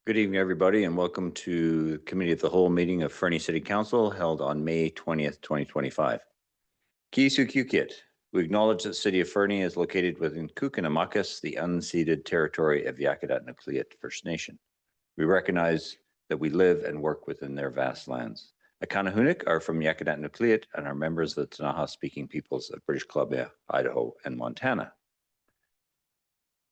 Good evening, everybody, and welcome to the Committee of the Whole meeting of Fernie City Council held on May 20th, 2025. Kiisukukit, we acknowledge that the city of Fernie is located within Kukinamakis, the unceded territory of Yakutat Nucleat First Nation. We recognize that we live and work within their vast lands. Akanahunik are from Yakutat Nucleat and are members of the Tanaha-speaking peoples of British Columbia, Idaho, and Montana.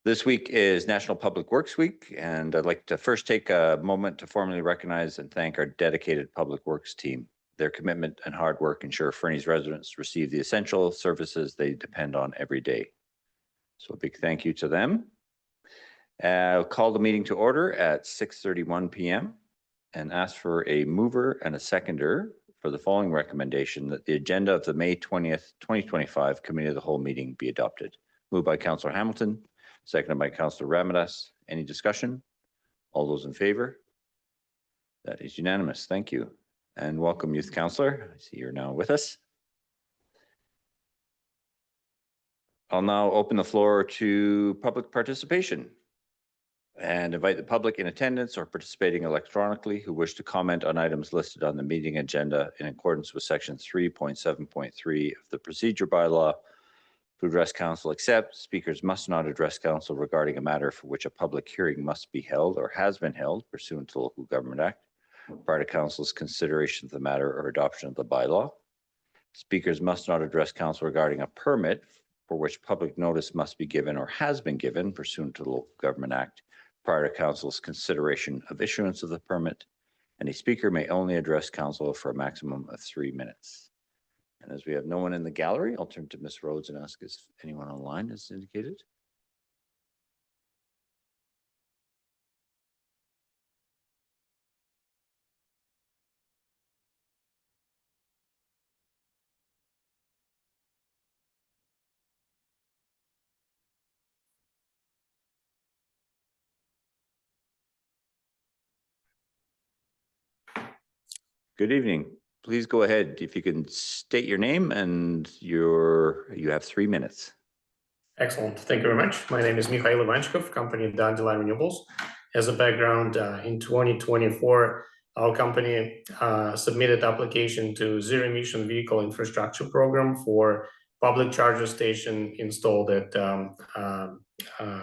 This week is National Public Works Week, and I'd like to first take a moment to formally recognize and thank our dedicated Public Works team. Their commitment and hard work ensure Fernie's residents receive the essential services they depend on every day. So a big thank you to them. I'll call the meeting to order at 6:31 p.m. and ask for a mover and a seconder for the following recommendation: that the agenda of the May 20th, 2025 Committee of the Whole meeting be adopted. Moved by Councillor Hamilton, seconded by Councillor Ramadas. Any discussion? All those in favor? That is unanimous. Thank you. And welcome, Youth Councillor. I see you're now with us. I'll now open the floor to public participation and invite the public in attendance or participating electronically who wish to comment on items listed on the meeting agenda in accordance with section 3.7.3 of the procedure bylaw to address council, except speakers must not address council regarding a matter for which a public hearing must be held or has been held pursuant to the Local Government Act prior to council's consideration of the matter or adoption of the bylaw. Speakers must not address council regarding a permit for which public notice must be given or has been given pursuant to the Local Government Act prior to council's consideration of issuance of the permit. And a speaker may only address council for a maximum of 3 minutes. And as we have no one in the gallery, I'll turn to Ms. Rhodes and ask if anyone online is indicated. Good evening. Please go ahead. If you can state your name and you have 3 minutes. Excellent. Thank you very much. My name is Mikhail Ivanchikov, company Dandelion Renewables. As a background, in 2024, our company submitted application to Zero Emission Vehicle Infrastructure Program for public charger station installed at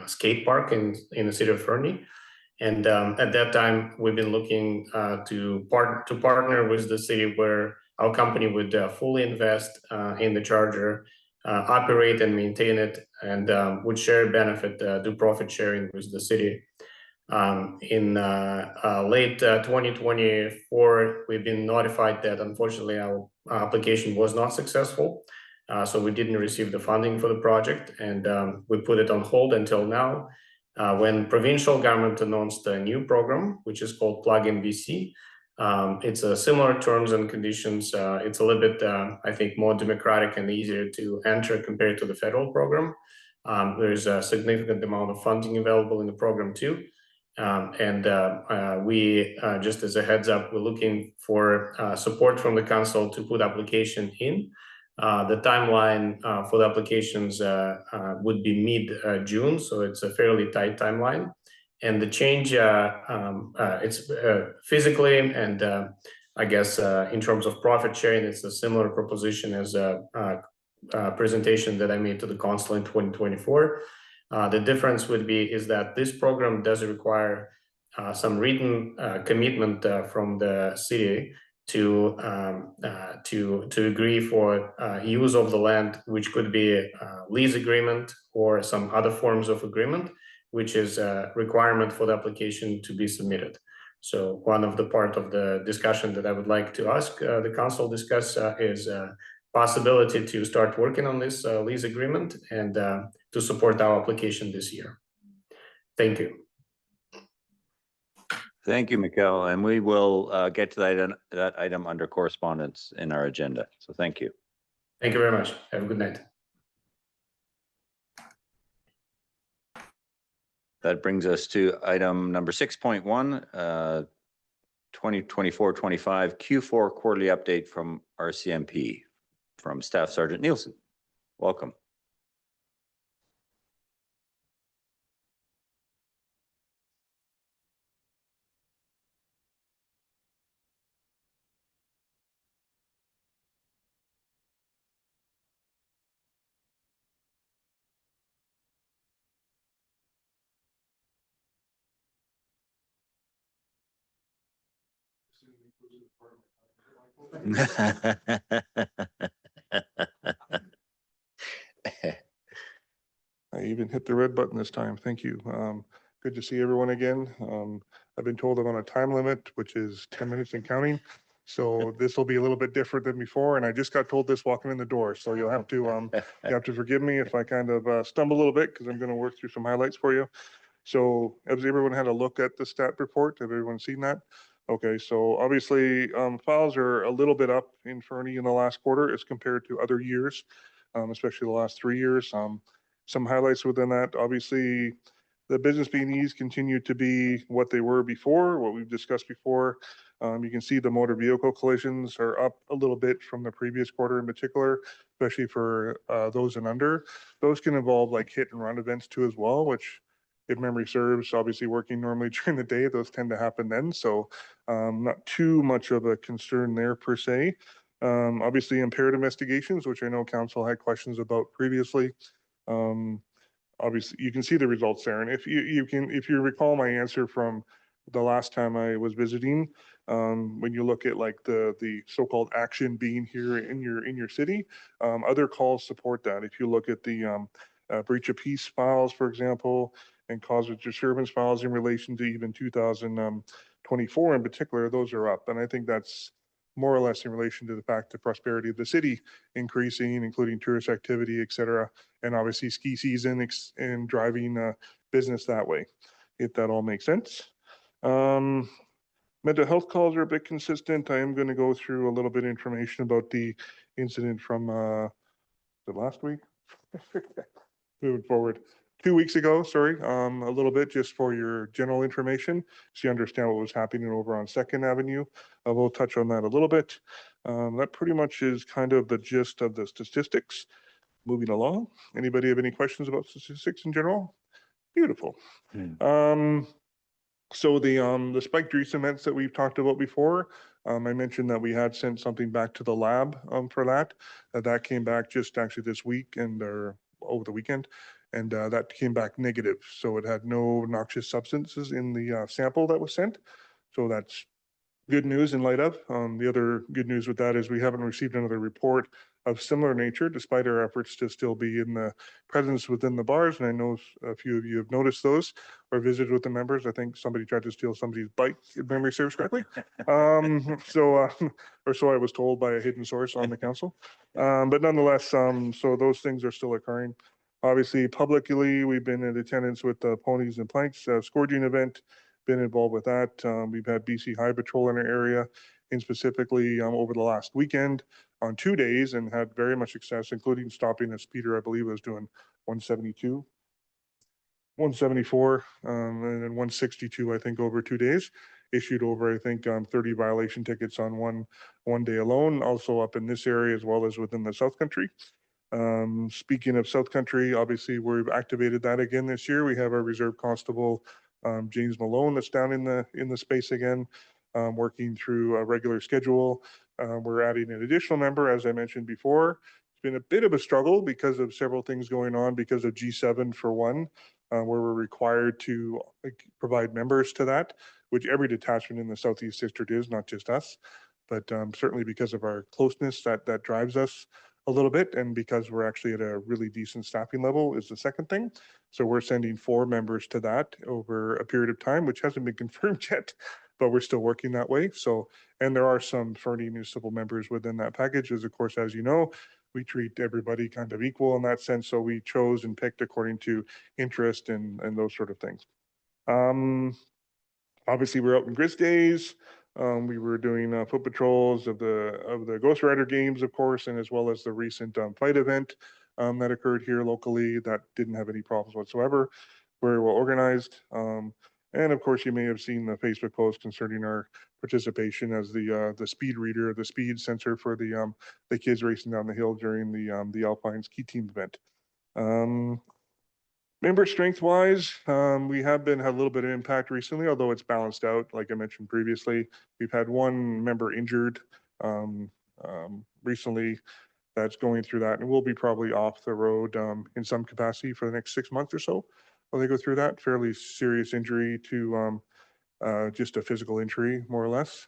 skate park in the city of Fernie. And at that time, we've been looking to partner with the city where our company would fully invest in the charger, operate and maintain it, and would share benefit, do profit sharing with the city. In late 2024, we've been notified that unfortunately our application was not successful. So we didn't receive the funding for the project, and we put it on hold until now. When provincial government announced a new program, which is called Plug-in BC, it's a similar terms and conditions. It's a little bit, I think, more democratic and easier to enter compared to the federal program. There's a significant amount of funding available in the program too. We, just as a heads up, we're looking for support from the council to put application in. The timeline for the applications would be mid-June, so it's a fairly tight timeline. And the change, it's physically and I guess in terms of profit sharing, it's a similar proposition as a presentation that I made to the council in 2024. The difference would be is that this program does require some written commitment from the city to agree for use of the land, which could be a lease agreement or some other forms of agreement, which is a requirement for the application to be submitted. So one of the part of the discussion that I would like to ask the council discuss is possibility to start working on this lease agreement and to support our application this year. Thank you. Thank you, Mikhail. And we will get to that item under correspondence in our agenda. So thank you. Thank you very much. Have a good night. That brings us to item number 6.1, 2024-25 Q4 quarterly update from RCMP from Staff Sergeant Nielsen. Welcome. I even hit the red button this time. Thank you. Good to see everyone again. I've been told I'm on a time limit, which is 10 minutes and counting. So this will be a little bit different than before. And I just got told this walking in the door. So you'll have to forgive me if I kind of stumble a little bit because I'm going to work through some highlights for you. So has everyone had a look at the stat report? Have everyone seen that? Okay, so obviously files are a little bit up in Fernie in the last quarter as compared to other years, especially the last 3 years. Some highlights within that, obviously, the business B&Es continue to be what they were before, what we've discussed before. You can see the motor vehicle collisions are up a little bit from the previous quarter in particular, especially for those and under. Those can involve like hit and run events too as well, which if memory serves, obviously working normally during the day, those tend to happen then. So not too much of a concern there per se. Obviously impaired investigations, which I know council had questions about previously. Obviously you can see the results there. And if you recall my answer from the last time I was visiting, when you look at like the so-called action being here in your city, other calls support that. If you look at the breach of peace files, for example, and cause of disturbance files in relation to even 2024 in particular, those are up. And I think that's more or less in relation to the fact that prosperity of the city increasing, including tourist activity, et cetera, and obviously ski season and driving business that way, if that all makes sense. Mental health calls are a bit consistent. I am going to go through a little bit of information about the incident from the last week. Moving forward. 2 weeks ago, sorry, a little bit just for your general information, so you understand what was happening over on 2nd Avenue. We'll touch on that a little bit. That pretty much is kind of the gist of the statistics. Moving along. Anybody have any questions about statistics in general? Beautiful. So the spike grease events that we've talked about before, I mentioned that we had sent something back to the lab for that. That came back just actually this week or over the weekend, and that came back negative. So it had no noxious substances in the sample that was sent. So that's good news in light of. The other good news with that is we haven't received another report of similar nature, despite our efforts to still be in the presence within the bars. And I know a few of you have noticed those or visited with the members. I think somebody tried to steal somebody's bike, if memory serves correctly. Or so I was told by a hidden source on the council. But nonetheless, so those things are still occurring. Obviously, publicly, we've been in attendance with the Ponies and Planks scourging event, been involved with that. We've had BC High Patrol in our area, and specifically over the last weekend on 2 days, and had very much success, including stopping a speeder, I believe was doing 172, 174, and then 162, I think, over 2 days. Issued over, I think, 30 violation tickets on one day alone, also up in this area as well as within the South Country. Speaking of South Country, obviously we've activated that again this year. We have our Reserve Constable James Malone that's down in the space again, working through a regular schedule. We're adding an additional member, as I mentioned before. It's been a bit of a struggle because of several things going on because of G7 for one, where we're required to provide members to that, which every detachment in the Southeast District is, not just us. But certainly because of our closeness, that drives us a little bit, and because we're actually at a really decent staffing level is the second thing. So we're sending 4 members to that over a period of time, which hasn't been confirmed yet, but we're still working that way. So, and there are some Fernie municipal members within that package, as of course, as you know, we treat everybody kind of equal in that sense. So we chose and picked according to interest and those sort of things. Obviously, we're out in Grist Days. We were doing foot patrols of the Ghost Rider games, of course, and as well as the recent fight event that occurred here locally that didn't have any problems whatsoever. Very well organized. And of course, you may have seen the Facebook post concerning our participation as the speed reader, the speed sensor for the kids racing down the hill during the Alpine ski team event. Member strength wise, we have had a little bit of impact recently, although it's balanced out. Like I mentioned previously, we've had one member injured recently that's going through that, and we'll be probably off the road in some capacity for the next 6 months or so while they go through that. Fairly serious injury to just a physical injury, more or less.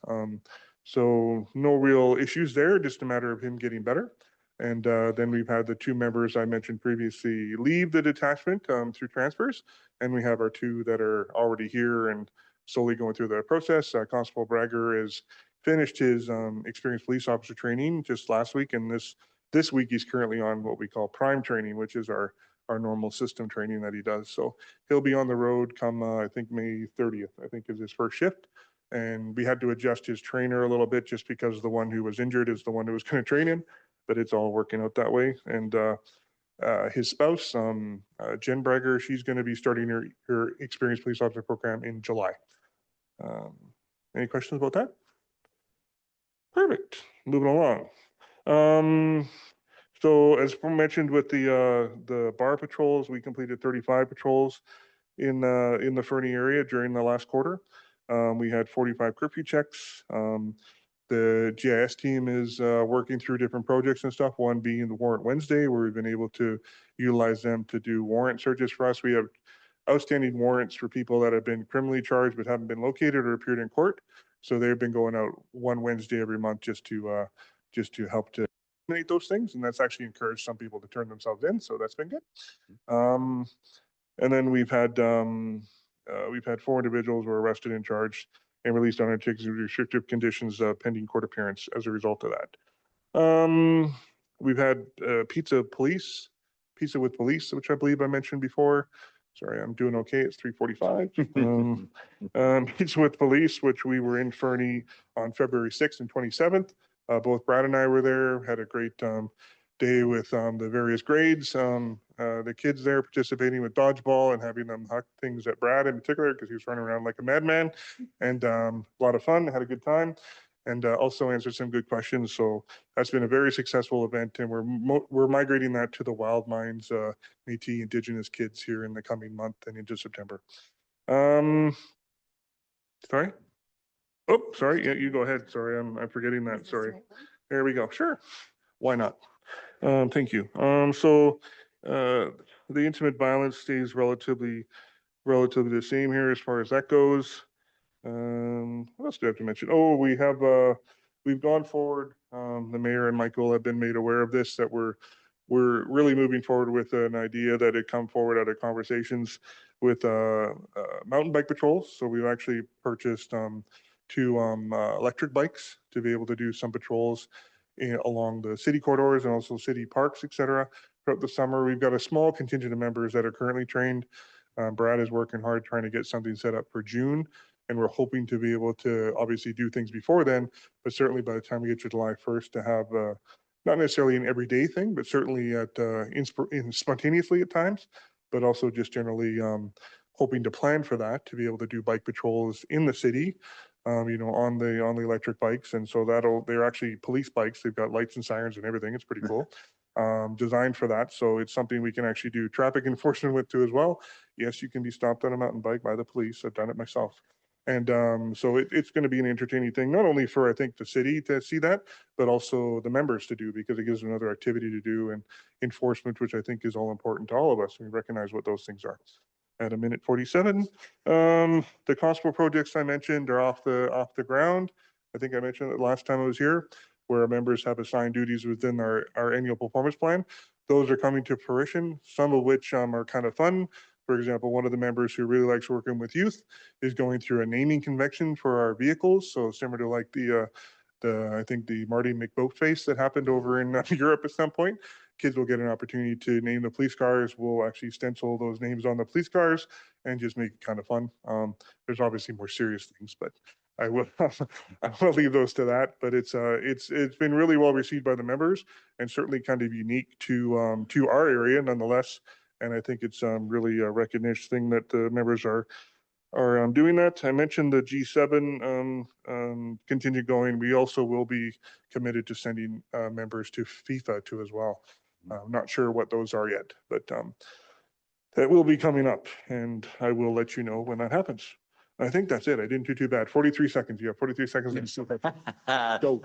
So no real issues there, just a matter of him getting better. And then we've had the two members I mentioned previously leave the detachment through transfers. And we have our two that are already here and slowly going through the process. Constable Bragger has finished his experienced police officer training just last week. And this week he's currently on what we call prime training, which is our normal system training that he does. So he'll be on the road come, I think, May 30th, I think is his first shift. And we had to adjust his trainer a little bit just because the one who was injured is the one who was going to train him, but it's all working out that way. And his spouse, Jen Bragger, she's going to be starting her experienced police officer program in July. Any questions about that? Perfect. Moving along. So as mentioned with the bar patrols, we completed 35 patrols in the Fernie area during the last quarter. We had 45 curfew checks. The GIS team is working through different projects and stuff, one being the Warrant Wednesday, where we've been able to utilize them to do warrant searches for us. We have outstanding warrants for people that have been criminally charged but haven't been located or appeared in court. So they've been going out one Wednesday every month just to help to eliminate those things. And that's actually encouraged some people to turn themselves in. So that's been good. And then we've had 4 individuals who were arrested and charged and released on restrictive conditions pending court appearance as a result of that. We've had pizza with police, which I believe I mentioned before. Sorry, I'm doing okay. It's 3:45. Pizza with police, which we were in Fernie on February 6th and 27th. Both Brad and I were there, had a great day with the various grades. The kids there participating with dodgeball and having them huck things at Brad in particular because he was running around like a madman, and a lot of fun, had a good time, and also answered some good questions. So that's been a very successful event, and we're migrating that to the Wild Minds Métis Indigenous kids here in the coming month and into September. Sorry? Oh, sorry. Yeah, you go ahead. Sorry, I'm forgetting that. Sorry. There we go. Sure. Why not? Thank you. So the intimate violence stays relatively the same here as far as that goes. What else do I have to mention? Oh, we've gone forward. The mayor and Michael have been made aware of this, that we're really moving forward with an idea that had come forward out of conversations with mountain bike patrols. So we've actually purchased 2 electric bikes to be able to do some patrols along the city corridors and also city parks, etc. Throughout the summer, we've got a small contingent of members that are currently trained. Brad is working hard trying to get something set up for June, and we're hoping to be able to obviously do things before then, but certainly by the time we get to July 1st to have not necessarily an everyday thing, but certainly spontaneously at times, but also just generally hoping to plan for that, to be able to do bike patrols in the city, on the electric bikes. And so they're actually police bikes. They've got lights and sirens and everything. It's pretty cool. Designed for that. So it's something we can actually do traffic enforcement with too as well. Yes, you can be stopped on a mountain bike by the police. I've done it myself. And so it's going to be an entertaining thing, not only for, I think, the city to see that, but also the members to do, because it gives them another activity to do, and enforcement, which I think is all important to all of us. We recognize what those things are. At 1:47, the constable projects I mentioned are off the ground. I think I mentioned it last time I was here, where our members have assigned duties within our annual performance plan. Those are coming to fruition, some of which are kind of fun. For example, one of the members who really likes working with youth is going through a naming convention for our vehicles. So similar to like I think the Marty McBoatface that happened over in Europe at some point. Kids will get an opportunity to name the police cars. We'll actually stencil those names on the police cars and just make it kind of fun. There's obviously more serious things, but I will leave those to that. But it's been really well received by the members, and certainly kind of unique to our area nonetheless. And I think it's really a recognition thing that the members are doing that. I mentioned the G7 contingent going. We also will be committed to sending members to FIFA too as well. I'm not sure what those are yet, but that will be coming up, and I will let you know when that happens. I think that's it. I didn't do too bad. 43 seconds. You have 43 seconds. Go.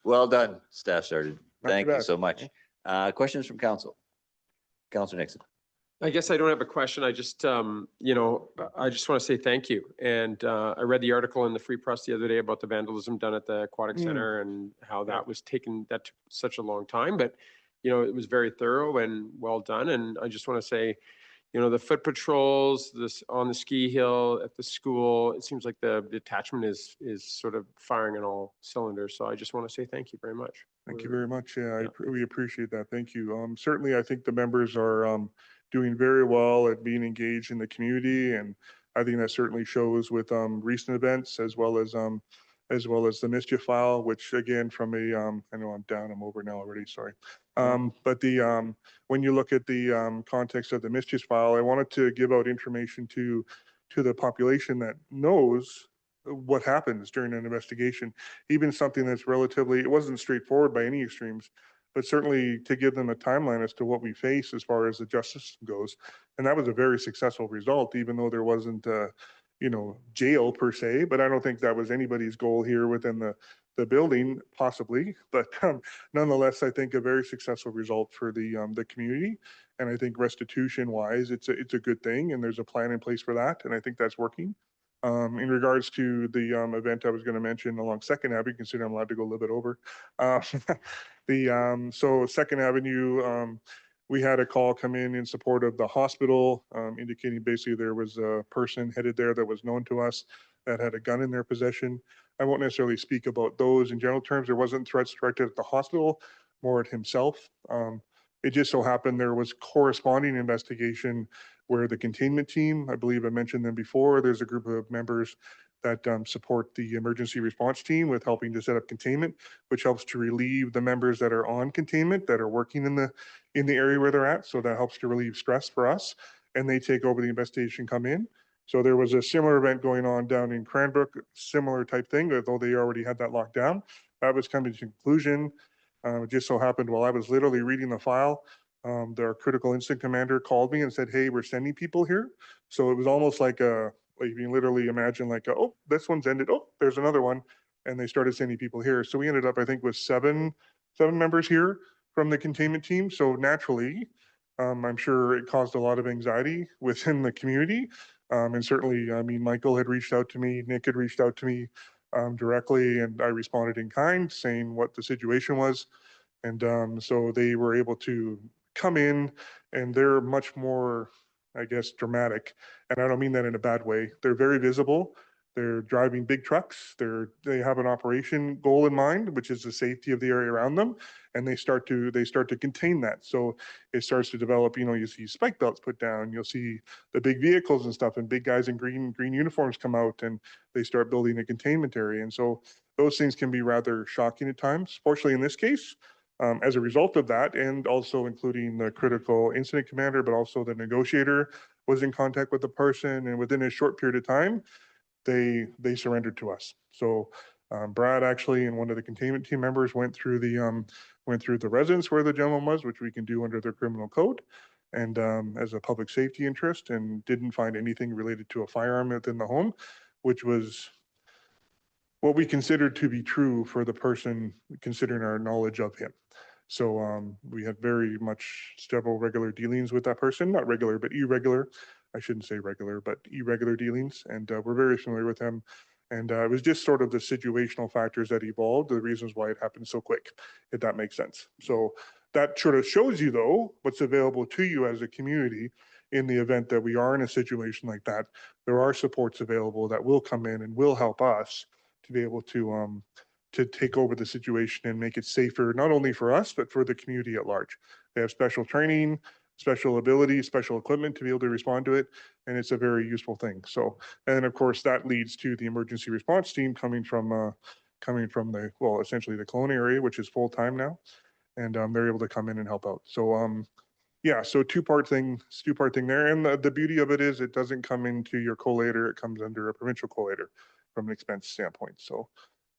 Well done, Staff Sergeant. Not too Thank you bad. so much. Questions from council? Councilor Nixon. I guess I don't have a question. I just, you know, I just want to say thank you. And I read the article in the Free Press the other day about the vandalism done at the Aquatic Center and how that was taken, that took such a long time. But, you know, it was very thorough and well done. And I just want to say, you know, the foot patrols, this on the ski hill at the school, it seems like the detachment is sort of firing on all cylinders. So I just want to say thank you very much. Thank you very much. Yeah, Yeah. we appreciate that. Thank you. Certainly, I think the members are doing very well at being engaged in the community, and I think that certainly shows with recent events as well as the mischief file, which again, from a I know I'm down, I'm over now already. Sorry, but the when you look at the context of the mischief file, I wanted to give out information to the population that knows what happens during an investigation, even something that's relatively, it wasn't straightforward by any extremes, but certainly to give them a timeline as to what we face as far as the justice system goes. And that was a very successful result, even though there wasn't, you know, jail per se, but I don't think that was anybody's goal here within the building, possibly. But nonetheless, I think a very successful result for the community. And I think restitution wise, it's a good thing. And there's a plan in place for that. And I think that's working. In regards to the event I was going to mention along Second Avenue, consider I'm allowed to go a little bit over. So Second Avenue, we had a call come in support of the hospital, indicating basically there was a person headed there that was known to us that had a gun in their possession. I won't necessarily speak about those in general terms. There wasn't threats directed at the hospital, more at himself. It just so happened there was corresponding investigation where the containment team, I believe I mentioned them before, there's a group of members that support the emergency response team with helping to set up containment, which helps to relieve the members that are on containment that are working in the area where they're at. So that helps to relieve stress for us, and they take over the investigation, come in. So there was a similar event going on down in Cranbrook, similar type thing, although they already had that locked down. That was coming to conclusion. It just so happened while I was literally reading the file, their critical incident commander called me and said, "Hey, we're sending people here." So it was almost like you can literally imagine oh, this one's ended. Oh, there's another one. And they started sending people here. So we ended up, I think, with seven members here from the containment team. So naturally, I'm sure it caused a lot of anxiety within the community. And certainly, I mean, Michael had reached out to me, Nick had reached out to me directly, and I responded in kind, saying what the situation was. And so they were able to come in, and they're much more, I guess, dramatic. And I don't mean that in a bad way. They're very visible. They're driving big trucks. They have an operation goal in mind, which is the safety of the area around them, and they start to contain that. So it starts to develop. You know, you see spike belts put down. You'll see the big vehicles and stuff, and big guys in green uniforms come out, and they start building a containment area. And so those things can be rather shocking at times. Fortunately, in this case, as a result of that, and also including the critical incident commander, but also the negotiator was in contact with the person, and within a short period of time, they surrendered to us. So Brad actually and one of the containment team members went through the residence where the gentleman was, which we can do under their criminal code, and as a public safety interest, and didn't find anything related to a firearm within the home, which was what we considered to be true for the person, considering our knowledge of him. So we had very much several regular dealings with that person, not regular, but irregular. I shouldn't say regular, but irregular dealings. And we're very familiar with him. And it was just sort of the situational factors that evolved, the reasons why it happened so quick, if that makes sense. So that sort of shows you, though, what's available to you as a community in the event that we are in a situation like that. There are supports available that will come in and will help us to be able to take over the situation and make it safer, not only for us, but for the community at large. They have special training, special abilities, special equipment to be able to respond to it, and it's a very useful thing. So, and of course, that leads to the emergency response team coming from the, well, essentially the Kelowna area, which is full-time now, and they're able to come in and help out. So, yeah, so two-part thing there. And the beauty of it is it doesn't come into your collator, it comes under a provincial collator from an expense standpoint. So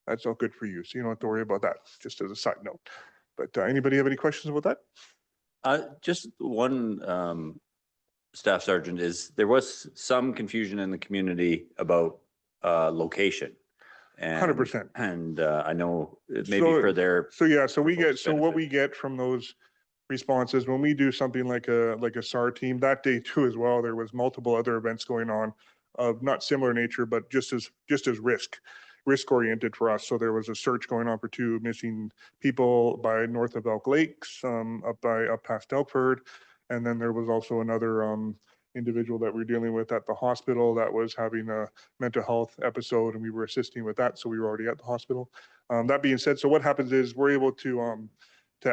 that's all good for you. So you don't have to worry about that, just as a side note. But anybody have any questions about that? Just one, Staff Sergeant, there was some confusion in the community about location. 100%. And I know maybe for their. So yeah, so what we get from those responses. When we do something like a SAR team, that day too as well, there was multiple other events going on of not similar nature, but just as risk oriented for us. So there was a search going on for 2 missing people by north of Elk Lakes, up past Elkford. And then there was also another individual that we're dealing with at the hospital that was having a mental health episode, and we were assisting with that. So we were already at the hospital. That being said, so what happens is we're able to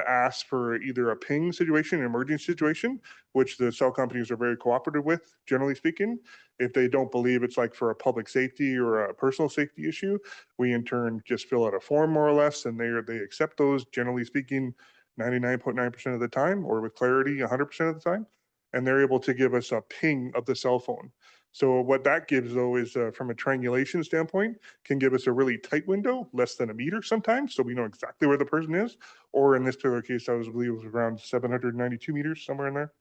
ask for either a ping situation, an emergency situation, which the cell companies are very cooperative with, generally speaking. If they don't believe it's like for a public safety or a personal safety issue, we in turn just fill out a form more or less, and they accept those, generally speaking, 99.9% of the time, or with clarity, 100% of the time. And they're able to give us a ping of the cell phone. So what that gives though is from a triangulation standpoint, can give us a really tight window, less than a meter sometimes. So we know exactly where the person is. Or in this particular case, I believe it was around 792 meters, somewhere in there.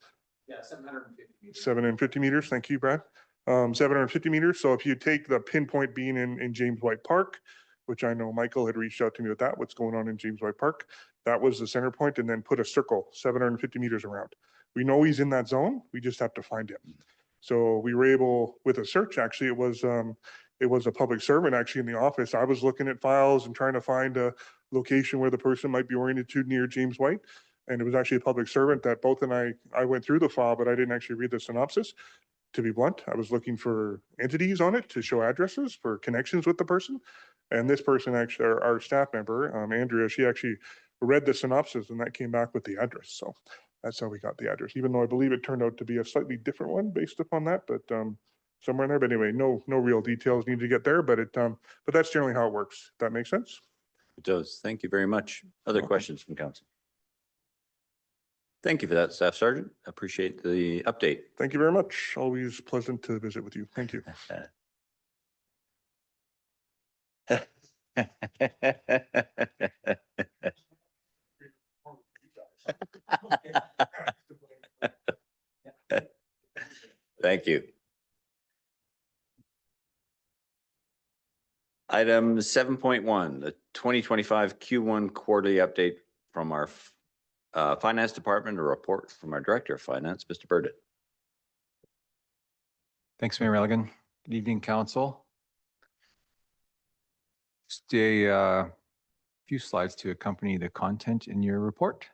Yeah, 750 meters. 750 meters. Thank you, Brad. 750 meters. So if you take the pinpoint being in James White Park, which I know Michael had reached out to me with that, what's going on in James White Park, that was the center point, and then put a circle 750 meters around. We know he's in that zone. We just have to find him. So we were able, with a search, actually, it was a public servant actually in the office. I was looking at files and trying to find a location where the person might be oriented to near James White. And it was actually a public servant that both and I went through the file, but I didn't actually read the synopsis. To be blunt, I was looking for entities on it to show addresses for connections with the person. And this person, actually, our staff member, Andrea, she actually read the synopsis and that came back with the address. So that's how we got the address, even though I believe it turned out to be a slightly different one based upon that, but somewhere in there. But anyway, no real details need to get there, but that's generally how it works. That makes sense? It does. Thank you very much. Other questions from council? Thank you for that, Staff Sergeant. Appreciate the update. Thank you very much. Always pleasant to visit with you. Thank you. Thank you. Item 7.1, the 2025 Q1 quarterly update from our Finance Department, a report from our Director of Finance, Mr. Burdett. Thanks, Mayor Milligan. Good evening, Council. Just a few slides to accompany the content in your report.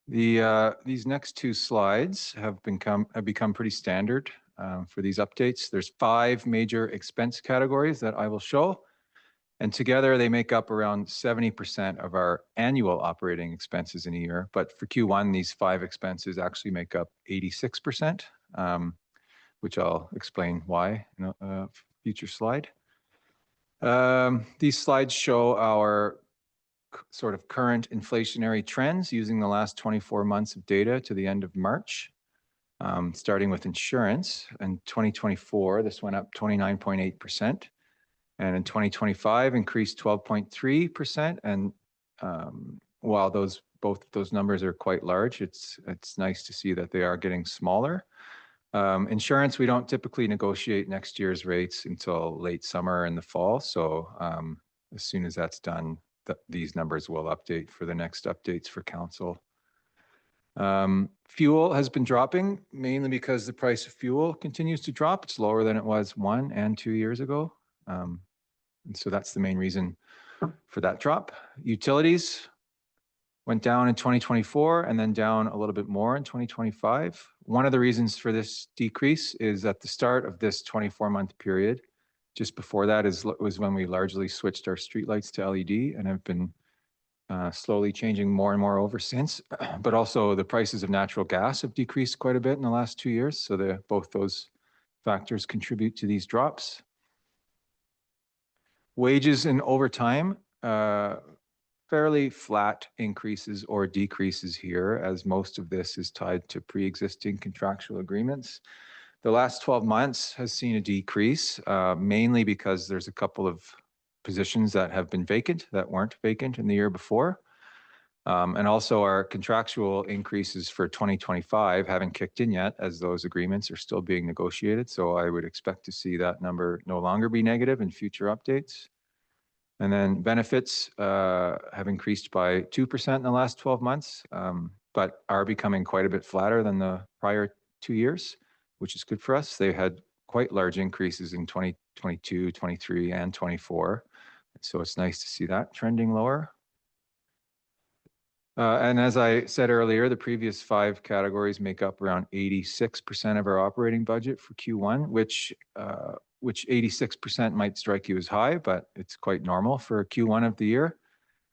These next 2 slides have become pretty standard for these updates. There's 5 major expense categories that I will show, and together they make up around 70% of our annual operating expenses in a year. But for Q1, these 5 expenses actually make up 86%, which I'll explain why in a future slide. These slides show our sort of current inflationary trends using the last 24 months of data to the end of March. Starting with insurance. In 2024, this went up 29.8%. And in 2025, increased 12.3%. And while both those numbers are quite large, it's nice to see that they are getting smaller. Insurance, we don't typically negotiate next year's rates until late summer and the fall. So as soon as that's done, these numbers will update for the next updates for council. Fuel has been dropping mainly because the price of fuel continues to drop. It's lower than it was 1 and 2 years ago. And so that's the main reason for that drop. Utilities went down in 2024 and then down a little bit more in 2025. One of the reasons for this decrease is at the start of this 24-month period. Just before that was when we largely switched our streetlights to LED and have been slowly changing more and more over since. But also the prices of natural gas have decreased quite a bit in the last 2 years. So both those factors contribute to these drops. Wages and overtime, fairly flat increases or decreases here, as most of this is tied to pre-existing contractual agreements. The last 12 months has seen a decrease, mainly because there's a couple of positions that have been vacant that weren't vacant in the year before. And also our contractual increases for 2025 haven't kicked in yet, as those agreements are still being negotiated. So I would expect to see that number no longer be negative in future updates. And then benefits have increased by 2% in the last 12 months. but are becoming quite a bit flatter than the prior 2 years, which is good for us. They had quite large increases in 2022, 23, and 24. So it's nice to see that trending lower. And as I said earlier, the previous 5 categories make up around 86% of our operating budget for Q1, which 86% might strike you as high, but it's quite normal for Q1 of the year.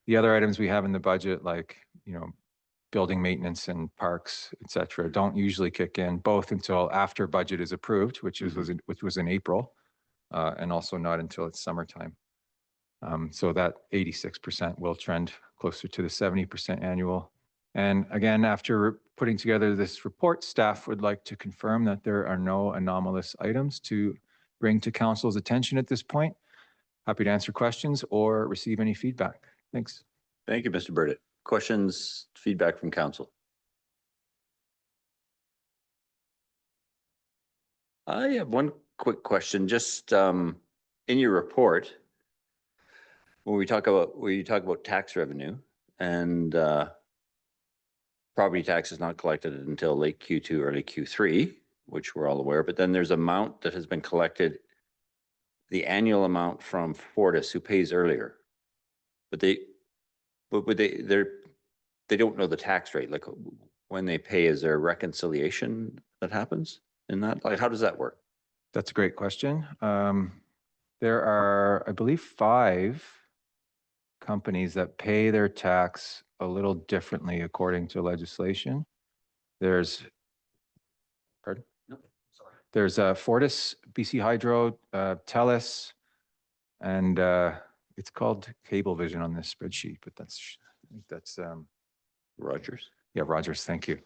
The other items we have in the budget, like, building maintenance and parks, et cetera, don't usually kick in both until after budget is approved, which was in April, and also not until it's summertime. So that 86% will trend closer to the 70% annual. And again, after putting together this report, staff would like to confirm that there are no anomalous items to bring to council's attention at this point. Happy to answer questions or receive any feedback. Thanks. Thank you, Mr. Burdett. Questions, feedback from council? I have one quick question. Just in your report, when you talk about tax revenue and property tax is not collected until late Q2, early Q3, which we're all aware, but then there's amount that has been collected, the annual amount from Fortis who pays earlier. But they don't know the tax rate. Like when they pay, is there a reconciliation that happens in that? Like, how does that work? That's a great question. There are, I believe, 5 companies that pay their tax a little differently according to legislation. There's, pardon? No, sorry. There's Fortis, BC Hydro, TELUS, and it's called Cablevision on this spreadsheet, but that's Rogers. Yeah, Rogers, thank you.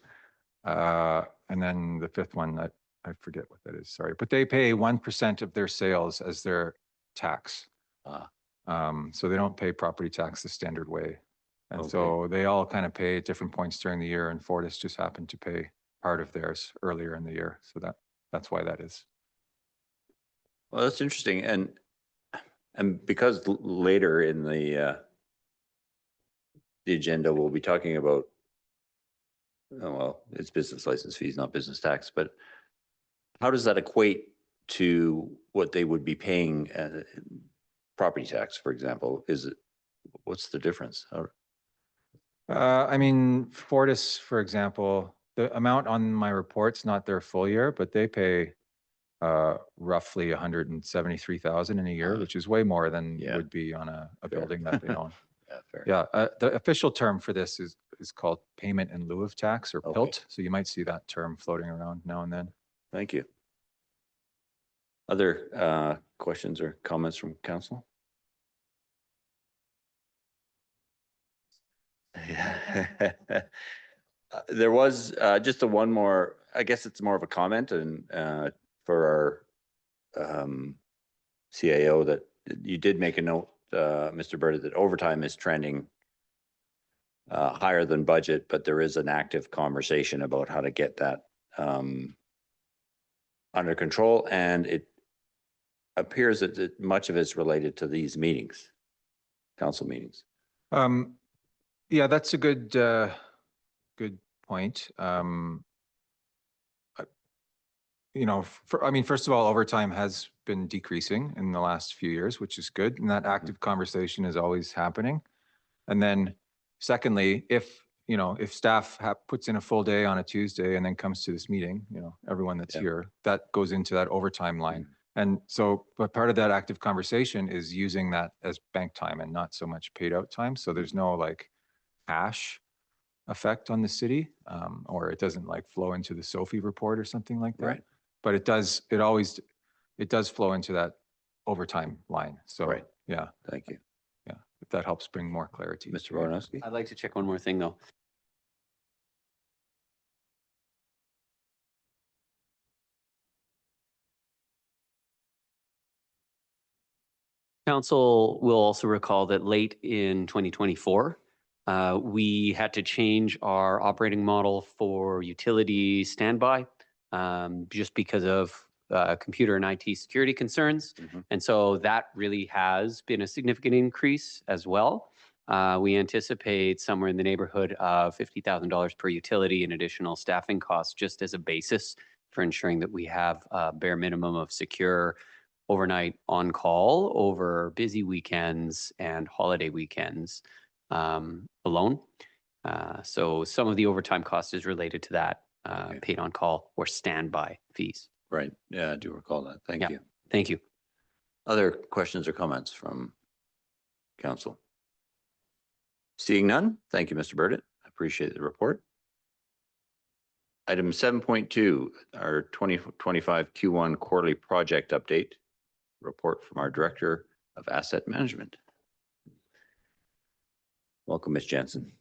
And then the 5th one, I forget what that is, sorry. But they pay 1% of their sales as their tax. So they don't pay property tax the standard way. And so they all kind of pay at different points during the year, and Fortis just happened to pay part of theirs earlier in the year. So that's why that is. Well, that's interesting. And because later in the agenda, we'll be talking about, it's business license fees, not business tax, but how does that equate to what they would be paying property tax, for example? What's the difference? I mean, Fortis, for example, the amount on my report's not their full year, but they pay roughly 173,000 in a year, which is way more than would be on a building that they own. Fair. Yeah, the official term for this is called payment in lieu of tax, or PILT. So you might see that term floating around now and then. Thank you. Other questions or comments from council? There was just one more, I guess it's more of a comment, and for our CAO, that you did make a note, Mr. Burdett, that overtime is trending higher than budget, but there is an active conversation about how to get that under control, and it appears that much of it's related to these meetings, council meetings. Yeah, that's a good point. I mean, first of all, overtime has been decreasing in the last few years, which is good, and that active conversation is always happening. And then, secondly, if staff puts in a full day on a Tuesday and then comes to this meeting, everyone that's here, that goes into that overtime line. And so, but part of that active conversation is using that as bank time and not so much paid out time. So there's no like cash effect on the city, or it doesn't like flow into the Sophie report or something like that. Right. But it does flow into that overtime line. So yeah. Thank you. Yeah, if that helps bring more clarity. Mr. Baranowski? I'd like to check one more thing though. Council will also recall that late in 2024, we had to change our operating model for utility standby just because of computer and IT security concerns. And so that really has been a significant increase as well. We anticipate somewhere in the neighborhood of $50,000 per utility in additional staffing costs, just as a basis for ensuring that we have a bare minimum of secure overnight on-call over busy weekends and holiday weekends alone. So some of the overtime cost is related to that Okay. paid on-call or standby fees. Right. Yeah, I do recall that. Thank Yeah. you. Thank you. Other questions or comments from council? Seeing none, thank you, Mr. Burdett. I appreciate the report. Item 7.2, our 2025 Q1 quarterly project update. Report from our Director of Asset Management. Welcome, Ms. Jensen.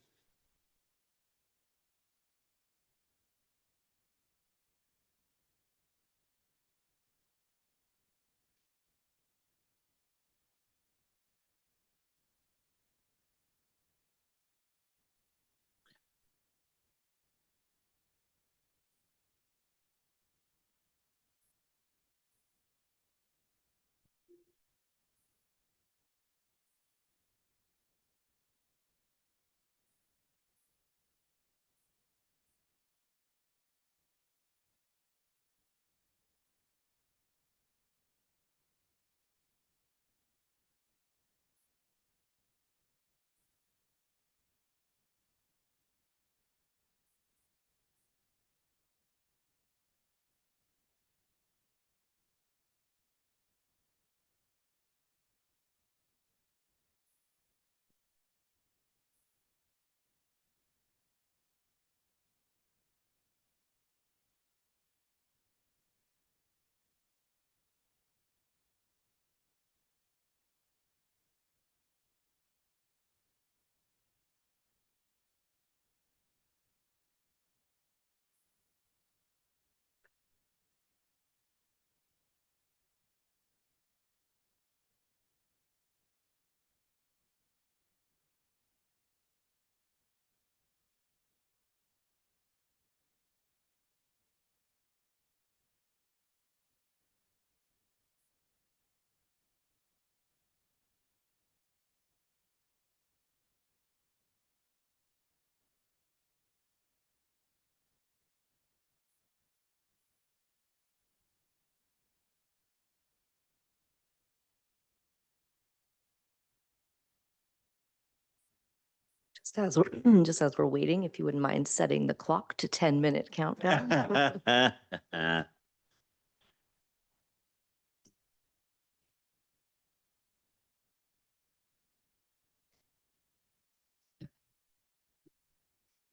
Just as we're waiting, if you wouldn't mind setting the clock to 10-minute countdown.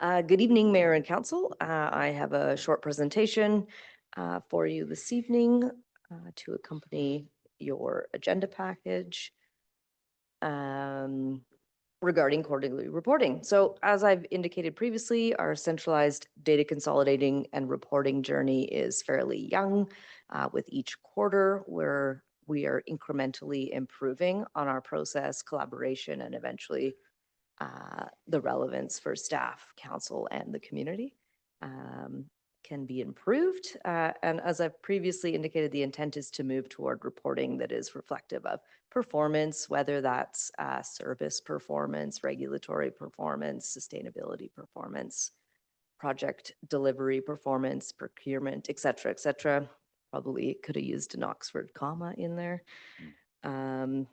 Good evening, Mayor and Council. I have a short presentation for you this evening to accompany your agenda package regarding quarterly reporting. So as I've indicated previously, our centralized data consolidating and reporting journey is fairly young. With each quarter, where we are incrementally improving on our process, collaboration, and eventually the relevance for staff, council, and the community can be improved. And as I've previously indicated, the intent is to move toward reporting that is reflective of performance, whether that's service performance, regulatory performance, sustainability performance, project delivery performance, procurement, et cetera, et cetera. Probably could have used an Oxford comma in there. In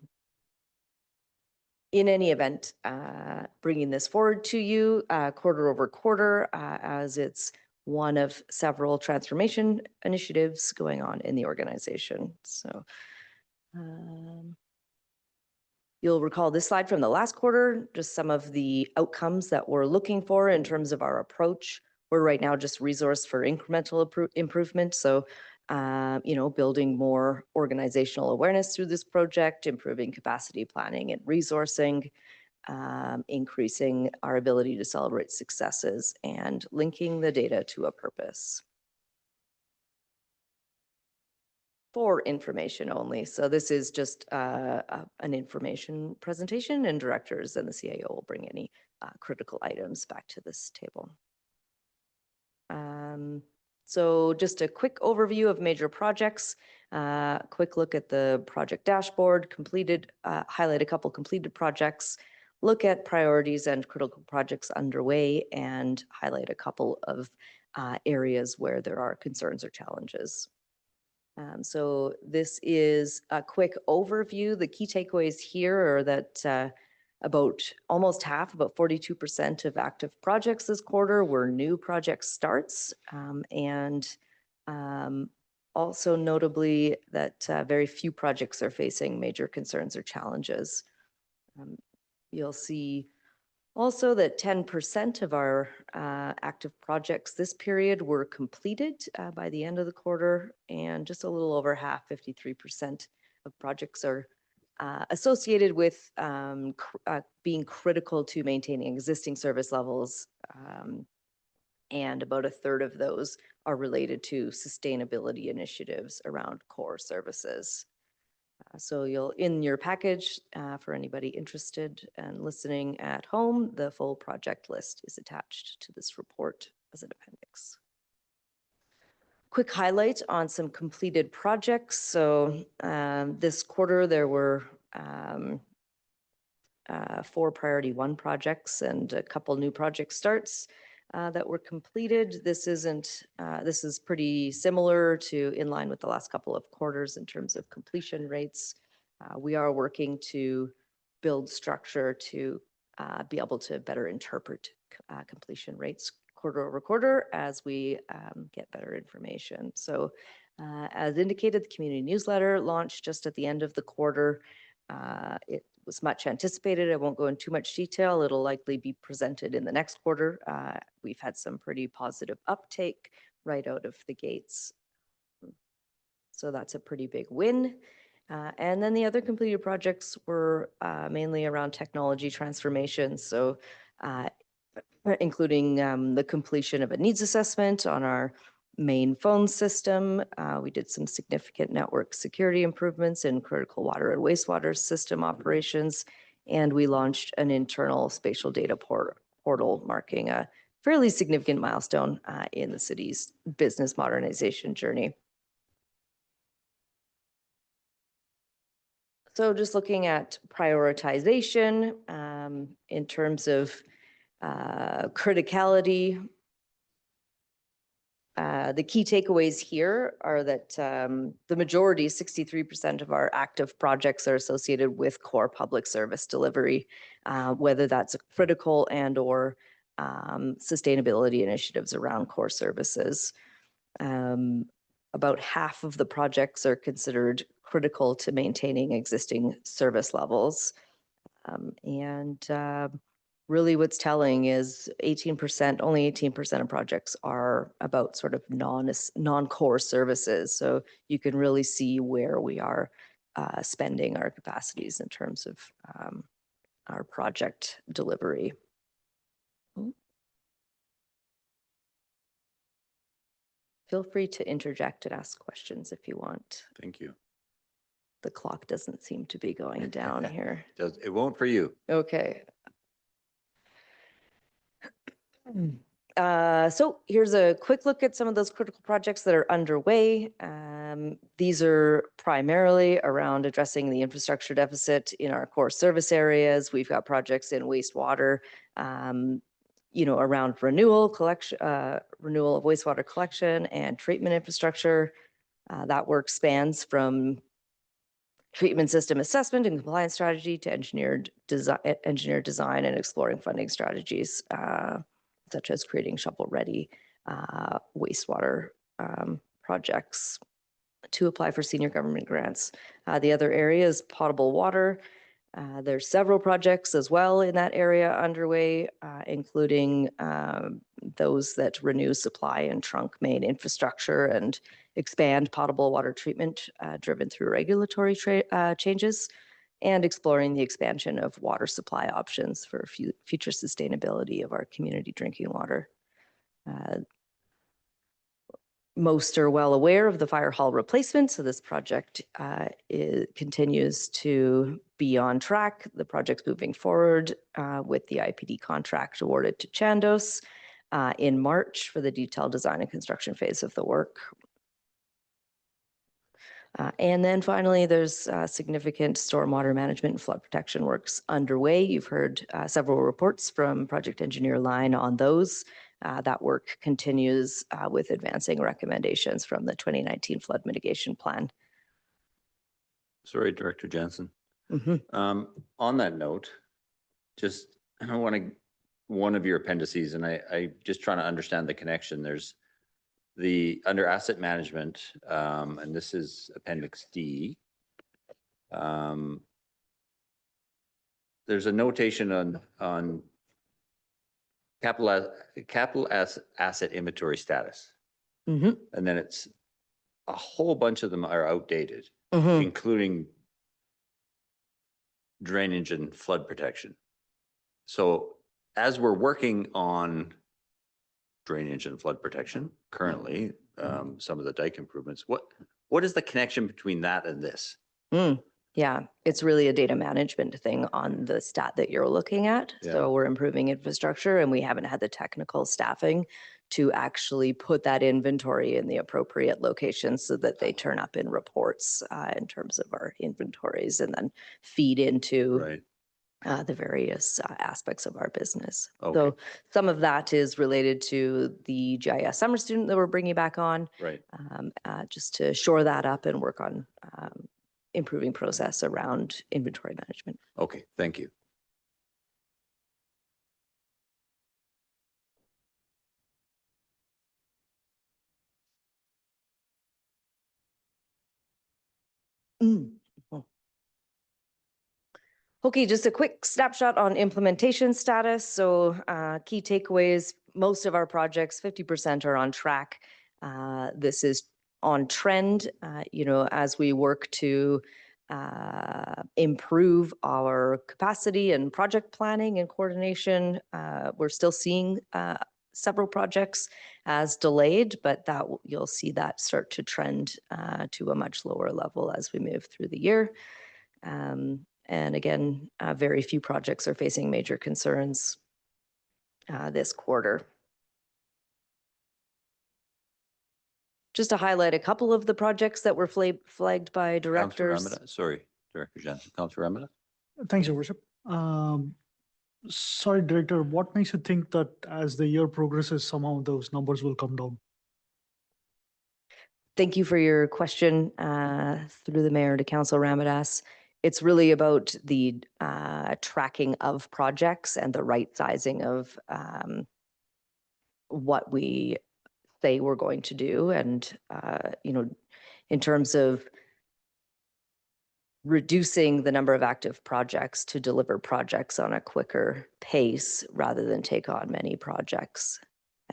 any event, bringing this forward to you quarter over quarter as it's one of several transformation initiatives going on in the organization. So you'll recall this slide from the last quarter, just some of the outcomes that we're looking for in terms of our approach. We're right now just resource for incremental improvement. So building more organizational awareness through this project, improving capacity planning and resourcing, increasing our ability to celebrate successes, and linking the data to a purpose. For information only. So this is just an information presentation, and directors and the CIO will bring any critical items back to this table. So just a quick overview of major projects, quick look at the project dashboard, highlight a couple completed projects, look at priorities and critical projects underway and highlight a couple of areas where there are concerns or challenges. So this is a quick overview. The key takeaways here are that about almost half, about 42% of active projects this quarter were new project starts. Also notably that very few projects are facing major concerns or challenges. You'll see also that 10% of our active projects this period were completed by the end of the quarter, and just a little over half, 53% of projects are associated with being critical to maintaining existing service levels. And about a third of those are related to sustainability initiatives around core services. So you'll, in your package, for anybody interested and listening at home, the full project list is attached to this report as an appendix. Quick highlight on some completed projects. So this quarter there were 4 priority 1 projects and a couple new project starts that were completed. This is pretty similar to in line with the last couple of quarters in terms of completion rates. We are working to build structure to be able to better interpret completion rates quarter over quarter as we get better information. So as indicated, the community newsletter launched just at the end of the quarter. It was much anticipated. I won't go into too much detail. It'll likely be presented in the next quarter. We've had some pretty positive uptake right out of the gates. So that's a pretty big win. And then the other completed projects were mainly around technology transformation. So including the completion of a needs assessment on our main phone system. We did some significant network security improvements in critical water and wastewater system operations, and we launched an internal spatial data portal marking a fairly significant milestone in the city's business modernization journey. So just looking at prioritization in terms of criticality, the key takeaways here are that the majority, 63% of our active projects are associated with core public service delivery, whether that's critical and or sustainability initiatives around core services. About half of the projects are considered critical to maintaining existing service levels. Really what's telling is only 18% of projects are about sort of non-core services. So you can really see where we are spending our capacities in terms of our project delivery. Feel free to interject and ask questions if you want. Thank you. The clock doesn't seem to be going down here. It won't for you. Okay. So here's a quick look at some of those critical projects that are underway. These are primarily around addressing the infrastructure deficit in our core service areas. We've got projects in wastewater, around renewal of wastewater collection and treatment infrastructure. That work spans from treatment system assessment and compliance strategy to engineered design and exploring funding strategies, such as creating shovel-ready wastewater projects to apply for senior government grants. The other area is potable water. There's several projects as well in that area underway, including those that renew supply and trunk main infrastructure and expand potable water treatment driven through regulatory changes, and exploring the expansion of water supply options for future sustainability of our community drinking water. Most are well aware of the fire hall replacement, so this project continues to be on track. The project's moving forward with the IPD contract awarded to Chandos in March for the detailed design and construction phase of the work. And then finally, there's significant stormwater management and flood protection works underway. You've heard several reports from project engineer Line on those. That work continues with advancing recommendations from the 2019 flood mitigation plan. Sorry, Director Jansen. On that note, just I want to one of your appendices, and I just trying to understand the connection. There's the under asset management, and this is Appendix D. There's a notation on capital asset inventory status, and then it's a whole bunch of them are outdated, including drainage and flood protection. So as we're working on drainage and flood protection currently, some of the dike improvements, what is the connection between that and this? Yeah, it's really a data management thing on the stat that you're looking at. Yeah. So we're improving infrastructure and we haven't had the technical staffing to actually put that inventory in the appropriate locations so that they turn up in reports in terms of our inventories and then feed into Right. the various aspects of our business. Okay. So some of that is related to the GIS summer student that we're bringing back on, Right. just to shore that up and work on improving process around inventory management. Okay. Thank you. Okay, just a quick snapshot on implementation status. So key takeaways, most of our projects, 50% are on track. This is on trend, as we work to improve our capacity and project planning and coordination. We're still seeing several projects as delayed, but that you'll see that start to trend to a much lower level as we move through the year. And again, very few projects are facing major concerns this quarter. Just to highlight a couple of the projects that were flagged by directors. Councilor Ramada, sorry, Director Jansen. Councilor Ramada? Thanks, Your Worship. Sorry, Director, what makes you think that as the year progresses, somehow those numbers will come down? Thank you for your question through the mayor to Councilor Ramadas. It's really about the tracking of projects and the right sizing of what we say we're going to do. And, in terms of reducing the number of active projects to deliver projects on a quicker pace rather than take on many projects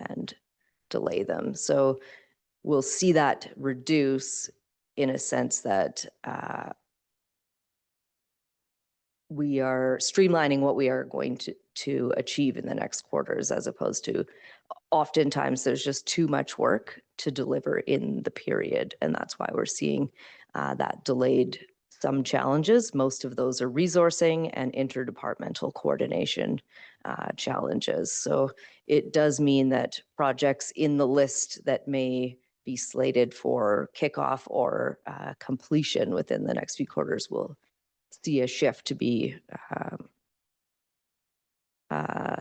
and delay them. So we'll see that reduce in a sense that we are streamlining what we are going to achieve in the next quarters, as opposed to oftentimes there's just too much work to deliver in the period. And that's why we're seeing that delayed some challenges. Most of those are resourcing and interdepartmental coordination challenges. So it does mean that projects in the list that may be slated for kickoff or completion within the next few quarters will see a shift to be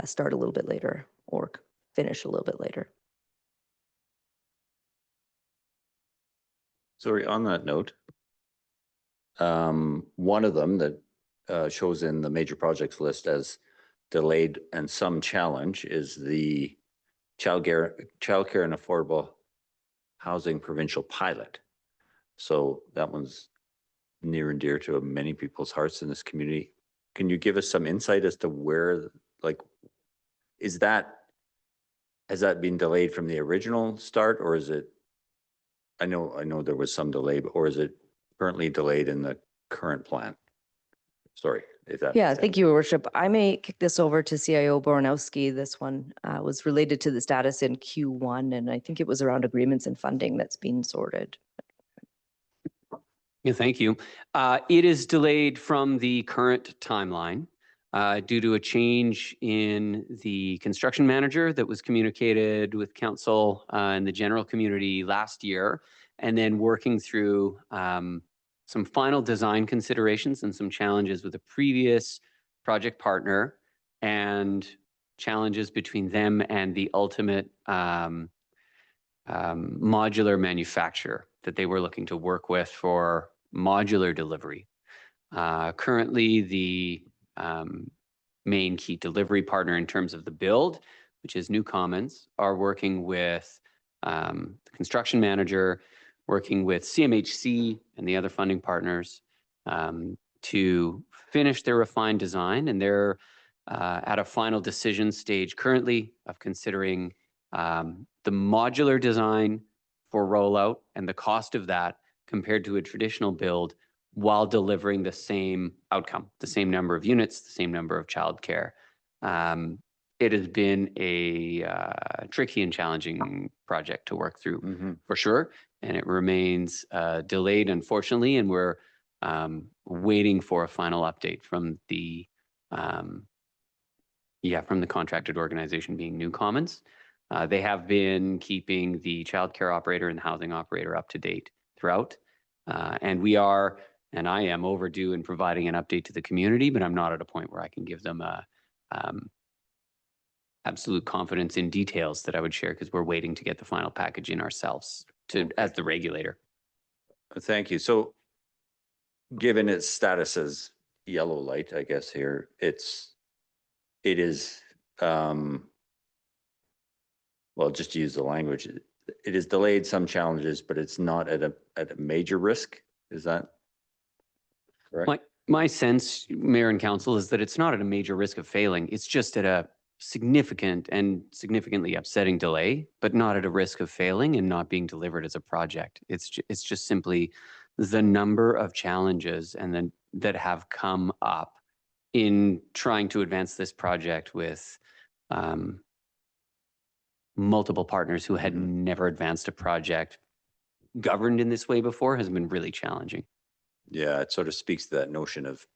start a little bit later or finish a little bit later. Sorry, on that note, one of them that shows in the major projects list as delayed and some challenge is the childcare and affordable housing provincial pilot. So that one's near and dear to many people's hearts in this community. Can you give us some insight as to where, has that been delayed from the original start, or is it, I know there was some delay, or is it currently delayed in the current plan? Sorry if that. Yeah, thank you, Your Worship. I may kick this over to CIO Boronowski. This one was related to the status in Q1, and I think it was around agreements and funding that's being sorted. Yeah, thank you. It is delayed from the current timeline due to a change in the construction manager that was communicated with council and the general community last year. and then working through some final design considerations and some challenges with a previous project partner and challenges between them and the ultimate modular manufacturer that they were looking to work with for modular delivery. Currently, the main key delivery partner in terms of the build, which is New Commons, are working with the construction manager, working with CMHC and the other funding partners to finish their refined design. And they're at a final decision stage currently of considering the modular design for rollout and the cost of that compared to a traditional build while delivering the same outcome, the same number of units, the same number of childcare. It has been a tricky and challenging project to work through for sure. And it remains delayed, unfortunately, and we're waiting for a final update from the contracted organization being New Commons. They have been keeping the childcare operator and the housing operator up to date throughout. And I am overdue in providing an update to the community, but I'm not at a point where I can give them absolute confidence in details that I would share because we're waiting to get the final package in ourselves as the regulator. Thank you. So given its status as yellow light, I guess here, it is, well, just to use the language, it has delayed some challenges, but it's not at a major risk. Is that correct? My sense, Mayor and Council, is that it's not at a major risk of failing. It's just at a significant and significantly upsetting delay, but not at a risk of failing and not being delivered as a project. It's just simply the number of challenges and then that have come up in trying to advance this project with multiple partners who had never advanced a project governed in this way before has been really challenging. Yeah, it sort of speaks to that notion of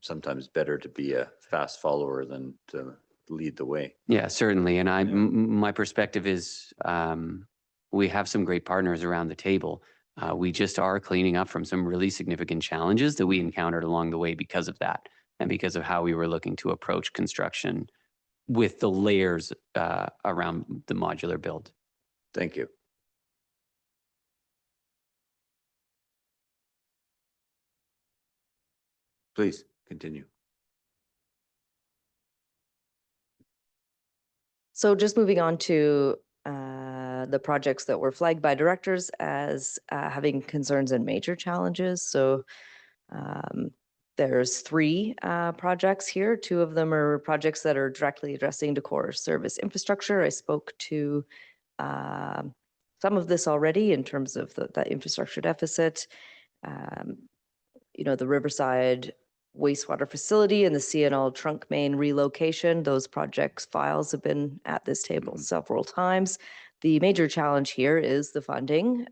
sometimes better to be a fast follower than to lead the way. Yeah, certainly. And my perspective is we have some great partners around the table. We just are cleaning up from some really significant challenges that we encountered along the way because of that and because of how we were looking to approach construction with the layers around the modular build. Thank you. Please continue. So just moving on to the projects that were flagged by directors as having concerns and major challenges. So there's 3 projects here. 2 of them are projects that are directly addressing the core service infrastructure. I spoke to some of this already in terms of the infrastructure deficit. The Riverside wastewater facility and the CNL trunk main relocation. Those projects files have been at this table several times. The major challenge here is the funding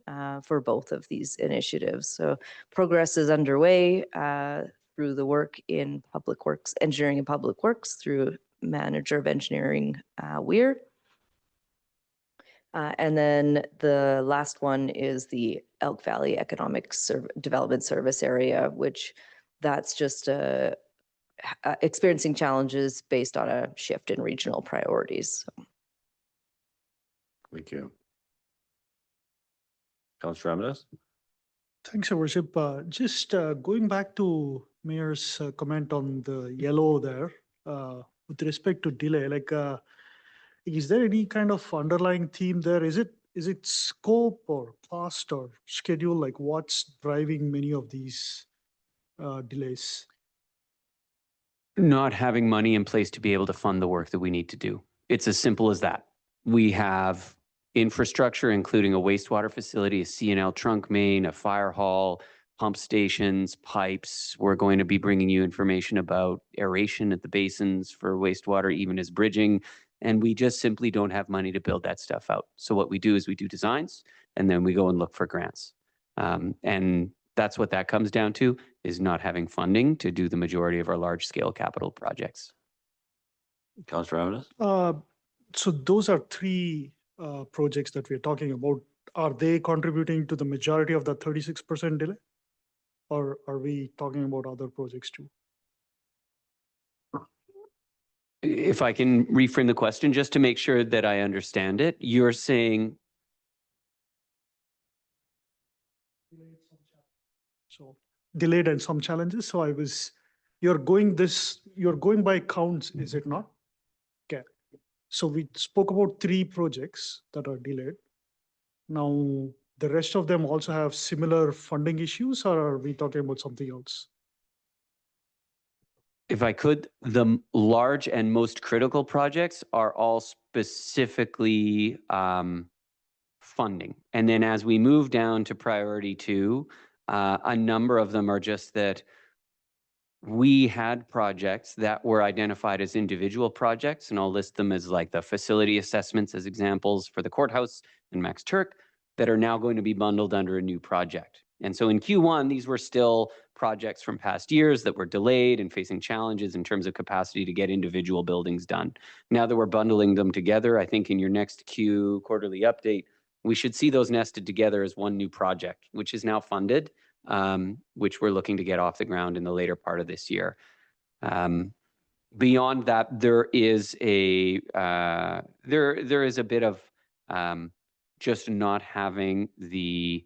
for both of these initiatives. So progress is underway through the work in public works, engineering and public works through manager of engineering Weir. And then the last one is the Elk Valley Economic Development Service Area, which that's just experiencing challenges based on a shift in regional priorities. Thank you. Councilor Ramirez? Thanks, Your Worship. Just going back to Mayor's comment on the yellow there, with respect to delay, is there any kind of underlying theme there? Is it scope or cost or schedule? Like what's driving many of these delays? Not having money in place to be able to fund the work that we need to do. It's as simple as that. We have infrastructure, including a wastewater facility, a CNL trunk main, a fire hall, pump stations, pipes. We're going to be bringing you information about aeration at the basins for wastewater, even as bridging. And we just simply don't have money to build that stuff out. So what we do is we do designs and then we go and look for grants. And that's what that comes down to, is not having funding to do the majority of our large scale capital projects. Councilor Ramirez? So those are 3 projects that we're talking about. are they contributing to the majority of the 36% delay? Or are we talking about other projects too? If I can reframe the question, just to make sure that I understand it, you're saying, So delayed and some challenges. So you're going by counts, is it not? Okay. So we spoke about 3 projects that are delayed. Now, the rest of them also have similar funding issues, or are we talking about something else? if I could, the large and most critical projects are all specifically funding. And then as we move down to priority 2, a number of them are just that we had projects that were identified as individual projects, and I'll list them as like the facility assessments as examples for the courthouse and Max Turk, that are now going to be bundled under a new project. And so in Q1, these were still projects from past years that were delayed and facing challenges in terms of capacity to get individual buildings done. Now that we're bundling them together, I think in your next Q quarterly update, we should see those nested together as one new project, which is now funded, which we're looking to get off the ground in the later part of this year. Beyond that, there is a bit of just not having the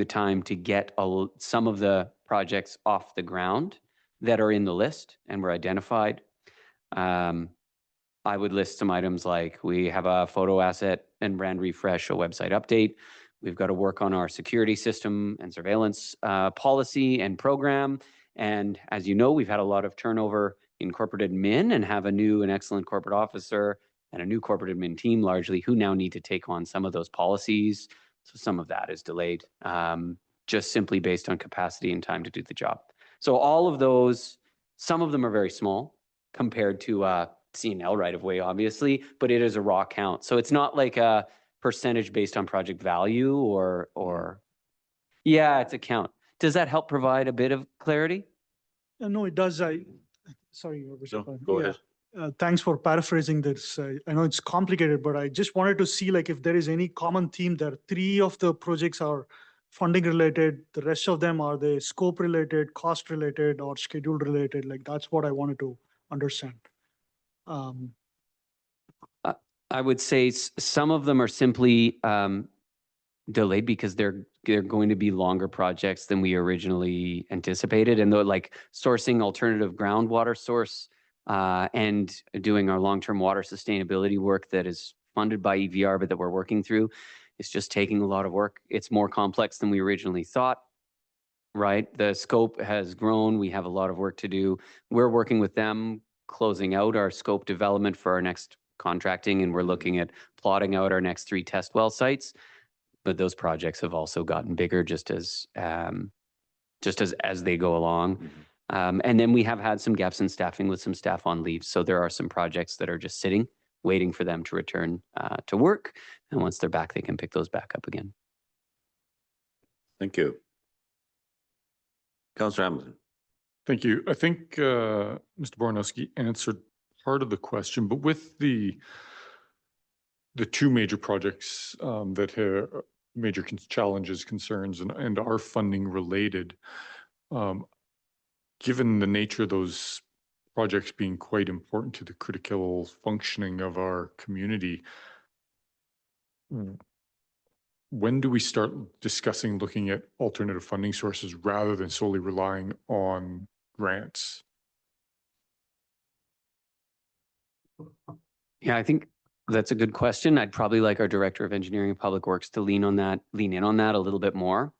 time to get some of the projects off the ground that are in the list and were identified. I would list some items like we have a photo asset and brand refresh, a website update. We've got to work on our security system and surveillance policy and program. And as you know, we've had a lot of turnover in corporate admin and have a new and excellent corporate officer and a new corporate admin team largely who now need to take on some of those policies. So some of that is delayed, just simply based on capacity and time to do the job. So all of those, some of them are very small compared to C&L right of way, obviously, but it is a raw count. So it's not like a percentage based on project value or yeah, it's a count. Does that help provide a bit of clarity? No, it does. Sorry, No, go ahead. Thanks for paraphrasing this. I know it's complicated, but I just wanted to see like if there is any common theme there. 3 of the projects are funding related. The rest of them, are they scope related, cost related, or schedule related? Like that's what I wanted to understand. I would say some of them are simply delayed because they're going to be longer projects than we originally anticipated. And though like sourcing alternative groundwater source and doing our long-term water sustainability work that is funded by EVR, but that we're working through, it's just taking a lot of work. It's more complex than we originally thought, right? The scope has grown. We have a lot of work to do. We're working with them, closing out our scope development for our next contracting, and we're looking at plotting out our next 3 test well sites. But those projects have also gotten bigger just as they go along. And then we have had some gaps in staffing with some staff on leave. So there are some projects that are just sitting, waiting for them to return to work. And once they're back, they can pick those back up again. Thank you. Councillor Hamilton. Thank you. I think Mr. Bornowski answered part of the question, but with the 2 major projects that have major challenges, concerns, and are funding related, given the nature of those projects being quite important to the critical functioning of our community, when do we start discussing looking at alternative funding sources rather than solely relying on grants? Yeah, I think that's a good question. I'd probably like our Director of Engineering and Public Works to lean in on that a little bit more.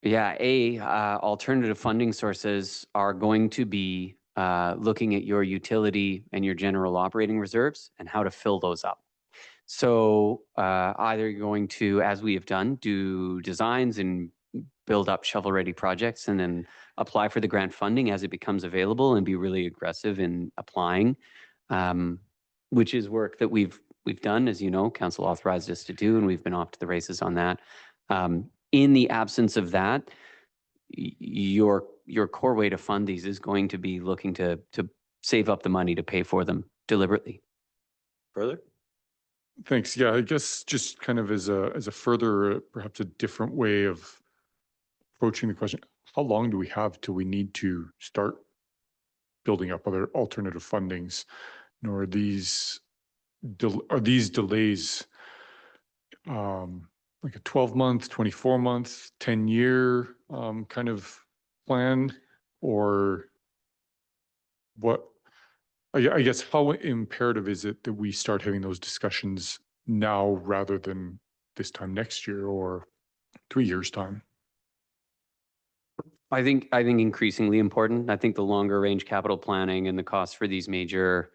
Alternative funding sources are going to be looking at your utility and your general operating reserves and how to fill those up. So either you're going to, as we have done, do designs and build up shovel-ready projects and then apply for the grant funding as it becomes available and be really aggressive in applying, which is work that we've done, as you know, Council authorized us to do, and we've been off to the races on that. In the absence of that, your core way to fund these is going to be looking to save up the money to pay for them deliberately. Further? Thanks. Yeah, I guess just kind of as a further, perhaps a different way of approaching the question, how long do we have till we need to start building up other alternative fundings? Nor are these delays like a 12-month, 24-month, 10-year kind of plan, or what? I guess how imperative is it that we start having those discussions now rather than this time next year or 3 years' time? I think increasingly important. I think the longer range capital planning and the cost for these major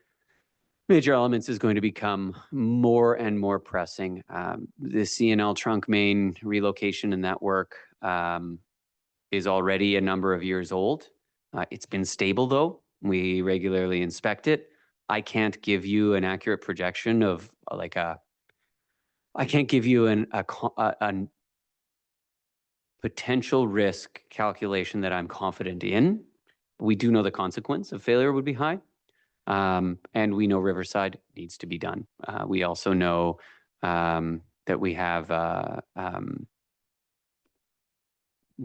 elements is going to become more and more pressing. The CNL trunk main relocation and that work is already a number of years old. It's been stable though. We regularly inspect it. I can't give you an accurate projection of I can't give you a potential risk calculation that I'm confident in. We do know the consequence of failure would be high. And we know Riverside needs to be done. We also know that we have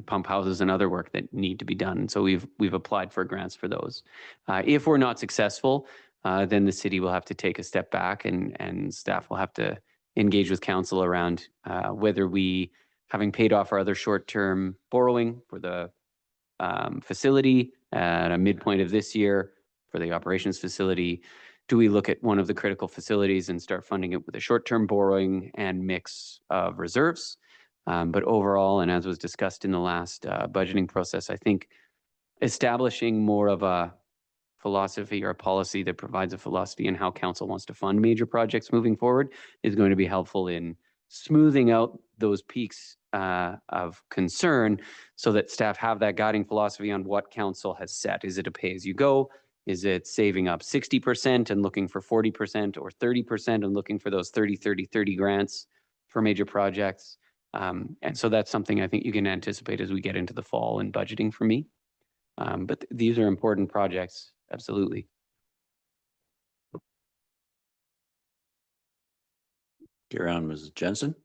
pump houses and other work that need to be done. So we've applied for grants for those. If we're not successful, then the city will have to take a step back and staff will have to engage with council around whether we, having paid off our other short-term borrowing for the facility at a midpoint of this year for the operations facility, do we look at one of the critical facilities and start funding it with a short-term borrowing and mix of reserves? But overall, and as was discussed in the last budgeting process, I think establishing more of a philosophy or a policy that provides a philosophy in how council wants to fund major projects moving forward is going to be helpful in smoothing out those peaks of concern so that staff have that guiding philosophy on what council has set. Is it a pay-as-you-go? Is it saving up 60% and looking for 40% or 30% and looking for those 30 grants for major projects? And so that's something I think you can anticipate as we get into the fall and budgeting for me. But these are important projects, absolutely. Carry on, Mrs. Jensen.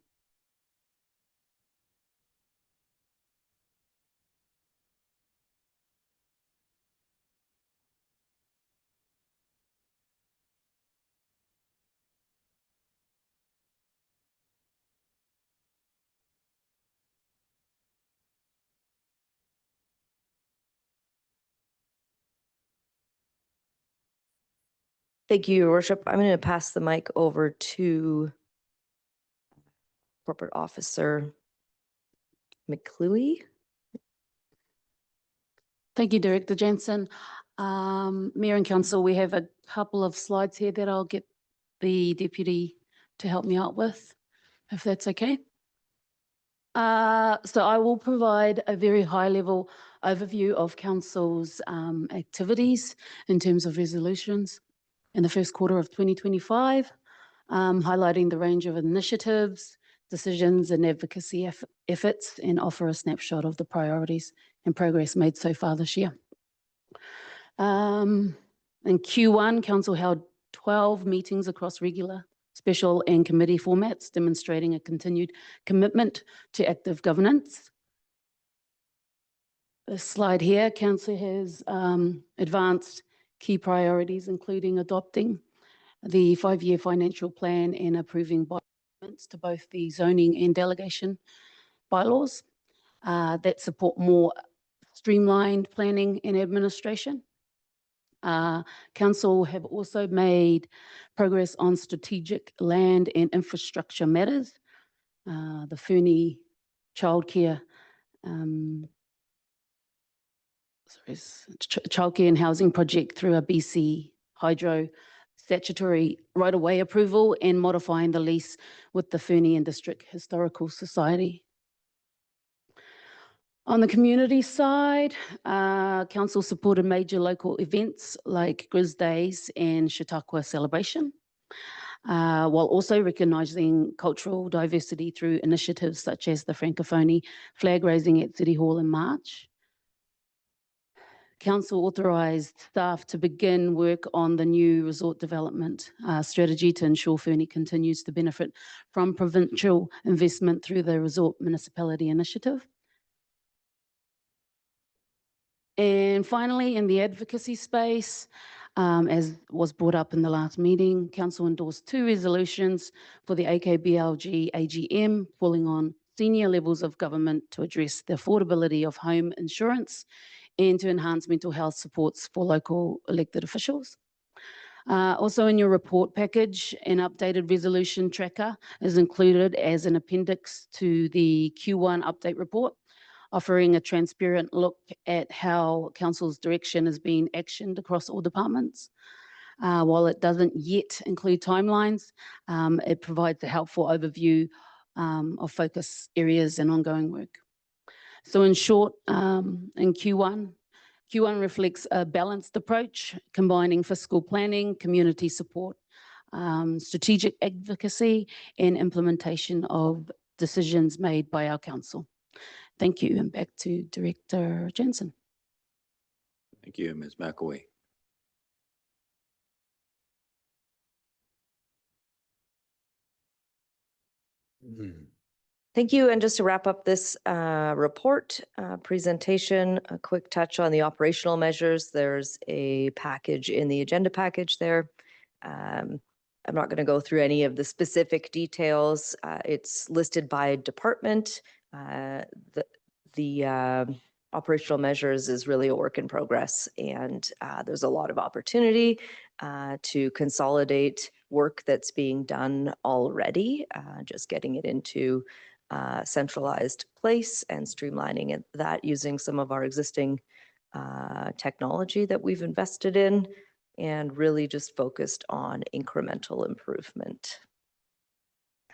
Thank you, Your Worship. I'm going to pass the mic over to Corporate Officer McClue. Thank you, Director Jensen. Mayor and Council, we have a couple of slides here that I'll get the Deputy to help me out with, if that's okay. So I will provide a very high-level overview of Council's activities in terms of resolutions in the first quarter of 2025, highlighting the range of initiatives, decisions and advocacy efforts, and offer a snapshot of the priorities and progress made so far this year. In Q1, Council held 12 meetings across regular, special and committee formats, demonstrating a continued commitment to active governance. This slide here, Council has advanced key priorities, including adopting the 5-year financial plan and approving amendments to both the zoning and delegation bylaws that support more streamlined planning and administration. Council have also made progress on strategic land and infrastructure matters. The Fernie childcare and housing project through a BC Hydro statutory right-of-way approval and modifying the lease with the Fernie and District Historical Society. On the community side, Council supported major local events like Grizz Days and Chautauqua Celebration, while also recognising cultural diversity through initiatives such as the Francophone flag raising at City Hall in March. Council authorised staff to begin work on the new resort development strategy to ensure Fernie continues to benefit from provincial investment through the Resort Municipality Initiative. And finally, in the advocacy space, as was brought up in the last meeting, Council endorsed 2 resolutions for the AKBLG AGM, calling on senior levels of government to address the affordability of home insurance and to enhance mental health supports for local elected officials. Also in your report package, an updated resolution tracker is included as an appendix to the Q1 update report, offering a transparent look at how Council's direction is being actioned across all departments. While it doesn't yet include timelines, it provides a helpful overview of focus areas and ongoing work. So in short, in Q1 reflects a balanced approach, combining fiscal planning, community support, strategic advocacy, and implementation of decisions made by our council. Thank you, and back to Director Jensen. Thank you, Ms. McAway. Thank you. And just to wrap up this report presentation, a quick touch on the operational measures. There's a package in the agenda package there. I'm not going to go through any of the specific details. It's listed by department. The operational measures is really a work in progress, and there's a lot of opportunity to consolidate work that's being done already, just getting it into centralized place and streamlining that using some of our existing technology that we've invested in, and really just focused on incremental improvement.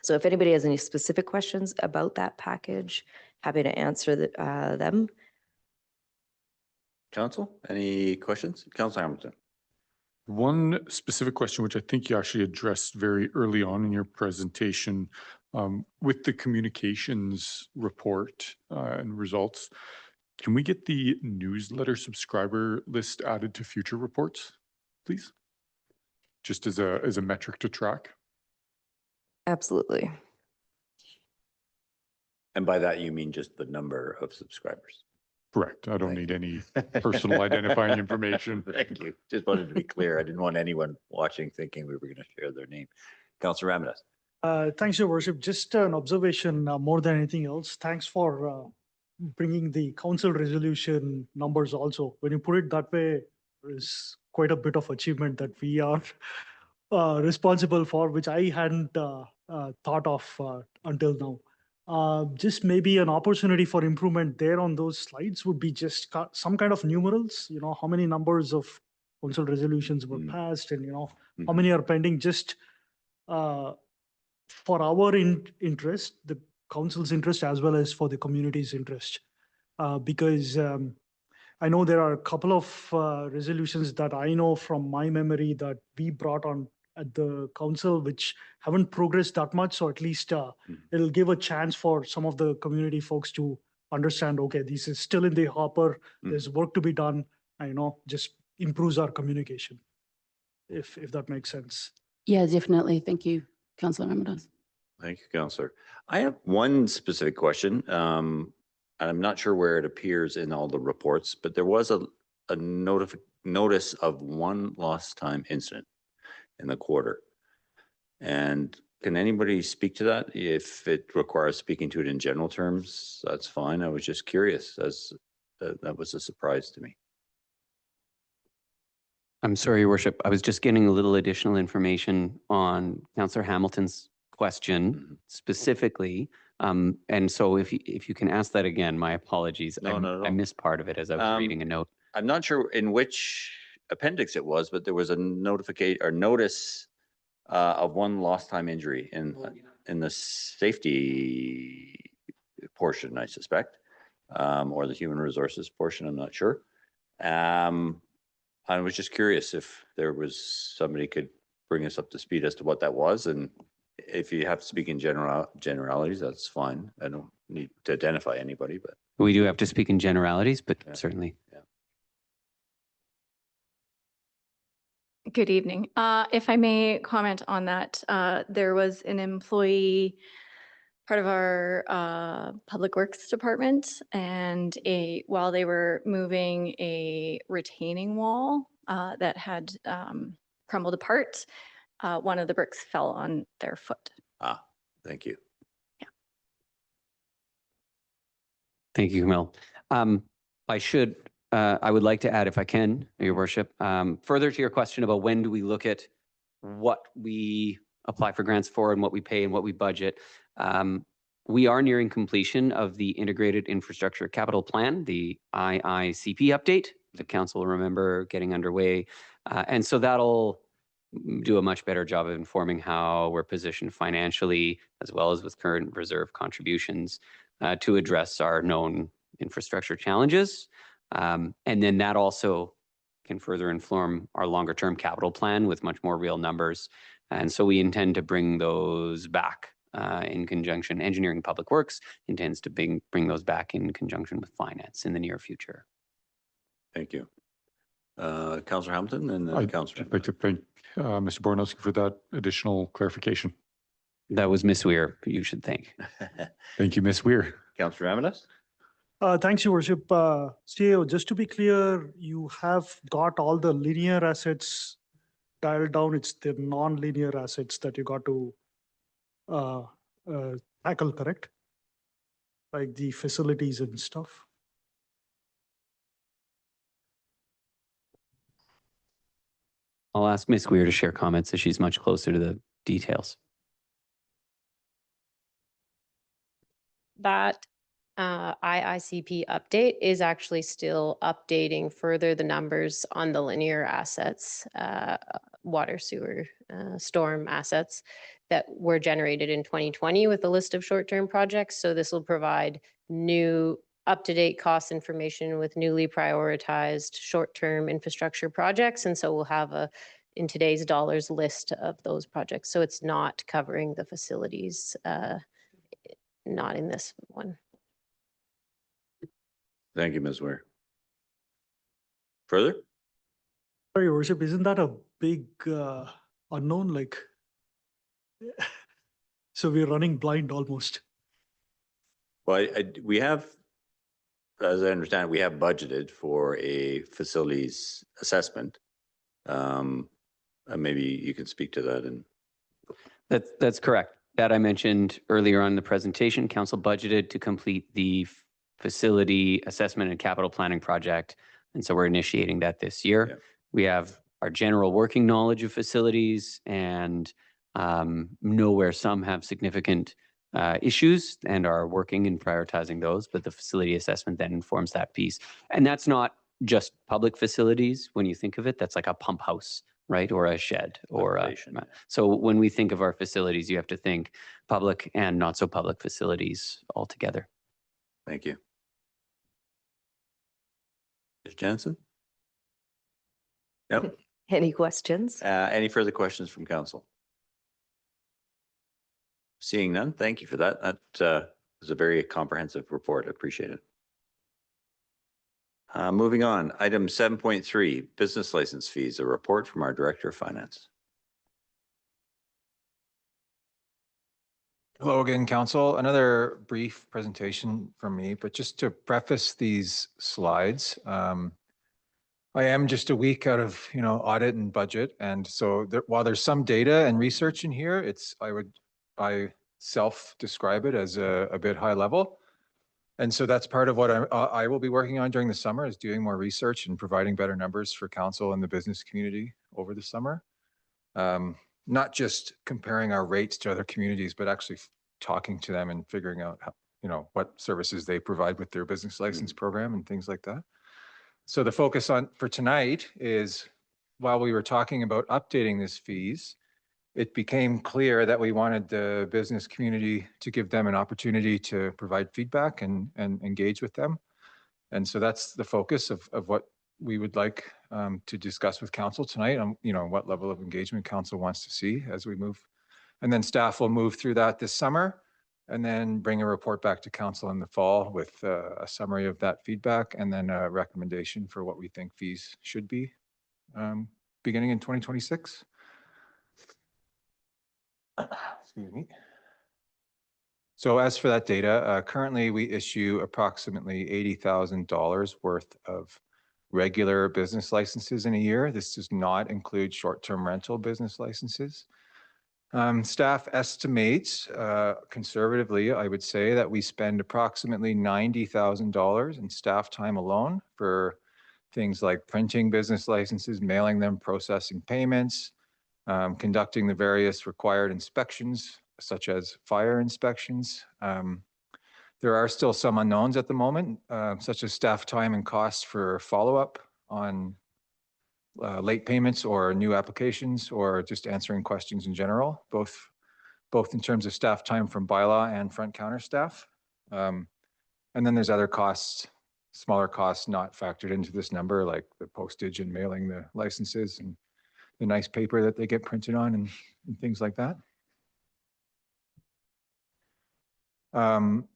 So if anybody has any specific questions about that package, happy to answer them. Council, any questions? Councilor Hamilton. One specific question, which I think you actually addressed very early on in your presentation, with the communications report and results, can we get the newsletter subscriber list added to future reports, please? Just as a metric to track. Absolutely. And by that, you mean just the number of subscribers? Correct. I don't need any personal identifying information. Thank you. Just wanted to be clear. I didn't want anyone watching thinking we were going to share their name. Councilor Ramirez. Thanks, Your Worship. Just an observation more than anything else. Thanks for bringing the council resolution numbers also. When you put it that way, there is quite a bit of achievement that we are responsible for, which I hadn't thought of until now. Just maybe an opportunity for improvement there on those slides would be just some kind of numerals, how many numbers of council resolutions were passed and, how many are pending, just for our interest, the council's interest, as well as for the community's interest. Because I know there are a couple of resolutions that I know from my memory that we brought on at the council, which haven't progressed that much. So at least it'll give a chance for some of the community folks to understand, okay, this is still in the hopper. There's work to be done. Just improves our communication, if that makes sense. Yeah, definitely. Thank you, Councillor Ramirez. Thank you, Councillor. I have one specific question. And I'm not sure where it appears in all the reports, but there was a notice of one lost time incident in the quarter. And can anybody speak to that? If it requires speaking to it in general terms, that's fine. I was just curious, as that was a surprise to me. I'm sorry, Your Worship. I was just getting a little additional information on Councillor Hamilton's question specifically. And so if you can ask that again, my apologies. I missed part of it as I was reading a note. I'm not sure in which appendix it was, but there was a notification or notice of one lost time injury in the safety portion, I suspect, or the human resources portion. I'm not sure. I was just curious if there was somebody could bring us up to speed as to what that was, and if you have to speak in generalities, that's fine. I don't need to identify anybody, but we do have to speak in generalities, but certainly. Yeah. Good evening. If I may comment on that, there was an employee, part of our Public Works Department, and while they were moving a retaining wall that had crumbled apart, one of the bricks fell on their foot. Thank you. Thank you, Camille. I would like to add, if I can, Your Worship, further to your question about when do we look at what we apply for grants for and what we pay and what we budget. We are nearing completion of the Integrated Infrastructure Capital Plan, the IICP update. The council will remember getting underway. And so that'll do a much better job of informing how we're positioned financially, as well as with current reserve contributions to address our known infrastructure challenges. And then that also can further inform our longer term capital plan with much more real numbers. And so we intend to bring those back in conjunction. Engineering Public Works intends to bring those back in conjunction with finance in the near future. Thank you. Councillor Hamilton and then I'd Councillor. like to thank Mr. Bornowski for that additional clarification. That was Miss Weir, you should thank. Thank you, Ms. Weir. Councillor Amadas? Thanks, Your Worship. CEO, just to be clear, you have got all the linear assets dialed down. It's the non-linear assets that you got to tackle, correct? Like the facilities and stuff. I'll ask Ms. Weir to share comments as she's much closer to the details. That IICP update is actually still updating further the numbers on the linear assets, water, sewer, storm assets that were generated in 2020 with a list of short-term projects. So this will provide new up-to-date cost information with newly prioritized short-term infrastructure projects. And so we'll have in today's dollars list of those projects. So it's not covering the facilities, not in this one. Thank you, Ms. Weir. Further? Sorry, Your Worship, isn't that a big unknown? Like, so we're running blind almost. Well, we have, as I understand, we have budgeted for a facilities assessment. Maybe you can speak to that. And That's correct. That I mentioned earlier on in the presentation, council budgeted to complete the facility assessment and capital planning project. And so we're initiating that this year. Yeah. We have our general working knowledge of facilities and know where some have significant issues and are working and prioritizing those, but the facility assessment then informs that piece. And that's not just public facilities. When you think of it, that's like a pump house, right? Or a shed or so when we think of our facilities, you have to think public and not so public facilities altogether. thank you. Ms. Jansen? Yep. Any questions? Any further questions from council? Seeing none, thank you for that. That was a very comprehensive report. I appreciate it. Moving on, item 7.3, business license fees, a report from our Director of Finance. Hello again, Council. Another brief presentation from me, but just to preface these slides, I am just a week out of audit and budget, and so while there's some data and research in here, I self-describe it as a bit high level. And so that's part of what I will be working on during the summer, is doing more research and providing better numbers for council and the business community over the summer. Not just comparing our rates to other communities, but actually talking to them and figuring out how, what services they provide with their business license program and things like that. So the focus for tonight is, while we were talking about updating these fees, it became clear that we wanted the business community to give them an opportunity to provide feedback and engage with them. And so that's the focus of what we would like to discuss with council tonight on, what level of engagement council wants to see as we move. And then staff will move through that this summer and then bring a report back to council in the fall with a summary of that feedback and then a recommendation for what we think fees should be beginning in 2026. Excuse me. So as for that data, currently we issue approximately $80,000 worth of regular business licenses in a year. This does not include short-term rental business licenses. Staff estimates, conservatively, I would say that we spend approximately $90,000 in staff time alone for things like printing business licenses, mailing them, processing payments, conducting the various required inspections, such as fire inspections. There are still some unknowns at the moment, such as staff time and costs for follow-up on late payments or new applications, or just answering questions in general, both in terms of staff time from bylaw and front counter staff. And then there's other costs, smaller costs not factored into this number, like the postage and mailing the licenses and the nice paper that they get printed on and things like that.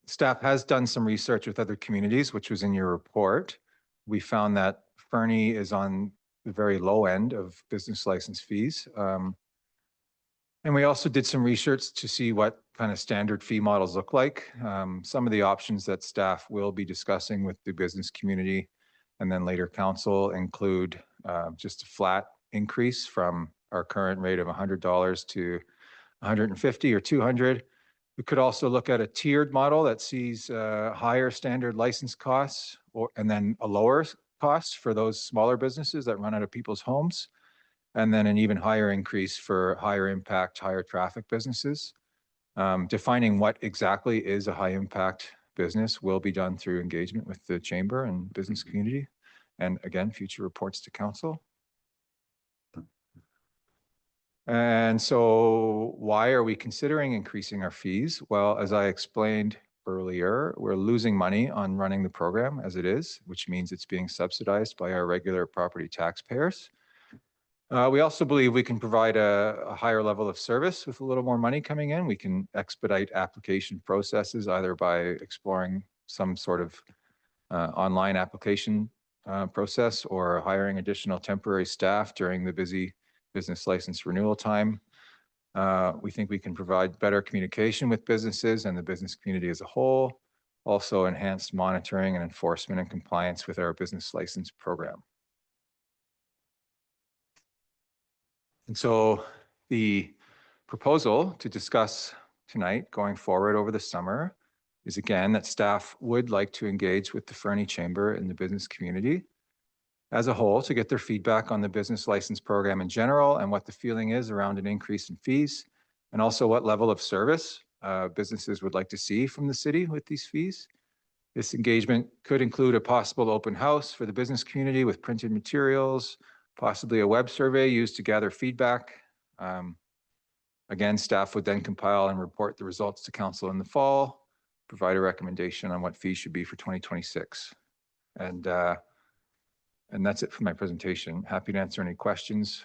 Staff has done some research with other communities, which was in your report. We found that Fernie is on the very low end of business license fees. And we also did some research to see what kind of standard fee models look like. Some of the options that staff will be discussing with the business community and then later council include just a flat increase from our current rate of $100 to $150 or $200. We could also look at a tiered model that sees higher standard license costs and then a lower cost for those smaller businesses that run out of people's homes, and then an even higher increase for higher impact, higher traffic businesses. Defining what exactly is a high impact business will be done through engagement with the chamber and business community, and again, future reports to council. And so why are we considering increasing our fees? Well, as I explained earlier, we're losing money on running the program as it is, which means it's being subsidized by our regular property taxpayers. We also believe we can provide a higher level of service with a little more money coming in. We can expedite application processes either by exploring some sort of online application process or hiring additional temporary staff during the busy business license renewal time. We think we can provide better communication with businesses and the business community as a whole, also enhanced monitoring and enforcement and compliance with our business license program. And so the proposal to discuss tonight going forward over the summer is again that staff would like to engage with the Fernie Chamber and the business community as a whole to get their feedback on the business license program in general and what the feeling is around an increase in fees, and also what level of service businesses would like to see from the city with these fees. This engagement could include a possible open house for the business community with printed materials, possibly a web survey used to gather feedback. Again, staff would then compile and report the results to council in the fall, provide a recommendation on what fees should be for 2026. And that's it for my presentation. Happy to answer any questions.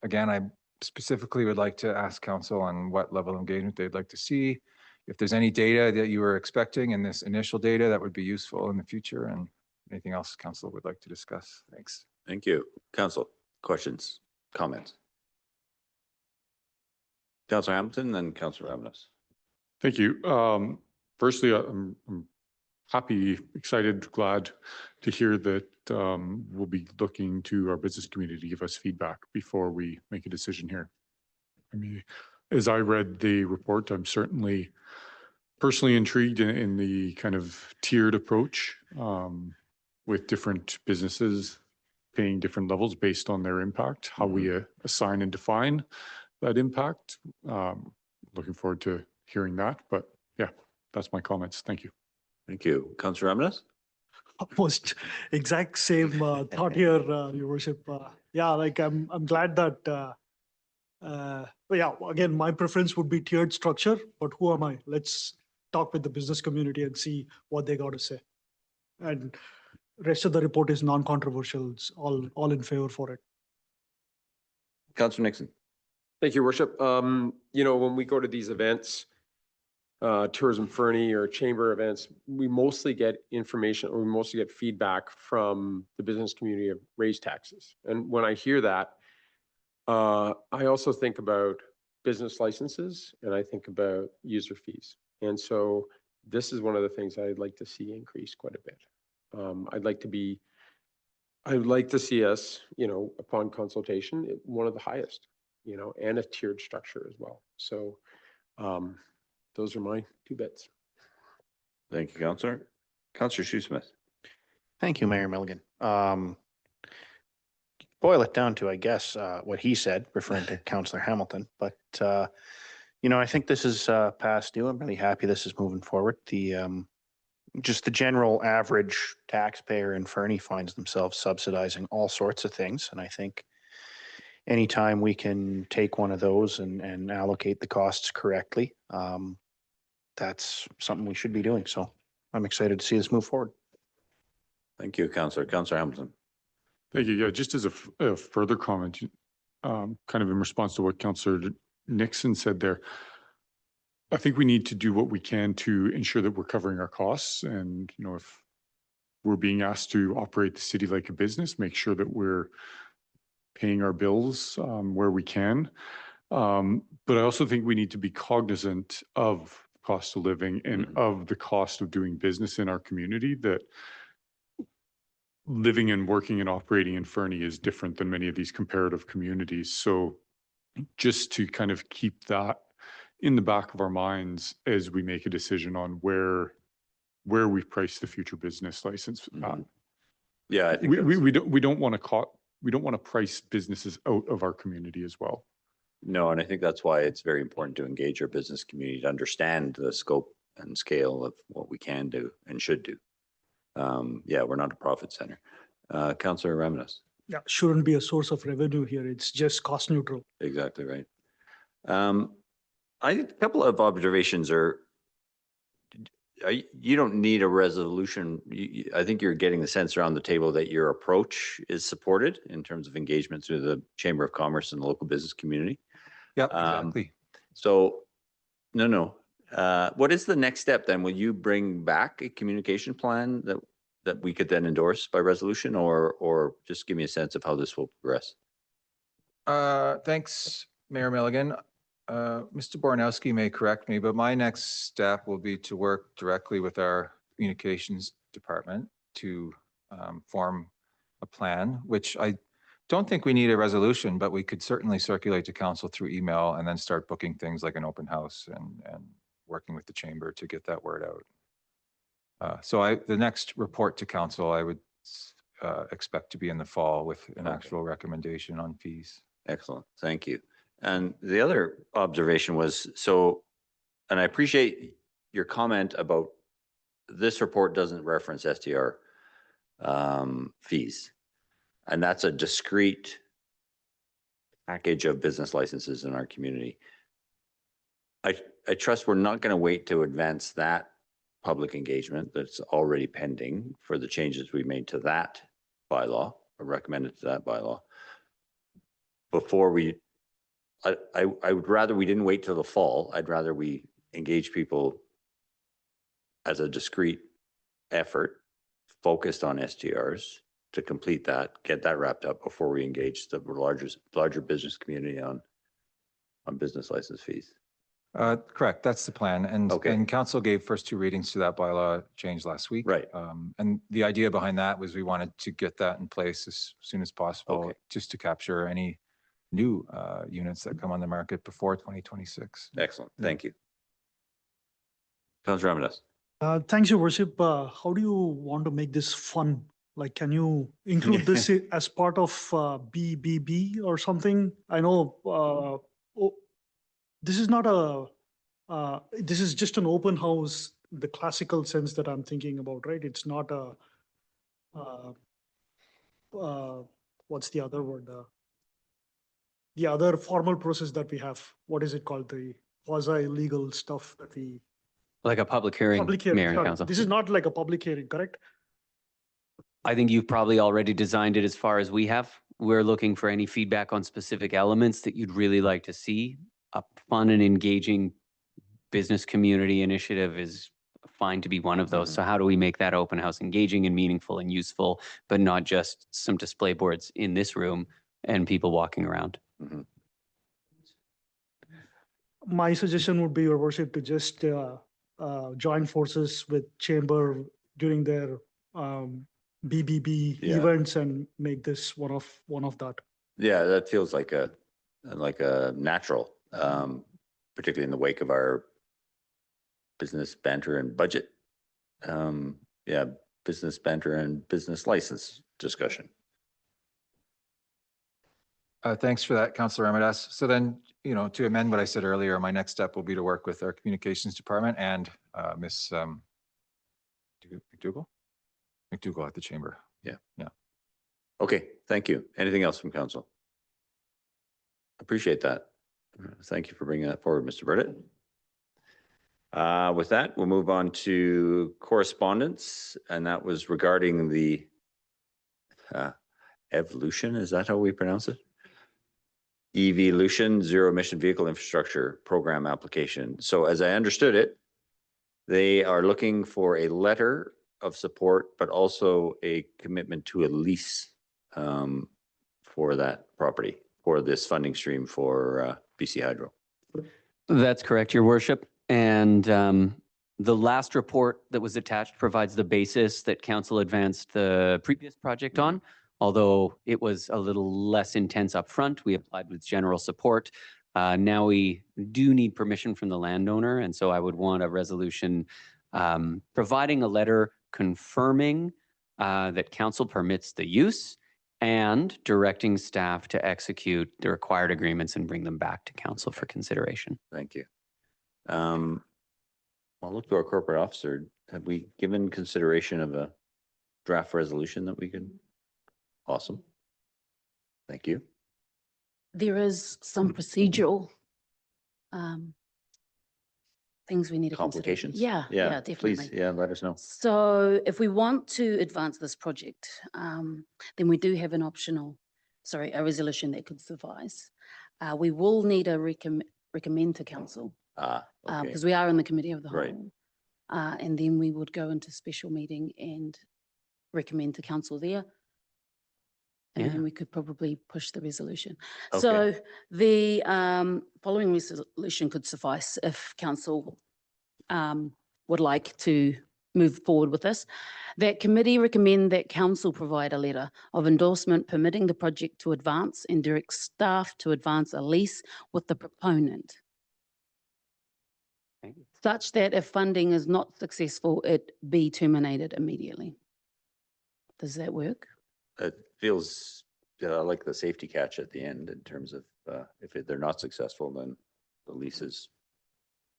Again, I specifically would like to ask council on what level of engagement they'd like to see. If there's any data that you were expecting in this initial data that would be useful in the future, and anything else council would like to discuss. Thanks. Thank you. Council, questions, comments? Councilor Hamilton, then Councilor Ramanos. Thank you. Firstly, I'm happy, excited, glad to hear that we'll be looking to our business community to give us feedback before we make a decision here. I mean, as I read the report, I'm certainly personally intrigued in the kind of tiered approach with different businesses paying different levels based on their impact, how we assign and define that impact. Looking forward to hearing that, but yeah, that's my comments. Thank you. Thank you. Councilor Ramanos? Almost exact same thought here, Your Worship. Yeah, like I'm glad that, but yeah, again, my preference would be tiered structure, but who am I? Let's talk with the business community and see what they got to say. And rest of the report is non-controversial. It's all in favor for it. Councilor Nixon? Thank you, Worship. You know, when we go to these events, Tourism Fernie or chamber events, we mostly get information or we mostly get feedback from the business community of raised taxes. And when I hear that, I also think about business licenses and I think about user fees. And so this is one of the things I'd like to see increase quite a bit. I would like to see us, upon consultation, one of the highest, and a tiered structure as well. So those are my 2 bits. Thank you, Councillor. Councillor Shoesmith. Thank you, Mayor Milligan. Boil it down to, I guess, what he said, referring to Councillor Hamilton, but I think this is past due. I'm really happy this is moving forward. Just the general average taxpayer in Fernie finds themselves subsidizing all sorts of things. And I think anytime we can take one of those and allocate the costs correctly, that's something we should be doing. So I'm excited to see this move forward. Thank you, Councillor. Councillor Hamilton. Thank you. Yeah, just as a further comment, kind of in response to what Councillor Nixon said there, I think we need to do what we can to ensure that we're covering our costs. And, if we're being asked to operate the city like a business, make sure that we're paying our bills where we can. But I also think we need to be cognizant of cost of living and of the cost of doing business in our community, that living and working and operating in Fernie is different than many of these comparative communities. So just to kind of keep that in the back of our minds as we make a decision on where we price the future business license. Yeah, I think we don't want to price businesses out of our community as well. No, and I think that's why it's very important to engage our business community to understand the scope and scale of what we can do and should do. Yeah, we're not a profit center. Councillor Reminas. Yeah, shouldn't be a source of revenue here. It's just cost neutral. Exactly right. I think a couple of observations are, you don't need a resolution. I think you're getting the sense around the table that your approach is supported in terms of engagement through the Chamber of Commerce and the local business community. Yeah, exactly. So, no. What is the next step then? Will you bring back a communication plan that we could then endorse by resolution, or just give me a sense of how this will progress? Thanks, Mayor Milligan. Mr. Bornowski may correct me, but my next step will be to work directly with our communications department to form a plan, which I don't think we need a resolution, but we could certainly circulate to council through email and then start booking things like an open house and working with the chamber to get that word out. So the next report to council, I would expect to be in the fall with an actual recommendation on fees. Excellent. Thank you. And the other observation was, and I appreciate your comment about this report doesn't reference STR fees. And that's a discrete package of business licenses in our community. I trust we're not going to wait to advance that public engagement that's already pending for the changes we made to that bylaw, or recommended to that bylaw, before we I would rather we didn't wait till the fall. I'd rather we engage people as a discrete effort focused on STRs to complete that, get that wrapped up before we engage the larger business community on business license fees. Correct. That's the plan. And council gave first 2 readings to that bylaw change last week. Right. And the idea behind that was we wanted to get that in place as soon as possible, just to capture any new units that come on the market before 2026. Excellent. Thank you. Councillor Reminas. Thanks, Your Worship. How do you want to make this fun? Like, can you include this as part of BBB or something? I know this is not this is just an open house, the classical sense that I'm thinking about, right? It's not what's the other word? The other formal process that we have, what is it called? The quasi-legal stuff that we... Like a public hearing, Mayor and Council. This is not like a public hearing, correct? I think you've probably already designed it as far as we have. We're looking for any feedback on specific elements that you'd really like to see. A fun and engaging business community initiative is fine to be one of those. So how do we make that open house engaging and meaningful and useful, but not just some display boards in this room and people walking around? Mhm. My suggestion would be, Your Worship, to just join forces with Chamber during their BBB Yeah. events and make this one of that. Yeah, that feels like a natural, particularly in the wake of our business banter and budget. Yeah, business banter and business license discussion. Thanks for that, Councillor Ramadas. So then, to amend what I said earlier, my next step will be to work with our communications department and Ms. McDougall at the chamber. Yeah. Yeah. Okay, thank you. Anything else from council? Appreciate that. Thank you for bringing that forward, Mr. Burdett. With that, we'll move on to correspondence, and that was regarding the evolution. Is that how we pronounce it? Evolution Zero Emission Vehicle Infrastructure Program application. So as I understood it, they are looking for a letter of support, but also a commitment to a lease for that property, for this funding stream for BC Hydro. That's correct, Your Worship. And the last report that was attached provides the basis that council advanced the previous project on. Although it was a little less intense upfront, we applied with general support. Now we do need permission from the landowner, and so I would want a resolution providing a letter confirming that council permits the use and directing staff to execute the required agreements and bring them back to council for consideration. Thank you. I'll look to our corporate officer. Have we given consideration of a draft resolution that we could? Awesome. Thank you. There is some procedural things we need to consider. Complications? Yeah, definitely. Please, yeah, let us know. So if we want to advance this project, then we do have a resolution that could suffice. We will need a recommend to council Okay. because we are in the committee of the Right. whole. And then we would go into special meeting and recommend to council there. And then we could probably push the resolution. Okay. So the following resolution could suffice if council would like to move forward with this. That committee recommend that council provide a letter of endorsement permitting the project to advance and direct staff to advance a lease with the proponent, such that if funding is not successful, it be terminated immediately. Does that work? It feels like the safety catch at the end in terms of if they're not successful, then the leases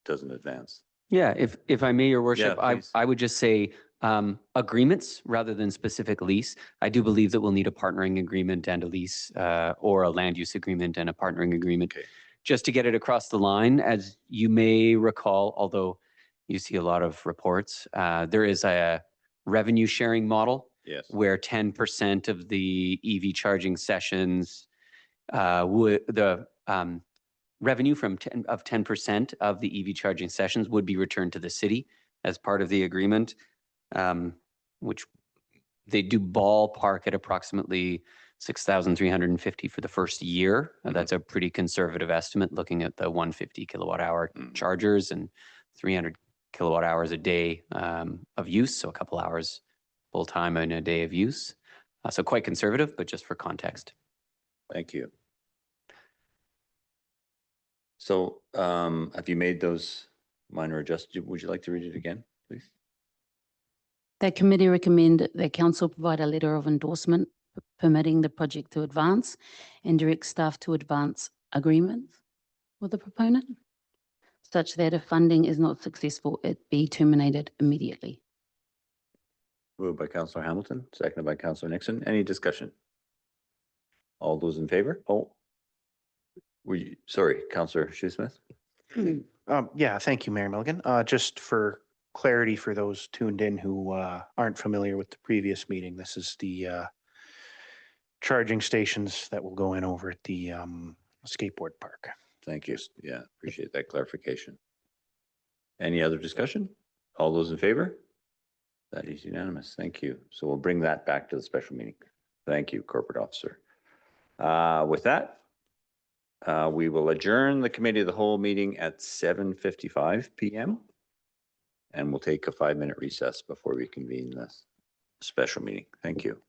doesn't advance. Yeah, if I may, Your Worship, Yeah, please. I would just say agreements rather than specific lease. I do believe that we'll need a partnering agreement and a lease or a land use agreement and a partnering agreement. Okay. Just to get it across the line. As you may recall, although you see a lot of reports, there is a revenue sharing model. Yes. Where 10% of the EV charging sessions revenue from 10% of the EV charging sessions would be returned to the city as part of the agreement, which they do ballpark at approximately 6,350 for the first year. That's a pretty conservative estimate looking at the 150 kilowatt hour chargers and 300 kilowatt hours a day of use. So a couple hours full time in a day of use. So quite conservative, but just for context. Thank you. So have you made those minor adjustments? Would you like to read it again, please? That committee recommend that council provide a letter of endorsement permitting the project to advance and direct staff to advance agreements with the proponent, such that if funding is not successful, it be terminated immediately. Moved by Councillor Hamilton, seconded by Councillor Nixon. Any discussion? All those in favor? Sorry, Councillor Shoesmith. Yeah, thank you, Mayor Milligan. Just for clarity for those tuned in who aren't familiar with the previous meeting, this is the charging stations that will go in over at the skateboard park. Thank you. Yeah, appreciate that clarification. Any other discussion? All those in favor? That is unanimous. Thank you. So we'll bring that back to the special meeting. Thank you, Corporate Officer. With that, We will adjourn the committee of the whole meeting at 7:55 PM. And we'll take a 5-minute recess before we convene this special meeting. Thank you.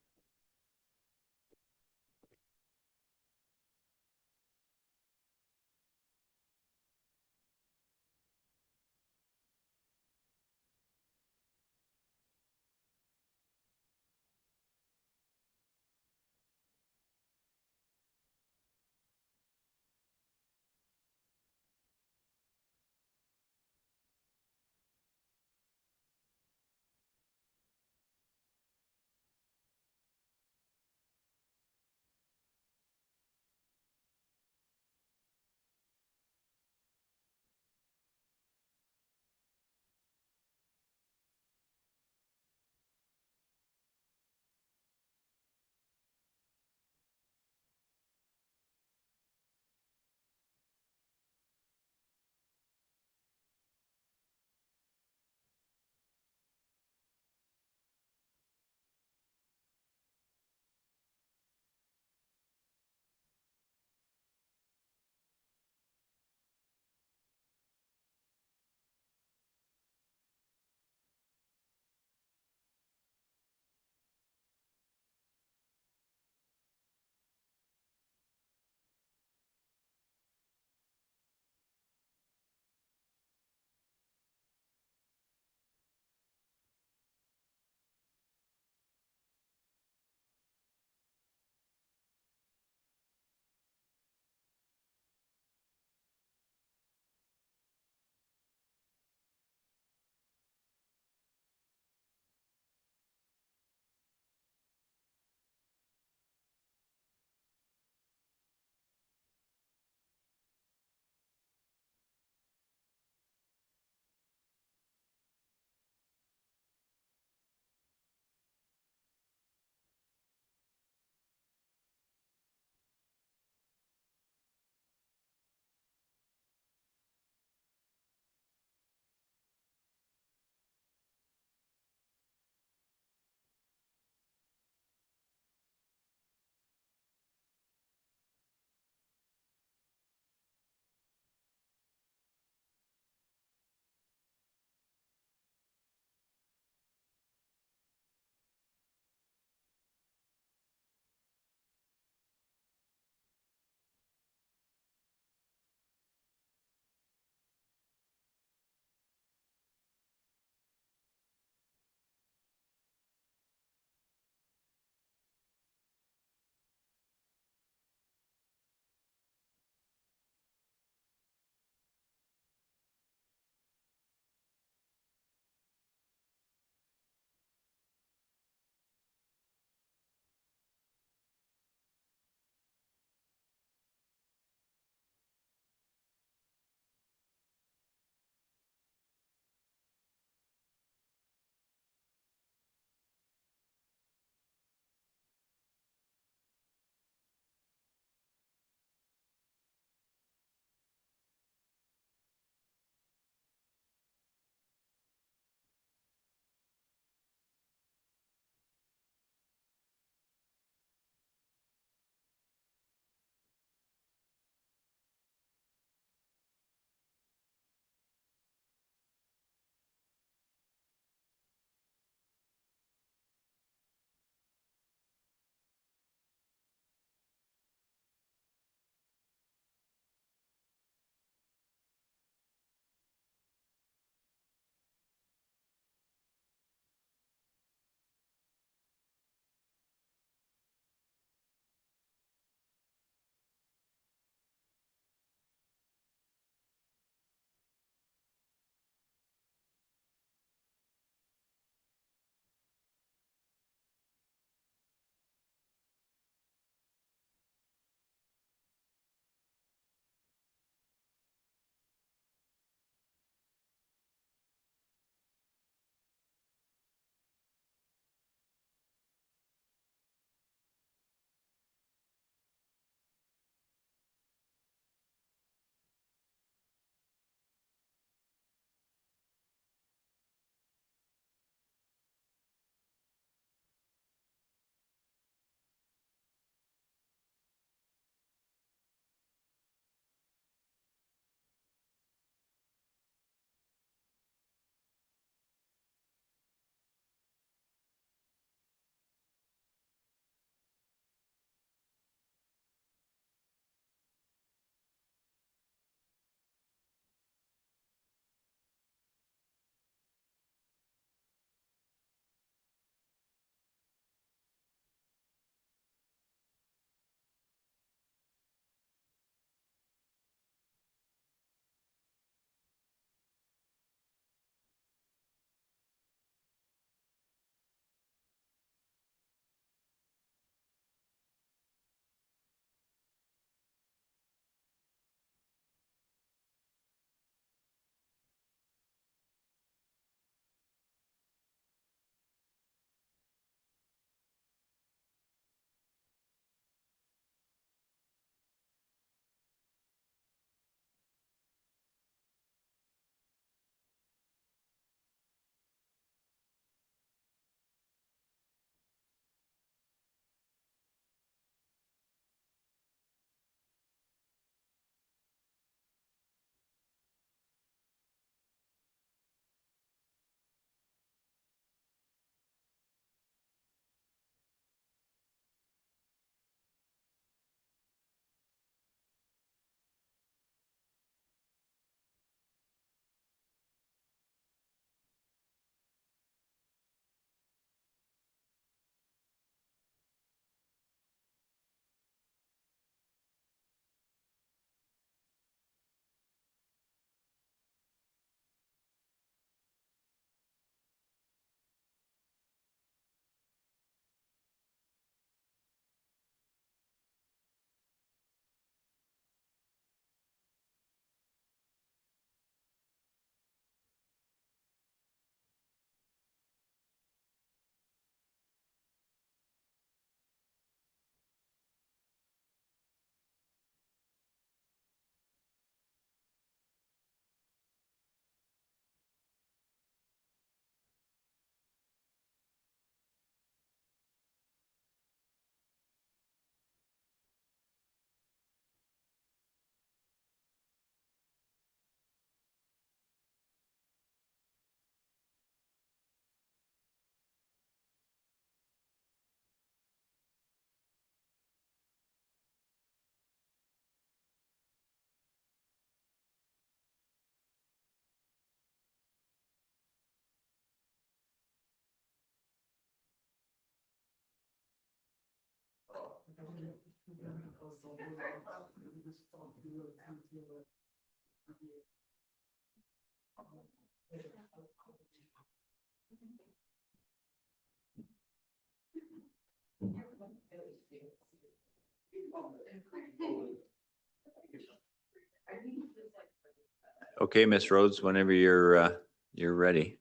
Okay, Ms. Rhodes, whenever you're ready.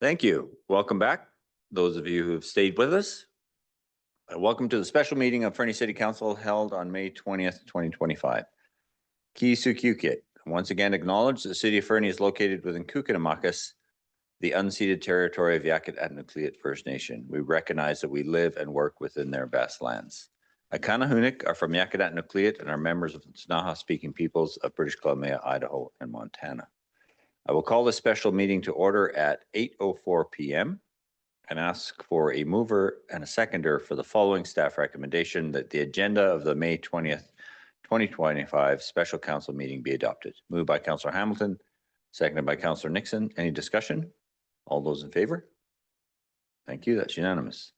Thank you. Welcome back. Those of you who have stayed with us. Welcome to the special meeting of Fernie City Council held on May 20th, 2025. Kisukukit, once again acknowledge the city of Fernie is located within Kukinamakis, the unceded territory of Yakitat-Nucleat First Nation. We recognize that we live and work within their vast lands. Akanahunik are from Yakitat-Nucleat and are members of the Tsnaha-speaking peoples of British Columbia, Idaho, and Montana. I will call this special meeting to order at 8:04 p.m. and ask for a mover and a seconder for the following staff recommendation that the agenda of the May 20th, 2025 special council meeting be adopted. Moved by Councillor Hamilton, seconded by Councillor Nixon. Any discussion? All those in favor? Thank you. That's unanimous.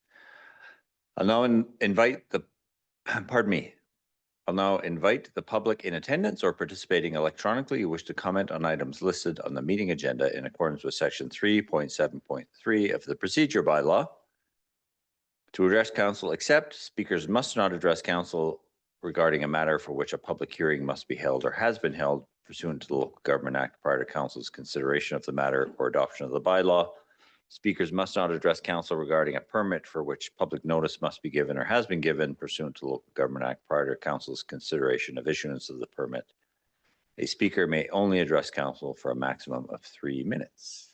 I'll now invite the public in attendance or participating electronically who wish to comment on items listed on the meeting agenda in accordance with section 3.7.3 of the procedure bylaw. To address council, except speakers must not address council regarding a matter for which a public hearing must be held or has been held pursuant to the Local Government Act prior to council's consideration of the matter or adoption of the bylaw. Speakers must not address council regarding a permit for which public notice must be given or has been given pursuant to the Local Government Act prior to council's consideration of issuance of the permit. A speaker may only address council for a maximum of 3 minutes.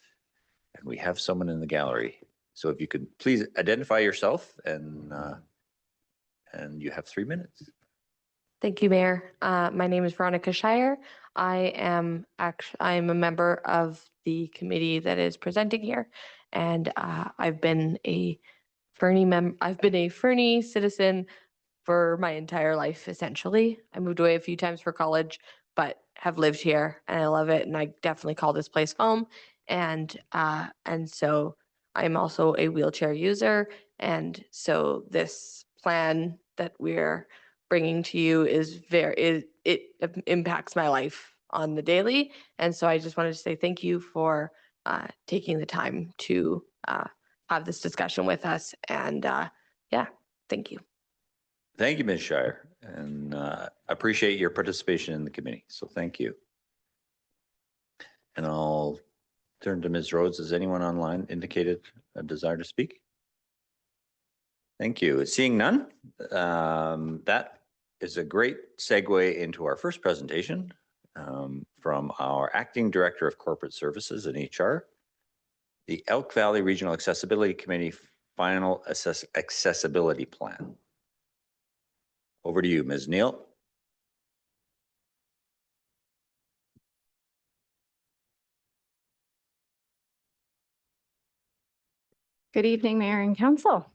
And we have someone in the gallery. So if you could please identify yourself and you have 3 minutes. Thank you, Mayor. My name is Veronica Shire. I am a member of the committee that is presenting here, and I've been a Fernie citizen for my entire life, essentially. I moved away a few times for college, but have lived here, and I love it. And I definitely call this place home. And so I'm also a wheelchair user, and so this plan that we're bringing to you it impacts my life on the daily. And so I just wanted to say thank you for taking the time to have this discussion with us. And yeah, thank you. Thank you, Ms. Shire, and appreciate your participation in the committee. So thank you. And I'll turn to Ms. Rhodes. Has anyone online indicated a desire to speak? Thank you. Seeing none, that is a great segue into our first presentation from our Acting Director of Corporate Services and HR, the Elk Valley Regional Accessibility Committee Final Accessibility Plan. Over to you, Ms. Neal. Good evening, Mayor and Council.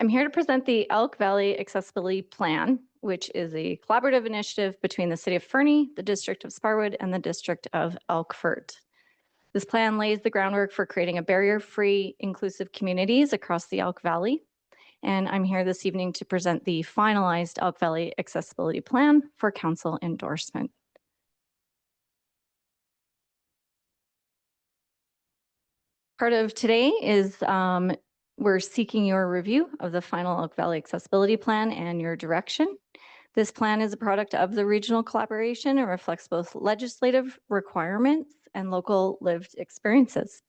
I'm here to present the Elk Valley Accessibility Plan, which is a collaborative initiative between the City of Fernie, the District of Sparwood, and the District of Elkford. This plan lays the groundwork for creating a barrier-free, inclusive communities across the Elk Valley. And I'm here this evening to present the finalized Elk Valley Accessibility Plan for Council endorsement. Part of today is we're seeking your review of the final Elk Valley Accessibility Plan and your direction. This plan is a product of the regional collaboration and reflects both legislative requirements and local lived experiences.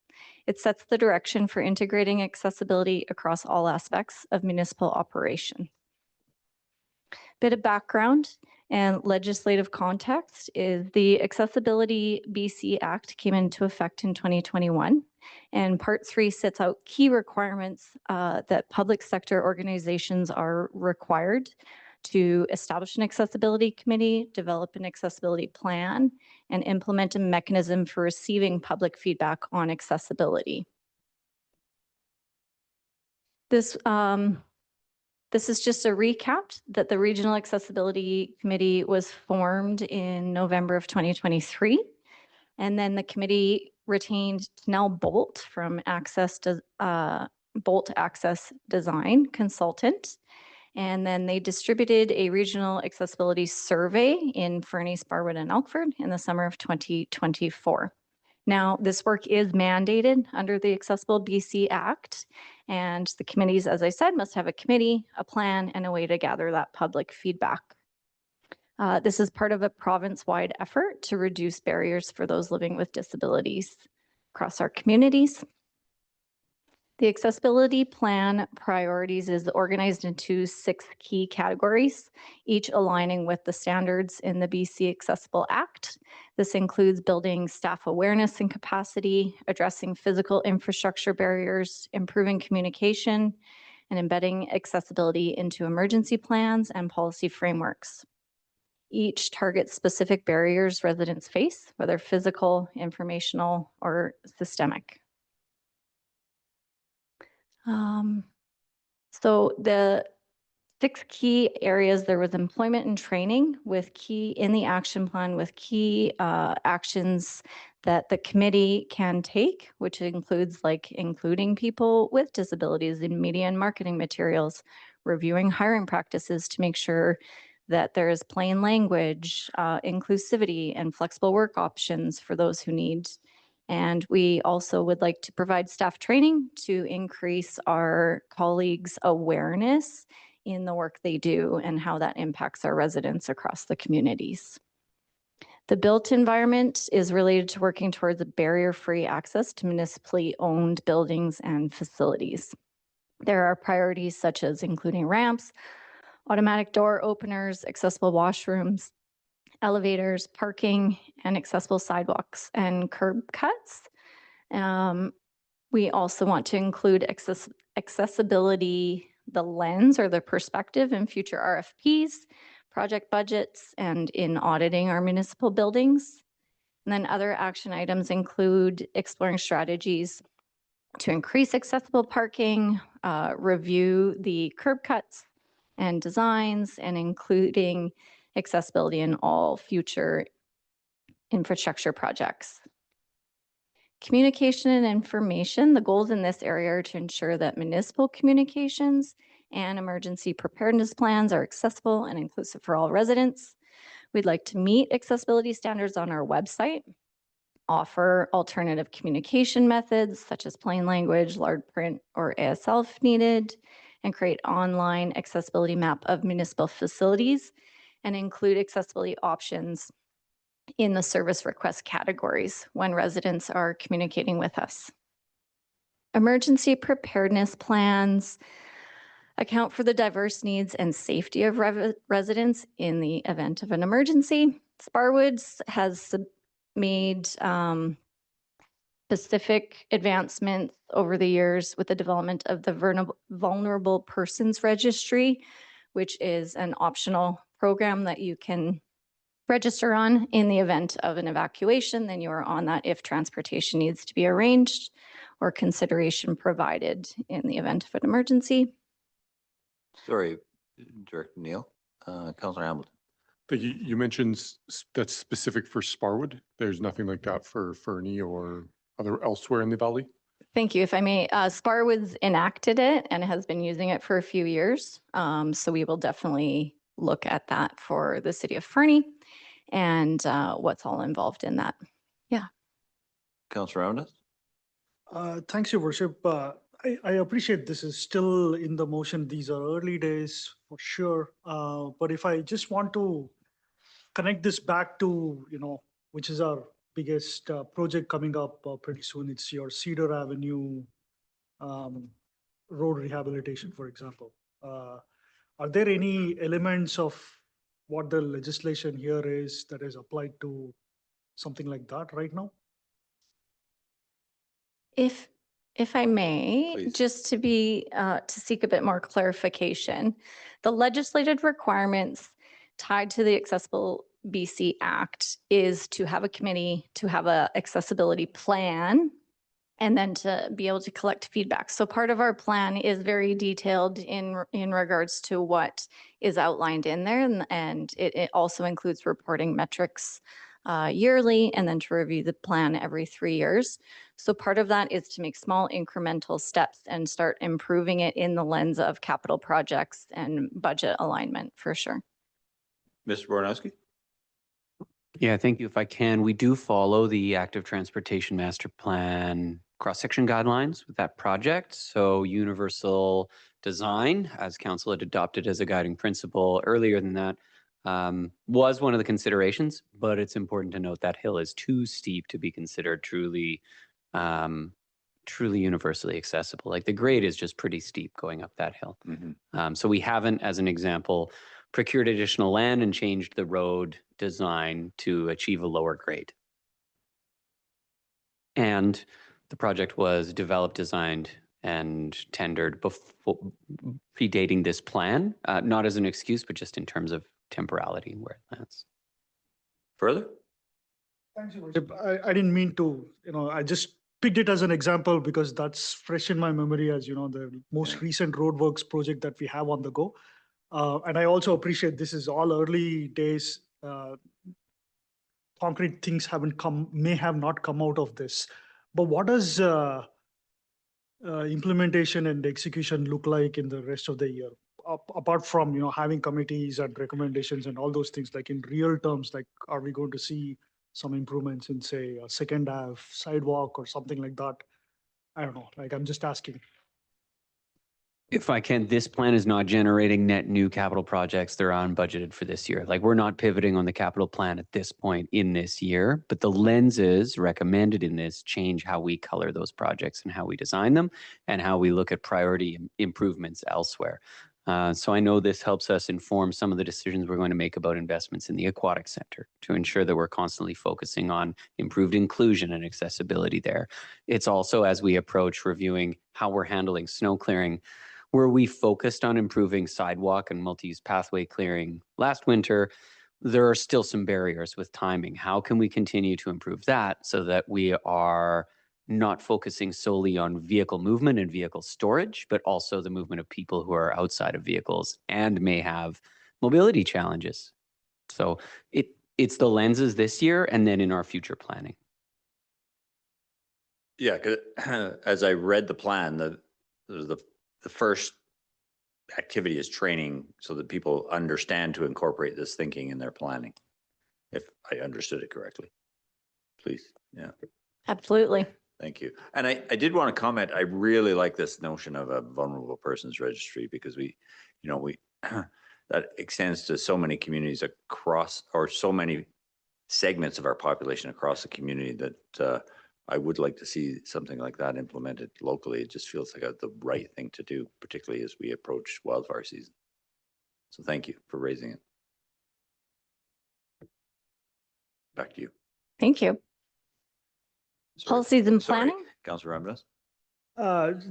It sets the direction for integrating accessibility across all aspects of municipal operation. Bit of background and legislative context is the Accessibility BC Act came into effect in 2021, and Part 3 sets out key requirements that public sector organizations are required to establish an accessibility committee, develop an accessibility plan, and implement a mechanism for receiving public feedback on accessibility. This is just a recap that the Regional Accessibility Committee was formed in November of 2023. And then the committee retained Nell Bolt from Bolt Access Design Consultant. And then they distributed a regional accessibility survey in Fernie, Sparwood, and Elkford in the summer of 2024. Now, this work is mandated under the Accessible BC Act, and the committees, as I said, must have a committee, a plan, and a way to gather that public feedback. This is part of a province-wide effort to reduce barriers for those living with disabilities across our communities. The accessibility plan priorities is organized into 6 key categories, each aligning with the standards in the BC Accessible Act. This includes building staff awareness and capacity, addressing physical infrastructure barriers, improving communication, and embedding accessibility into emergency plans and policy frameworks. Each targets specific barriers residents face, whether physical, informational, or systemic. So the 6 key areas, there was employment and training with key in the action plan with key actions that the committee can take, which includes like including people with disabilities in media and marketing materials, reviewing hiring practices to make sure that there is plain language, inclusivity, and flexible work options for those who need. And we also would like to provide staff training to increase our colleagues' awareness in the work they do and how that impacts our residents across the communities. The built environment is related to working towards a barrier-free access to municipally owned buildings and facilities. There are priorities such as including ramps, automatic door openers, accessible washrooms, elevators, parking, and accessible sidewalks and curb cuts. We also want to include accessibility, the lens or the perspective in future RFPs, project budgets, and in auditing our municipal buildings. And then other action items include exploring strategies to increase accessible parking, review the curb cuts and designs, and including accessibility in all future infrastructure projects. Communication and information, the goals in this area are to ensure that municipal communications and emergency preparedness plans are accessible and inclusive for all residents. We'd like to meet accessibility standards on our website, offer alternative communication methods such as plain language, large print, or ASL if needed, and create online accessibility map of municipal facilities and include accessibility options in the service request categories when residents are communicating with us. Emergency preparedness plans account for the diverse needs and safety of residents in the event of an emergency. Sparwoods has made specific advancements over the years with the development of the Vulnerable Persons Registry, which is an optional program that you can register on in the event of an evacuation. Then you are on that if transportation needs to be arranged or consideration provided in the event of an emergency. Sorry, Director Neil, Councillor Hamilton. But you mentioned that's specific for Sparwood. There's nothing like that for Fernie or elsewhere in the valley? Thank you. If I may, Sparwood's enacted it and has been using it for a few years. So we will definitely look at that for the city of Fernie and what's all involved in that. Yeah. Councillor Roundas? Thanks, Your Worship. I appreciate this is still in the motion. These are early days for sure. But if I just want to connect this back to, which is our biggest project coming up pretty soon, it's your Cedar Avenue road rehabilitation, for example. Are there any elements of what the legislation here is that is applied to something like that right now? If I may, Please. just to be to seek a bit more clarification, the legislated requirements tied to the Accessible BC Act is to have a committee, to have a accessibility plan, and then to be able to collect feedback. So part of our plan is very detailed in regards to what is outlined in there, and it also includes reporting metrics yearly, and then to review the plan every 3 years. So part of that is to make small incremental steps and start improving it in the lens of capital projects and budget alignment for sure. Mr. Bornowski? Yeah, thank you. If I can, we do follow the active transportation master plan cross-section guidelines with that project. So universal design, as council had adopted as a guiding principle earlier than that, was one of the considerations, but it's important to note that hill is too steep to be considered truly universally accessible. Like the grade is just pretty steep going up that hill. So we haven't, as an example, procured additional land and changed the road design to achieve a lower grade. And the project was developed, designed, and tendered before predating this plan, not as an excuse, but just in terms of temporality and where it lands. Further? Thanks, Your Worship. I didn't mean to, I just picked it as an example because that's fresh in my memory as, the most recent roadworks project that we have on the go. And I also appreciate this is all early days. Concrete things may have not come out of this. But what does implementation and execution look like in the rest of the year? Apart from, having committees and recommendations and all those things, like in real terms, like are we going to see some improvements in, say, a second half sidewalk or something like that? I don't know, like I'm just asking. If I can, this plan is not generating net new capital projects that are unbudgeted for this year. Like we're not pivoting on the capital plan at this point in this year, but the lenses recommended in this change how we color those projects and how we design them and how we look at priority improvements elsewhere. So I know this helps us inform some of the decisions we're going to make about investments in the aquatic center to ensure that we're constantly focusing on improved inclusion and accessibility there. It's also as we approach reviewing how we're handling snow clearing, where we focused on improving sidewalk and multi-use pathway clearing last winter, there are still some barriers with timing. How can we continue to improve that so that we are not focusing solely on vehicle movement and vehicle storage, but also the movement of people who are outside of vehicles and may have mobility challenges? So it's the lenses this year and then in our future planning. Yeah, 'cause as I read the plan, the first activity is training so that people understand to incorporate this thinking in their planning, if I understood it correctly. Please, yeah. Absolutely. Thank you. And I did want to comment, I really like this notion of a vulnerable persons registry because we that extends to so many communities across, or so many segments of our population across the community that I would like to see something like that implemented locally. It just feels like the right thing to do, particularly as we approach wildfire season. So thank you for raising it. Back to you. Thank you. Policies and planning? Councillor Ramdas?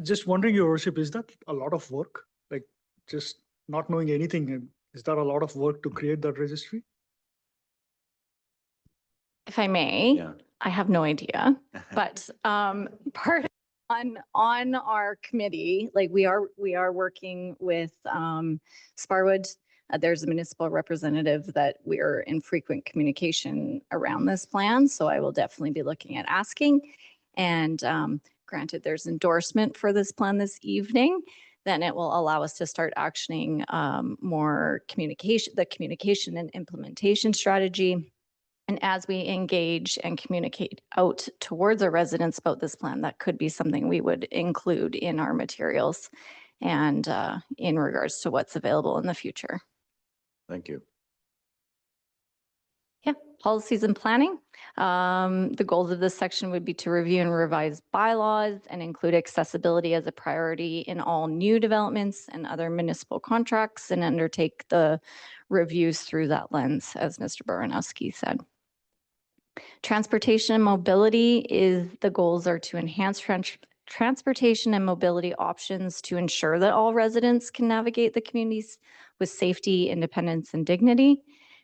Just wondering, Your Worship, is that a lot of work? Like just not knowing anything, is that a lot of work to create that registry? If I may, Yeah. I have no idea, but part on our committee, like we are working with Sparwood. There's a municipal representative that we are in frequent communication around this plan, so I will definitely be looking at asking. And granted, there's endorsement for this plan this evening, then it will allow us to start actioning more communication and implementation strategy. And as we engage and communicate out towards our residents about this plan, that could be something we would include in our materials and in regards to what's available in the future. Thank you. Yeah, policies and planning. The goals of this section would be to review and revise bylaws and include accessibility as a priority in all new developments and other municipal contracts, and undertake the reviews through that lens, as Mr. Baranowski said. Transportation and mobility the goals are to enhance transportation and mobility options to ensure that all residents can navigate the communities with safety, independence, and dignity.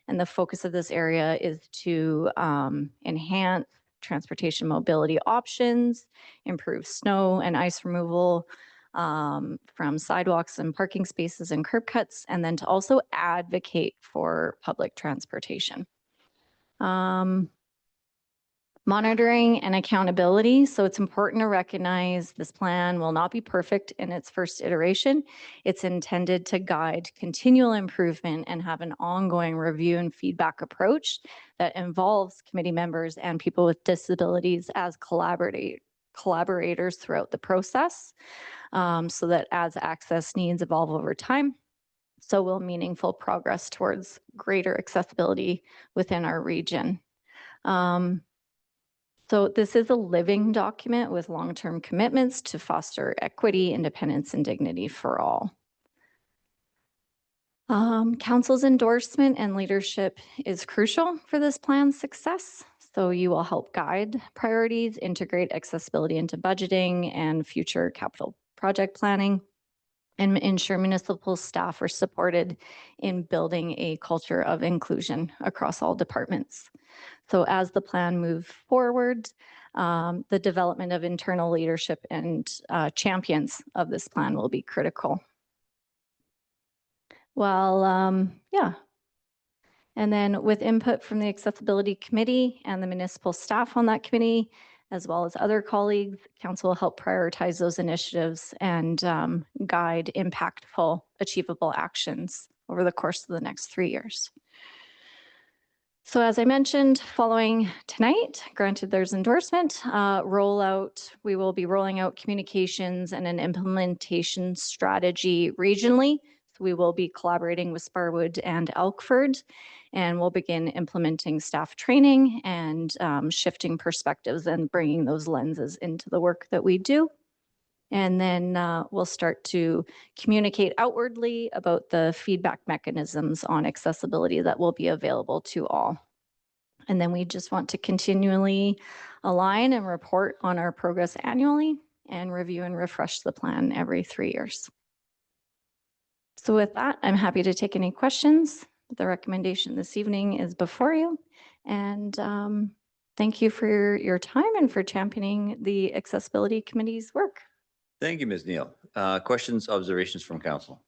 And the focus of this area is to enhance transportation mobility options, improve snow and ice removal from sidewalks and parking spaces and curb cuts, and then to also advocate for public transportation. Monitoring and accountability. So it's important to recognize this plan will not be perfect in its first iteration. It's intended to guide continual improvement and have an ongoing review and feedback approach that involves committee members and people with disabilities as collaborators throughout the process, so that as access needs evolve over time, so will meaningful progress towards greater accessibility within our region. So this is a living document with long-term commitments to foster equity, independence, and dignity for all. Council's endorsement and leadership is crucial for this plan's success. So you will help guide priorities, integrate accessibility into budgeting and future capital project planning, and ensure municipal staff are supported in building a culture of inclusion across all departments. So as the plan moves forward, the development of internal leadership and champions of this plan will be critical. Well, yeah. And then with input from the Accessibility Committee and the municipal staff on that committee, as well as other colleagues, council will help prioritize those initiatives and guide impactful, achievable actions over the course of the next 3 years. So as I mentioned, following tonight, granted there's endorsement, we will be rolling out communications and an implementation strategy regionally. So we will be collaborating with Sparwood and Elkford, and we'll begin implementing staff training and shifting perspectives and bringing those lenses into the work that we do. And then we'll start to communicate outwardly about the feedback mechanisms on accessibility that will be available to all. And then we just want to continually align and report on our progress annually and review and refresh the plan every 3 years. So with that, I'm happy to take any questions. The recommendation this evening is before you. And thank you for your time and for championing the Accessibility Committee's work. Thank you, Ms. Neal. Questions, observations from council?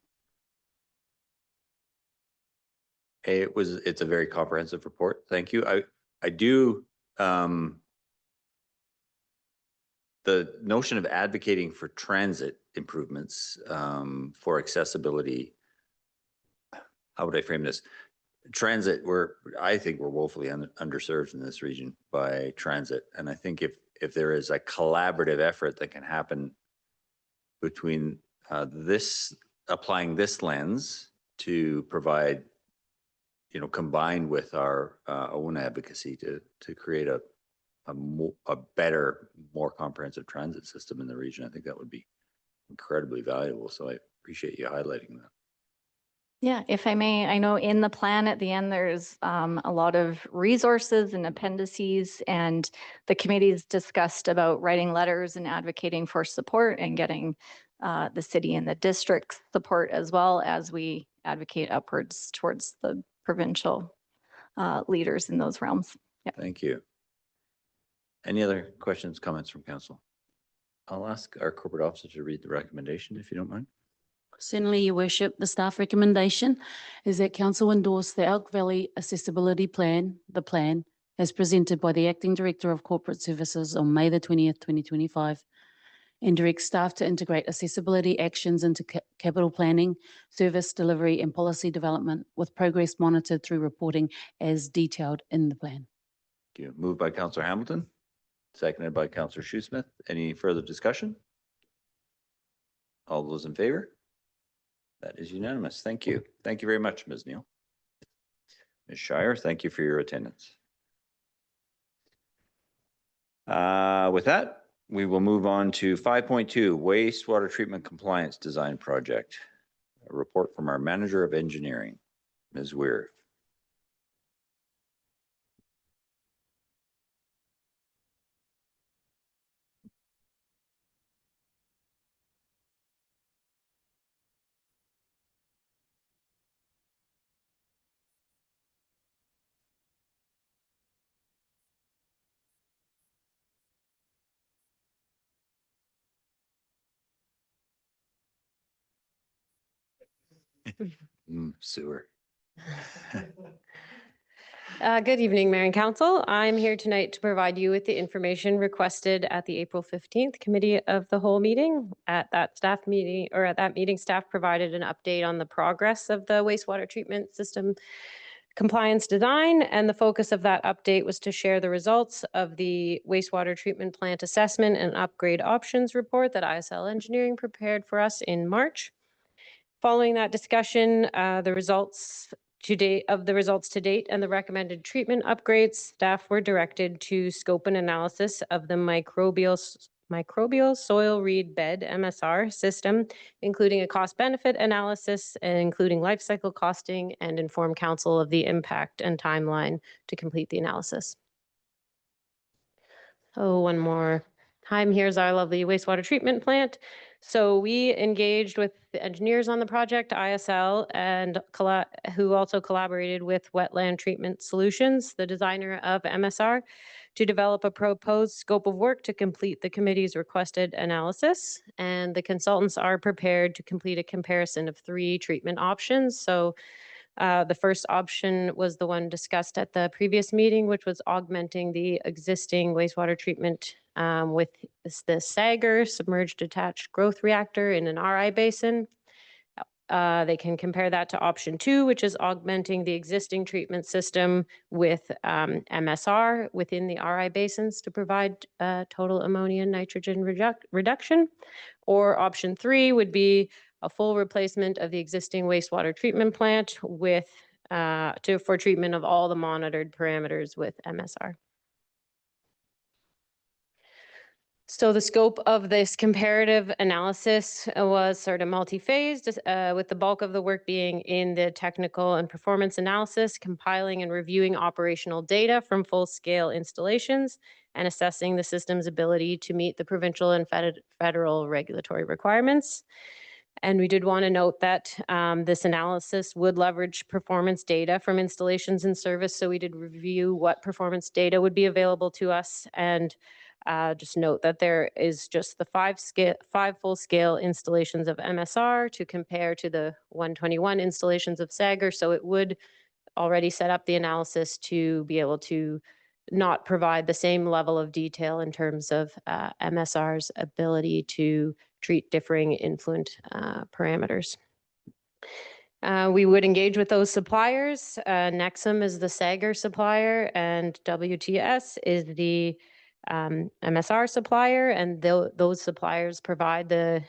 It's a very comprehensive report. Thank you. I do, the notion of advocating for transit improvements for accessibility, how would I frame this? Transit, I think we're woefully underserved in this region by transit. And I think if there is a collaborative effort that can happen between applying this lens to provide, combined with our own advocacy to create a better, more comprehensive transit system in the region, I think that would be incredibly valuable. So I appreciate you highlighting that. Yeah, if I may, I know in the plan at the end, there's a lot of resources and appendices, and the committee's discussed about writing letters and advocating for support and getting the city and the district support, as well as we advocate upwards towards the provincial leaders in those realms. Yeah. Thank you. Any other questions, comments from council? I'll ask our corporate officer to read the recommendation, if you don't mind. Certainly, Your Worship, the staff recommendation is that council endorse the Elk Valley Accessibility Plan, the plan, as presented by the Acting Director of Corporate Services on May the 20th, 2025, and direct staff to integrate accessibility actions into capital planning, service delivery, and policy development, with progress monitored through reporting as detailed in the plan. Thank you. Moved by Councillor Hamilton, seconded by Councillor Shoesmith. Any further discussion? All those in favor? That is unanimous. Thank you. Thank you very much, Ms. Neal. Ms. Shire, thank you for your attendance. With that, we will move on to 5.2, wastewater treatment compliance design project. A report from our manager of engineering, Ms. Weir. Sewer. Good evening, Mayor and Council. I'm here tonight to provide you with the information requested at the April 15th Committee of the Whole meeting. At that meeting, staff provided an update on the progress of the wastewater treatment system compliance design, and the focus of that update was to share the results of the wastewater treatment plant assessment and upgrade options report that ISL Engineering prepared for us in March. Following that discussion, the results to date and the recommended treatment upgrades, staff were directed to scope an analysis of the microbial soil reed bed MSR system, including a cost benefit analysis, and including life cycle costing, and inform council of the impact and timeline to complete the analysis. Oh, one more time. Here's our lovely wastewater treatment plant. So we engaged with the engineers on the project, ISL, and who also collaborated with Wetland Treatment Solutions, the designer of MSR, to develop a proposed scope of work to complete the committee's requested analysis. And the consultants are prepared to complete a comparison of 3 treatment options. So the first option was the one discussed at the previous meeting, which was augmenting the existing wastewater treatment with the Sager submerged attached growth reactor in an RI basin. They can compare that to option 2, which is augmenting the existing treatment system with MSR within the RI basins to provide total ammonia and nitrogen reduction. Or option 3 would be a full replacement of the existing wastewater treatment plant with for treatment of all the monitored parameters with MSR. So the scope of this comparative analysis was sort of multi-phased, with the bulk of the work being in the technical and performance analysis, compiling and reviewing operational data from full-scale installations, and assessing the system's ability to meet the provincial and federal regulatory requirements. And we did want to note that this analysis would leverage performance data from installations in service. So we did review what performance data would be available to us, and just note that there is just the 5 full-scale installations of MSR to compare to the 121 installations of Sager. So it would already set up the analysis to be able to not provide the same level of detail in terms of MSR's ability to treat differing influent parameters. We would engage with those suppliers. Nexum is the Sager supplier, and WTS is the MSR supplier, and those suppliers provide the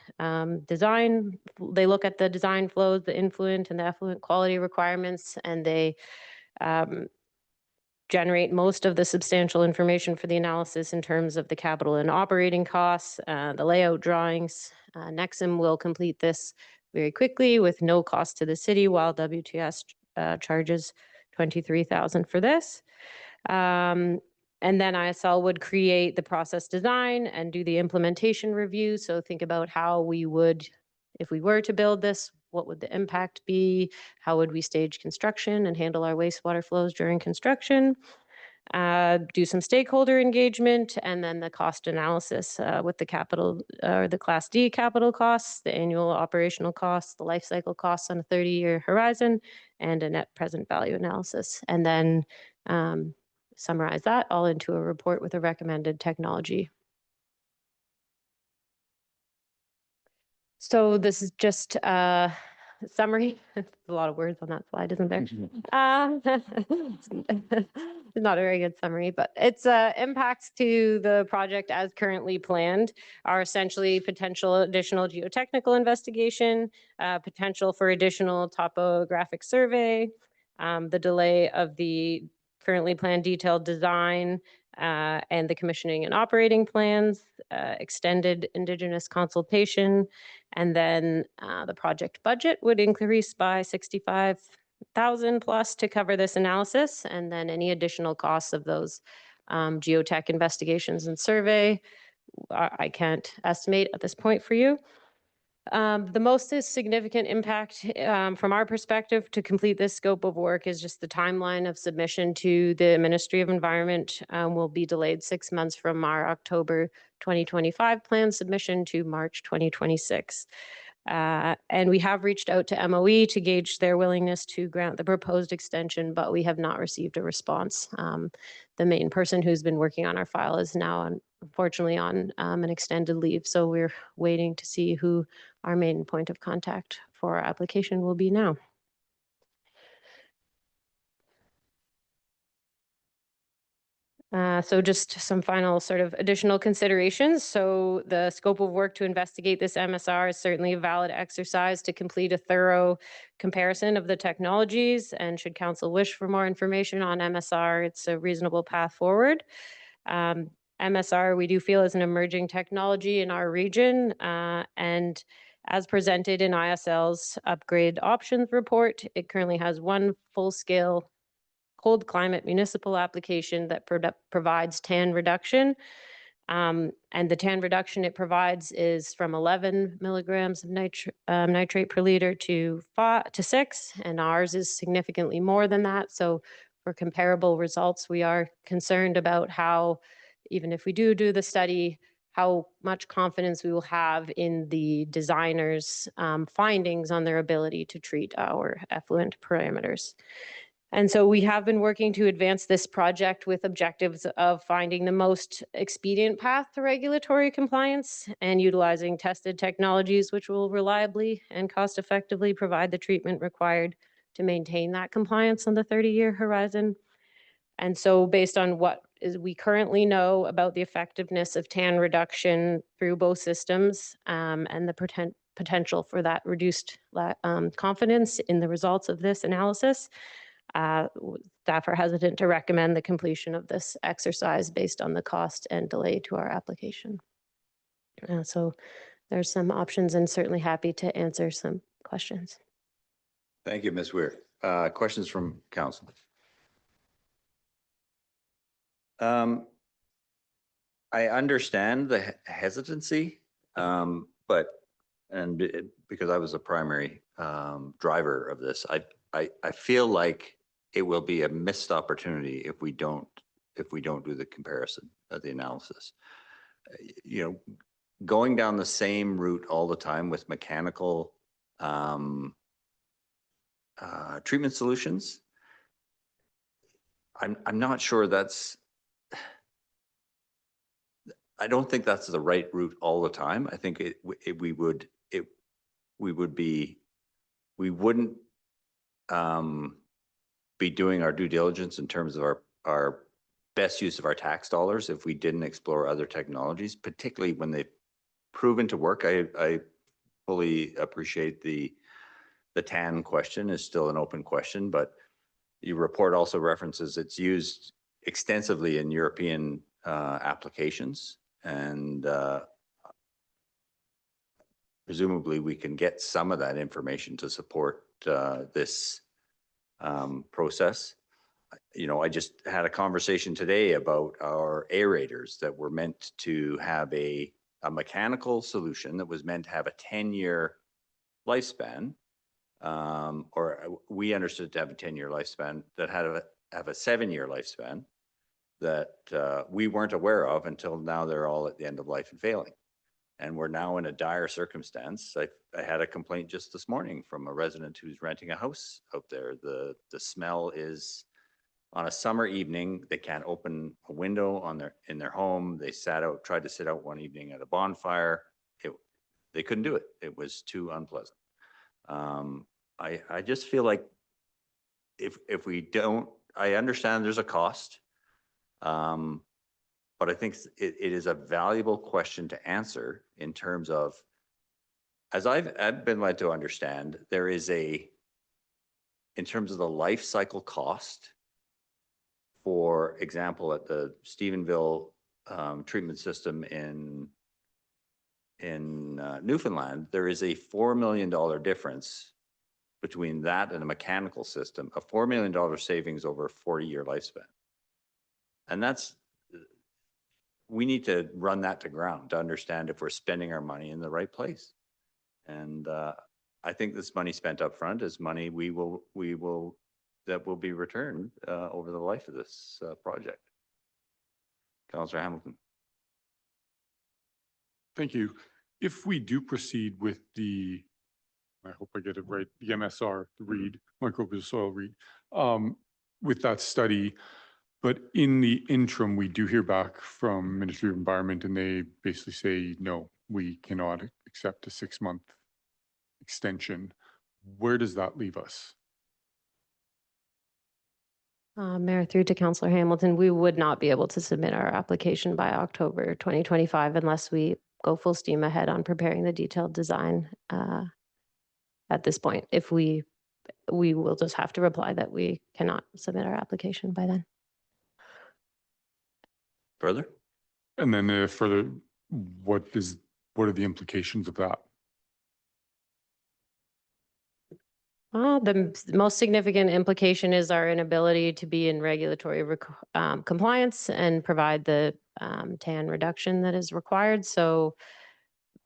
design. They look at the design flows, the influent and the effluent quality requirements, and they generate most of the substantial information for the analysis in terms of the capital and operating costs, the layout drawings. Nexum will complete this very quickly with no cost to the city, while WTS charges $23,000 for this. And then ISL would create the process design and do the implementation review. So think about how we would, if we were to build this, what would the impact be? How would we stage construction and handle our wastewater flows during construction? Do some stakeholder engagement, and then the cost analysis with the capital or the Class D capital costs, the annual operational costs, the life cycle costs on a 30-year horizon, and a net present value analysis. And then summarize that all into a report with a recommended technology. So this is just a summary. There's a lot of words on that slide, isn't there? It's not a very good summary, but it's impacts to the project as currently planned are essentially potential additional geotechnical investigation, potential for additional topographic survey, the delay of the currently planned detailed design, and the commissioning and operating plans, extended Indigenous consultation, and then the project budget would increase by $65,000 plus to cover this analysis, and then any additional costs of those geotech investigations and survey, I can't estimate at this point for you. The most significant impact from our perspective to complete this scope of work is just the timeline of submission to the Ministry of Environment will be delayed 6 months from our October 2025 plan submission to March 2026. And we have reached out to MOE to gauge their willingness to grant the proposed extension, but we have not received a response. The main person who's been working on our file is now unfortunately on an extended leave. So we're waiting to see who our main point of contact for our application will be now. So just some final sort of additional considerations. So the scope of work to investigate this MSR is certainly a valid exercise to complete a thorough comparison of the technologies. And should council wish for more information on MSR, it's a reasonable path forward. MSR, we do feel, is an emerging technology in our region. And as presented in ISL's upgrade options report, it currently has one full-scale cold climate municipal application that provides TAN reduction. And the TAN reduction it provides is from 11 milligrams of nitrate per liter to 6, and ours is significantly more than that. So for comparable results, we are concerned about how, even if we do the study, how much confidence we will have in the designers' findings on their ability to treat our effluent parameters. And so we have been working to advance this project with objectives of finding the most expedient path to regulatory compliance and utilizing tested technologies which will reliably and cost effectively provide the treatment required to maintain that compliance on the 30-year horizon. And so based on what we currently know about the effectiveness of TAN reduction through both systems and the potential for that reduced confidence in the results of this analysis, staff are hesitant to recommend the completion of this exercise based on the cost and delay to our application. So there's some options and certainly happy to answer some questions. Thank you, Ms. Weir. Questions from council? I understand the hesitancy, but because I was a primary driver of this, I feel like it will be a missed opportunity if we don't do the comparison of the analysis. You know, going down the same route all the time with mechanical treatment solutions, I'm not sure I don't think that's the right route all the time. I think we wouldn't be doing our due diligence in terms of our best use of our tax dollars if we didn't explore other technologies, particularly when they've proven to work. I fully appreciate the TAN question is still an open question, but your report also references it's used extensively in European applications, and presumably we can get some of that information to support this process. You know, I just had a conversation today about our aerators that were meant to have a mechanical solution that was meant to have a 10-year lifespan, or we understood to have a 10-year lifespan, that had have a 7-year lifespan that we weren't aware of until now. They're all at the end of life and failing. And we're now in a dire circumstance. I had a complaint just this morning from a resident who's renting a house out there. The smell is, on a summer evening, they can't open a window in their home. They tried to sit out one evening at a bonfire. They couldn't do it. It was too unpleasant. I just feel like if we don't, I understand there's a cost, but I think it is a valuable question to answer in terms of, as I've been led to understand, there is in terms of the life cycle cost, for example, at the Stephenville treatment system in Newfoundland, there is a $4 million difference between that and a mechanical system, a $4 million savings over a 40-year lifespan. And we need to run that to ground to understand if we're spending our money in the right place. And I think this money spent up front is money that will be returned over the life of this project. Councillor Hamilton. Thank you. If we do proceed with the I hope I get it right, the MSR, the READ, microbial soil READ, with that study. But in the interim, we do hear back from Ministry of Environment and they basically say, no, we cannot accept a 6-month extension. Where does that leave us? Mayor, through to Councillor Hamilton, we would not be able to submit our application by October 2025 unless we go full steam ahead on preparing the detailed design at this point. If we will just have to reply that we cannot submit our application by then. Further? And then further, what are the implications of that? The most significant implication is our inability to be in regulatory compliance and provide the TAN reduction that is required. So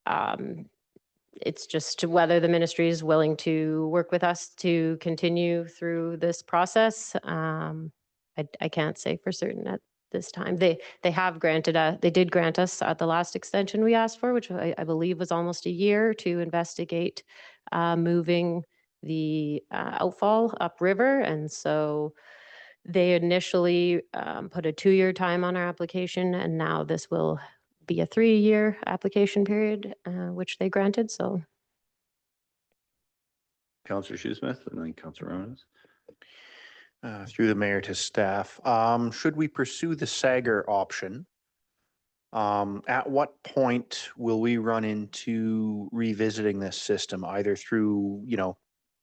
it's just whether the ministry is willing to work with us to continue through this process. I can't say for certain at this time. They did grant us at the last extension we asked for, which I believe was almost a year, to investigate moving the outfall upriver. And so they initially put a 2-year time on our application, and now this will be a 3-year application period, which they granted. So, Councillor Shoesmith and then Councillor Ronas. Through the mayor to staff, should we pursue the Sager option? At what point will we run into revisiting this system, either through,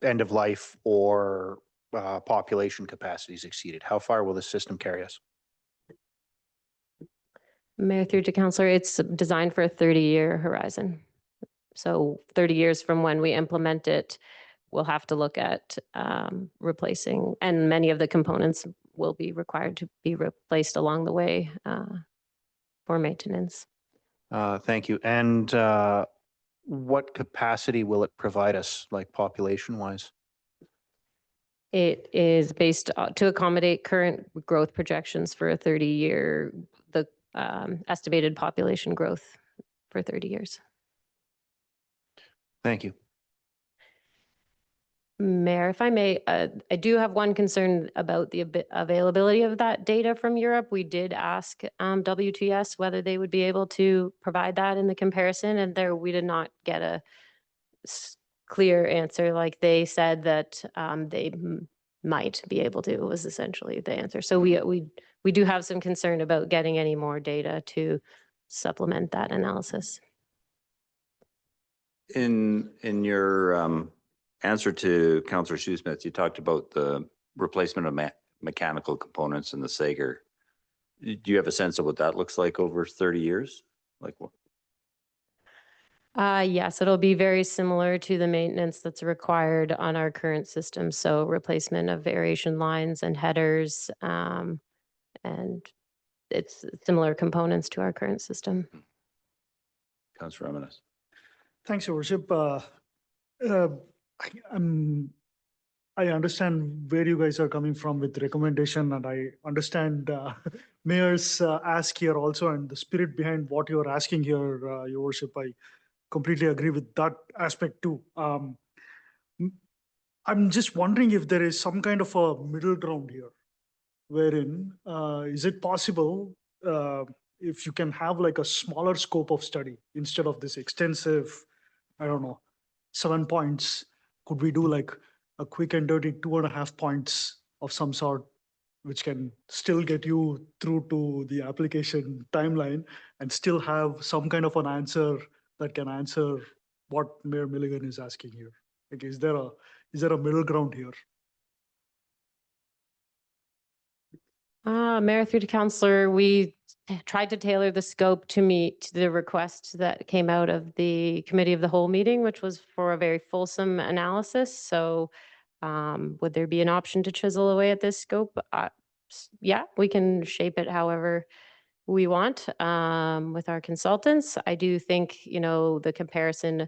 end of life or population capacities exceeded? How far will the system carry us? Mayor, through to Councillor, it's designed for a 30-year horizon. So 30 years from when we implement it, we'll have to look at replacing, and many of the components will be required to be replaced along the way for maintenance. Thank you. And what capacity will it provide us, like population-wise? It is based to accommodate current growth projections for a 30-year, the estimated population growth for 30 years. Thank you. Mayor, if I may, I do have one concern about the availability of that data from Europe. We did ask WTS whether they would be able to provide that in the comparison, and there we did not get a clear answer. Like they said that they might be able to, was essentially the answer. So we do have some concern about getting any more data to supplement that analysis. In your answer to Councillor Shoesmith, you talked about the replacement of mechanical components in the Sager. Do you have a sense of what that looks like over 30 years? Like what? Yes, it'll be very similar to the maintenance that's required on our current system. So replacement of aeration lines and headers, and it's similar components to our current system. Councillor Romanes. Thanks, Your Worship. I understand where you guys are coming from with recommendation, and I understand Mayor's ask here also, and the spirit behind what you're asking here, Your Worship. I completely agree with that aspect too. I'm just wondering if there is some kind of a middle ground here, wherein is it possible if you can have like a smaller scope of study instead of this extensive, I don't know, 7 points, could we do like a quick and dirty 2.5 points of some sort, which can still get you through to the application timeline and still have some kind of an answer that can answer what Mayor Milligan is asking here? Like, is there a middle ground here? Mayor, through to Councillor, we tried to tailor the scope to meet the request that came out of the Committee of the Whole meeting, which was for a very fulsome analysis. So would there be an option to chisel away at this scope? Yeah, we can shape it however we want with our consultants. I do think, the comparison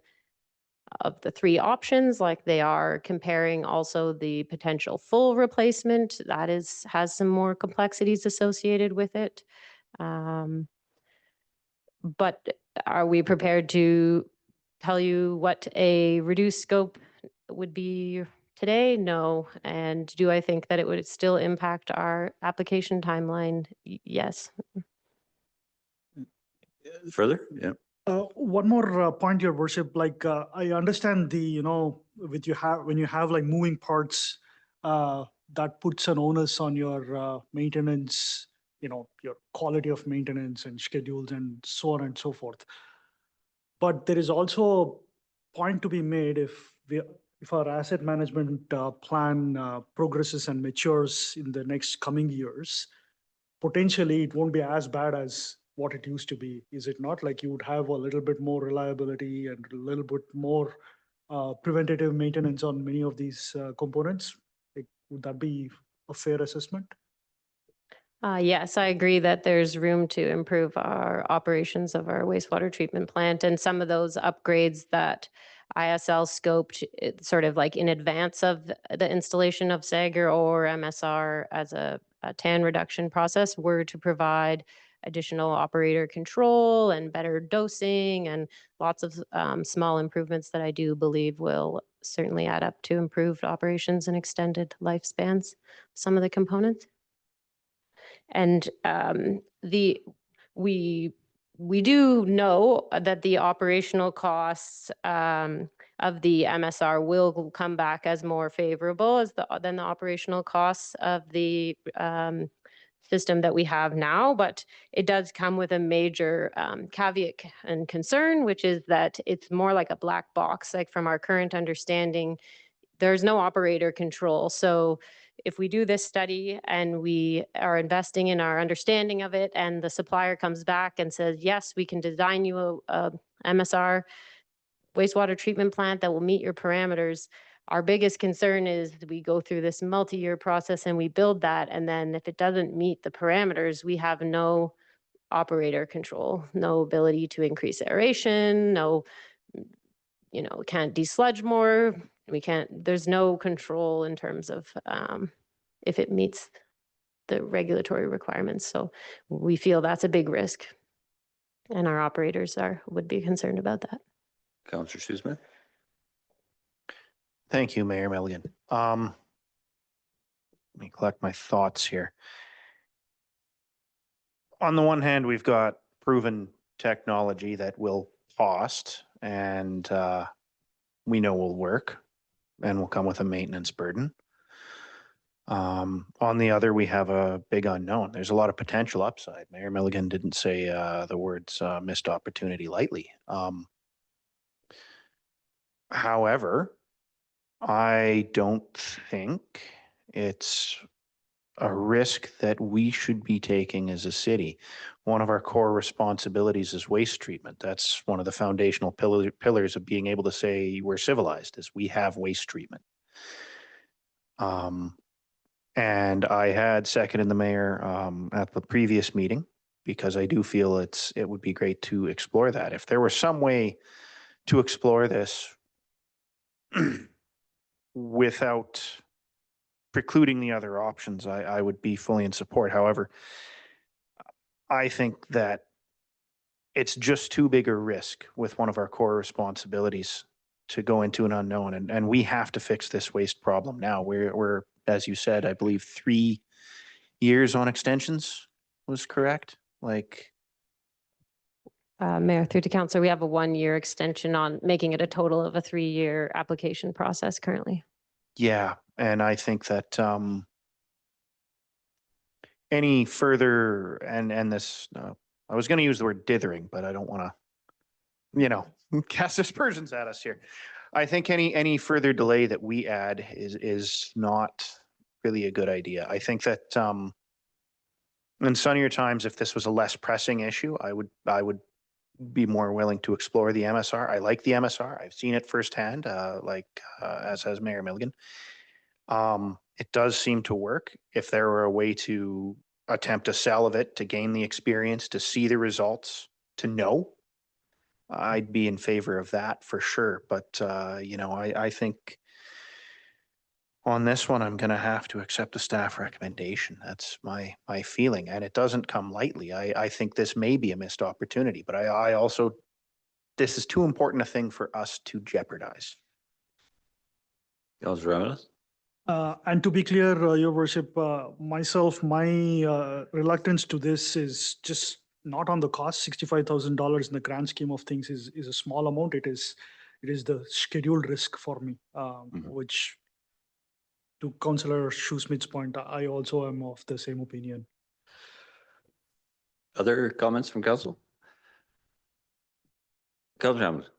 of the 3 options, like they are comparing also the potential full replacement, that has some more complexities associated with it. But are we prepared to tell you what a reduced scope would be today? No. And do I think that it would still impact our application timeline? Yes. Further? Yeah. One more point, Your Worship. Like I understand the with you have when you have like moving parts, that puts an onus on your maintenance. Your quality of maintenance and schedules and so on and so forth. But there is also a point to be made if our asset management plan progresses and matures in the next coming years, potentially it won't be as bad as what it used to be. Is it not? Like you would have a little bit more reliability and a little bit more preventative maintenance on many of these components. Like, would that be a fair assessment? Yes, I agree that there's room to improve our operations of our wastewater treatment plant, and some of those upgrades that ISL scoped sort of like in advance of the installation of SAGR or MSR as a TAN reduction process were to provide additional operator control and better dosing and lots of small improvements that I do believe will certainly add up to improved operations and extended lifespans, some of the components. And we do know that the operational costs of the MSR will come back as more favorable than the operational costs of the system that we have now, but it does come with a major caveat and concern, which is that it's more like a black box. Like from our current understanding, there's no operator control. So if we do this study and we are investing in our understanding of it and the supplier comes back and says, yes, we can design you a MSR wastewater treatment plant that will meet your parameters, our biggest concern is we go through this multi-year process and we build that. And then if it doesn't meet the parameters, we have no operator control, no ability to increase aeration, we can't desludge more. There's no control in terms of if it meets the regulatory requirements. So we feel that's a big risk. And our operators would be concerned about that. Councillor Shoesmith. Thank you, Mayor Milligan. Let me collect my thoughts here. On the one hand, we've got proven technology that will cost and we know will work and will come with a maintenance burden. On the other, we have a big unknown. There's a lot of potential upside. Mayor Milligan didn't say the words missed opportunity lightly. However, I don't think it's a risk that we should be taking as a city. One of our core responsibilities is waste treatment. That's one of the foundational pillars of being able to say we're civilized, is we have waste treatment. And I had seconded the mayor at the previous meeting because I do feel it would be great to explore that. If there was some way to explore this without precluding the other options, I would be fully in support. However, I think that it's just too big a risk with one of our core responsibilities to go into an unknown, and we have to fix this waste problem now. We're, as you said, I believe 3 years on extensions was correct. Mayor, through to councillor, we have a 1-year extension on making it a total of a 3-year application process currently. Yeah, and I think that any further and this, I was going to use the word dithering, but I don't want to, cast aspersions at us here. I think any further delay that we add is not really a good idea. I think that in sunnier times, if this was a less pressing issue, I would be more willing to explore the MSR. I like the MSR. I've seen it firsthand, as has Mayor Milligan. It does seem to work. If there were a way to attempt a sell of it, to gain the experience, to see the results, to know, I'd be in favor of that for sure. But, I think on this one, I'm going to have to accept the staff recommendation. That's my feeling. And it doesn't come lightly. I think this may be a missed opportunity, but I also, this is too important a thing for us to jeopardize. Councillor Ramirez? And to be clear, Your Worship, myself, my reluctance to this is just not on the cost. $65,000 in the grand scheme of things is a small amount. It is the scheduled risk for me, which, to Councillor Shoesmith's point, I also am of the same opinion. Other comments from council? Councillor Ramirez?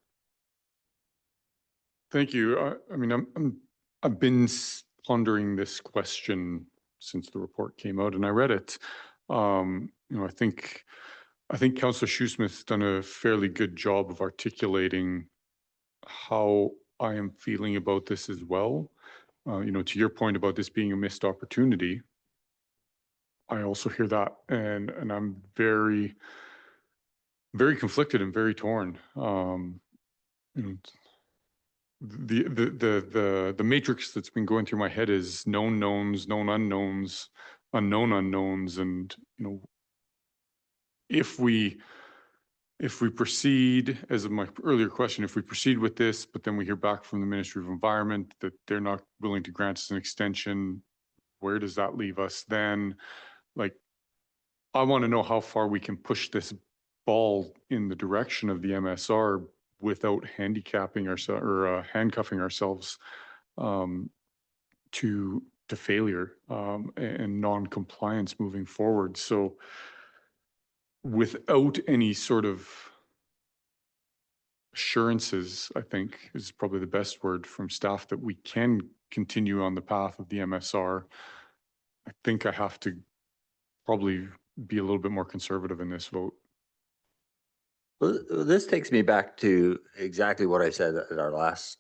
Thank you. I mean, I've been pondering this question since the report came out, and I read it. You know, I think Councillor Shoesmith's done a fairly good job of articulating how I am feeling about this as well. You know, to your point about this being a missed opportunity, I also hear that, and I'm very, very conflicted and very torn. You know, the matrix that's been going through my head is known knowns, known unknowns, unknown unknowns, and you know, if we proceed, as of my earlier question, if we proceed with this, but then we hear back from the Ministry of Environment that they're not willing to grant us an extension, where does that leave us then? Like, I want to know how far we can push this ball in the direction of the MSR without handicapping ourselves or handcuffing ourselves to failure and non-compliance moving forward. So without any sort of assurances, I think is probably the best word from staff, that we can continue on the path of the MSR, I think I have to probably be a little bit more conservative in this vote. Well, this takes me back to exactly what I said at our last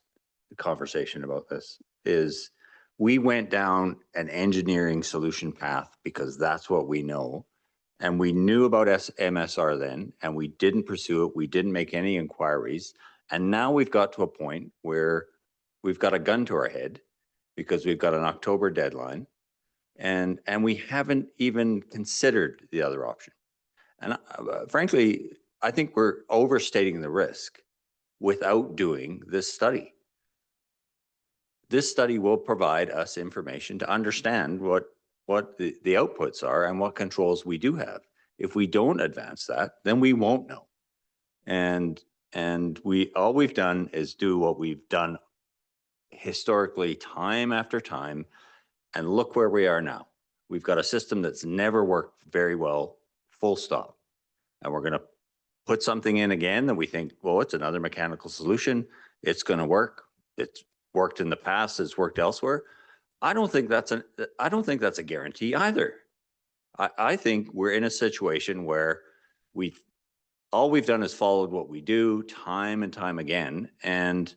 conversation about this, is we went down an engineering solution path because that's what we know. And we knew about MSR then, and we didn't pursue it. We didn't make any inquiries. And now we've got to a point where we've got a gun to our head because we've got an October deadline, and we haven't even considered the other option. And frankly, I think we're overstating the risk without doing this study. This study will provide us information to understand what the outputs are and what controls we do have. If we don't advance that, then we won't know. And all we've done is do what we've done historically time after time, and look where we are now. We've got a system that's never worked very well, full stop. And we're going to put something in again that we think, well, it's another mechanical solution. It's going to work. It's worked in the past. It's worked elsewhere. I don't think that's a guarantee either. I think we're in a situation where all we've done is followed what we do time and time again. And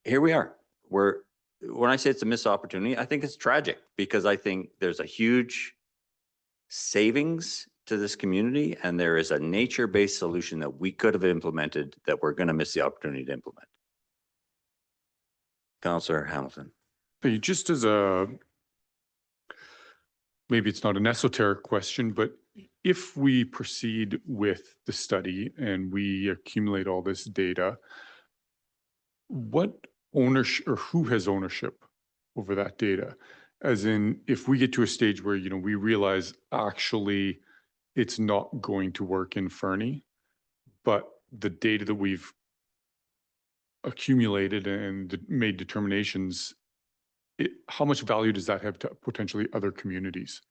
here we are. When I say it's a missed opportunity, I think it's tragic, because I think there's a huge savings to this community, and there is a nature-based solution that we could have implemented that we're going to miss the opportunity to implement. Councillor Hamilton. Hey, just as maybe it's not an esoteric question, but if we proceed with the study and we accumulate all this data, what ownership, or who has ownership over that data? As in, if we get to a stage where, you know, we realize actually it's not going to work in Fernie, but the data that we've accumulated and made determinations, how much value does that have to potentially other communities?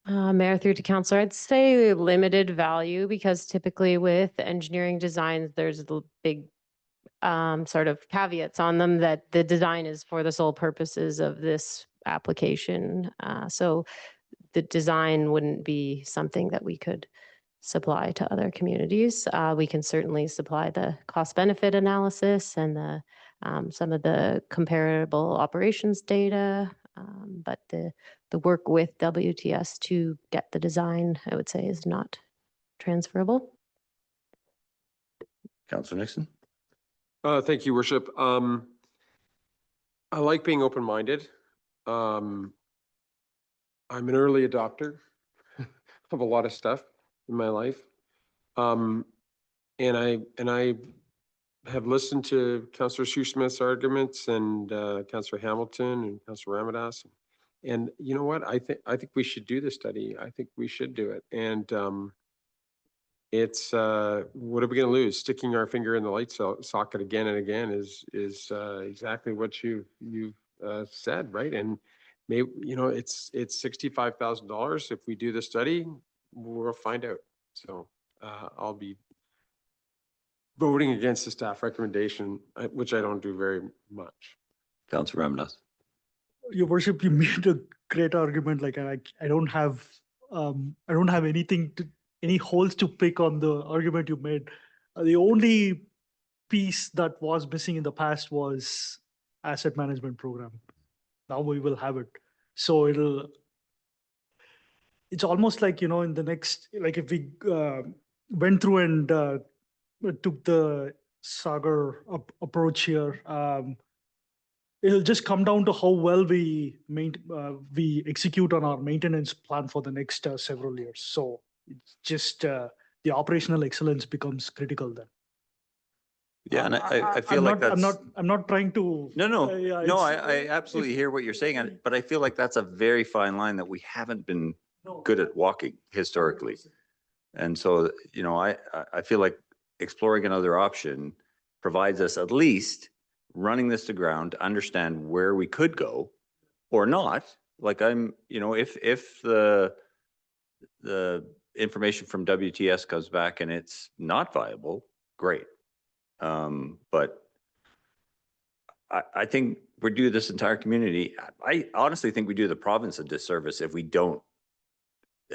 Mayor, through to Councillor, I'd say limited value, because typically with engineering designs, there's the big sort of caveats on them that the design is for the sole purposes of this application. So the design wouldn't be something that we could supply to other communities. We can certainly supply the cost benefit analysis and the some of the comparable operations data, but the work with WTS to get the design, I would say, is not transferable. Councillor Nixon. Thank you, Worship. I like being open-minded. I'm an early adopter of a lot of stuff in my life. And I have listened to Councillor Sue Smith's arguments and Councillor Hamilton and Councillor Ramadas. And you know what? I think we should do the study. I think we should do it. And it's what are we going to lose? Sticking our finger in the light socket again and again is exactly what you've said, right? And maybe it's $65,000. If we do the study, we'll find out. So I'll be voting against the staff recommendation, which I don't do very much. Councillor Ramadas. Your worship, you made a great argument. Like I don't have any holes to pick on the argument you made. The only piece that was missing in the past was asset management program. Now we will have it. So it's almost like, in the next, like if we went through and took the Sagar approach here, it'll just come down to how well we execute on our maintenance plan for the next several years. So it's just the operational excellence becomes critical then. Yeah, and I feel like that's... I'm not trying to... No, I absolutely hear what you're saying, but I feel like that's a very fine line that we haven't been good at walking historically. And so, I feel like exploring another option provides us at least running this to ground to understand where we could go or not. Like if the information from WTS comes back and it's not viable, great. But I think we do this entire community. I honestly think we do the province a disservice if we don't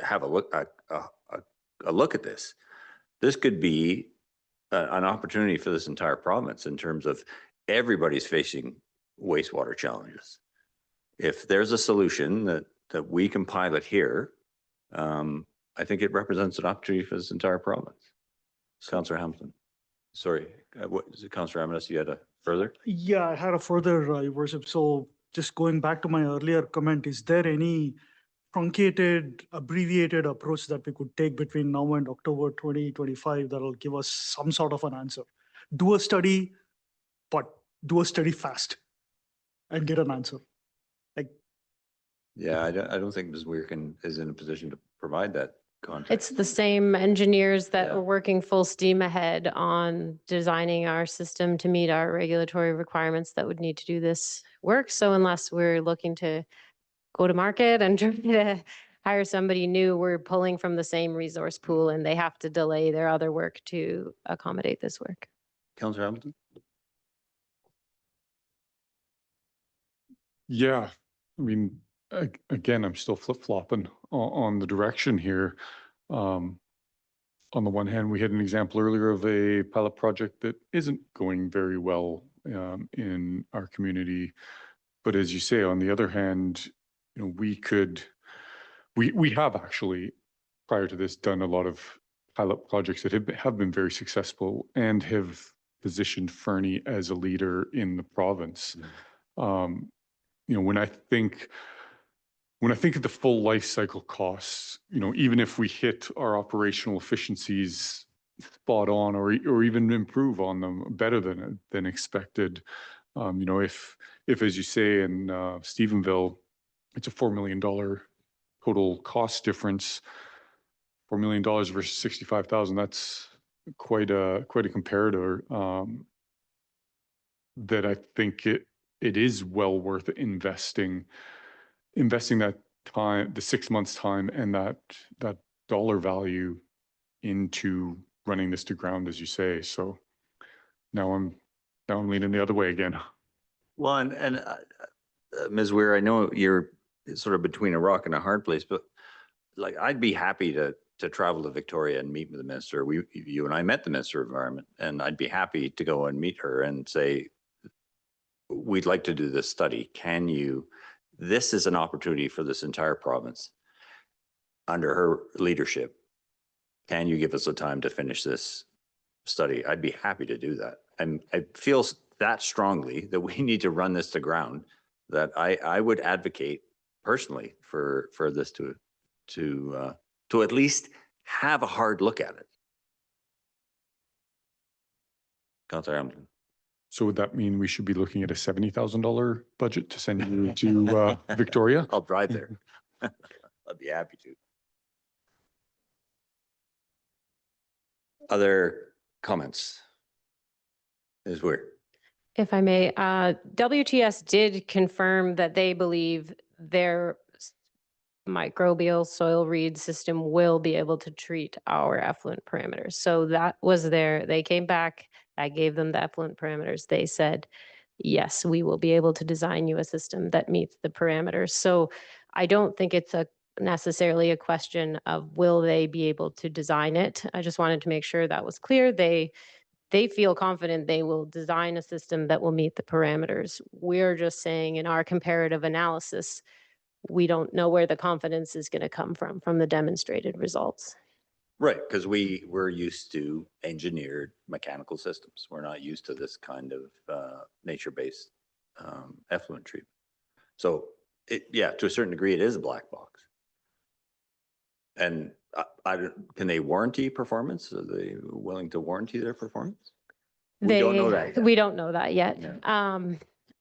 have a look at this. This could be an opportunity for this entire province in terms of everybody's facing wastewater challenges. If there's a solution that we can pilot here, I think it represents an opportunity for this entire province. Councillor Hamilton. Sorry, what is it, Councillor Ramadas? You had a further? Yeah, I had a further, Your Worship. So just going back to my earlier comment, is there any truncated, abbreviated approach that we could take between now and October 2025 that will give us some sort of an answer? Do a study, but do a study fast and get an answer. Yeah, I don't think Ms. Weirkin is in a position to provide that context. It's the same engineers that Yeah. were working full steam ahead on designing our system to meet our regulatory requirements that would need to do this work. So unless we're looking to go to market and try to hire somebody new, we're pulling from the same resource pool and they have to delay their other work to accommodate this work. Councillor Hamilton? Yeah, I mean, again, I'm still flip-flopping on the direction here. On the one hand, we had an example earlier of a pilot project that isn't going very well in our community. But as you say, on the other hand, we have actually, prior to this, done a lot of pilot projects that have been very successful and have positioned Fernie as a leader in the province. When I think of the full life cycle costs, even if we hit our operational efficiencies spot on or even improve on them better than expected, if as you say in Stephenville, it's a $4 million total cost difference, $4 million versus 65,000. That's quite a comparator. That I think it is well worth investing that time, the 6 months time, and that dollar value into running this to ground, as you say. So now I'm leaning the other way again. Well, and Ms. Weir, I know you're sort of between a rock and a hard place, but like I'd be happy to travel to Victoria and meet with the minister. You and I met the Minister of Environment, and I'd be happy to go and meet her and say, we'd like to do this study. This is an opportunity for this entire province under her leadership. Can you give us the time to finish this study? I'd be happy to do that. I feel that strongly that we need to run this to ground, that I would advocate personally for this to at least have a hard look at it. Councillor Hamilton. So would that mean we should be looking at a $70,000 budget to send you to Victoria? I'll drive there. I'd be happy to. Other comments? Ms. Weir. If I may, WTS did confirm that they believe their microbial soil read system will be able to treat our effluent parameters. So that was they came back, I gave them the effluent parameters. They said, yes, we will be able to design you a system that meets the parameters. So I don't think it's necessarily a question of will they be able to design it. I just wanted to make sure that was clear. They feel confident they will design a system that will meet the parameters. We're just saying in our comparative analysis, we don't know where the confidence is going to come from the demonstrated results. Right, because we're used to engineered mechanical systems. We're not used to this kind of nature-based effluent treatment. So yeah, to a certain degree, it is a black box. And can they warranty performance? Are they willing to warranty their performance? We don't know that yet. We don't know that yet. Yeah.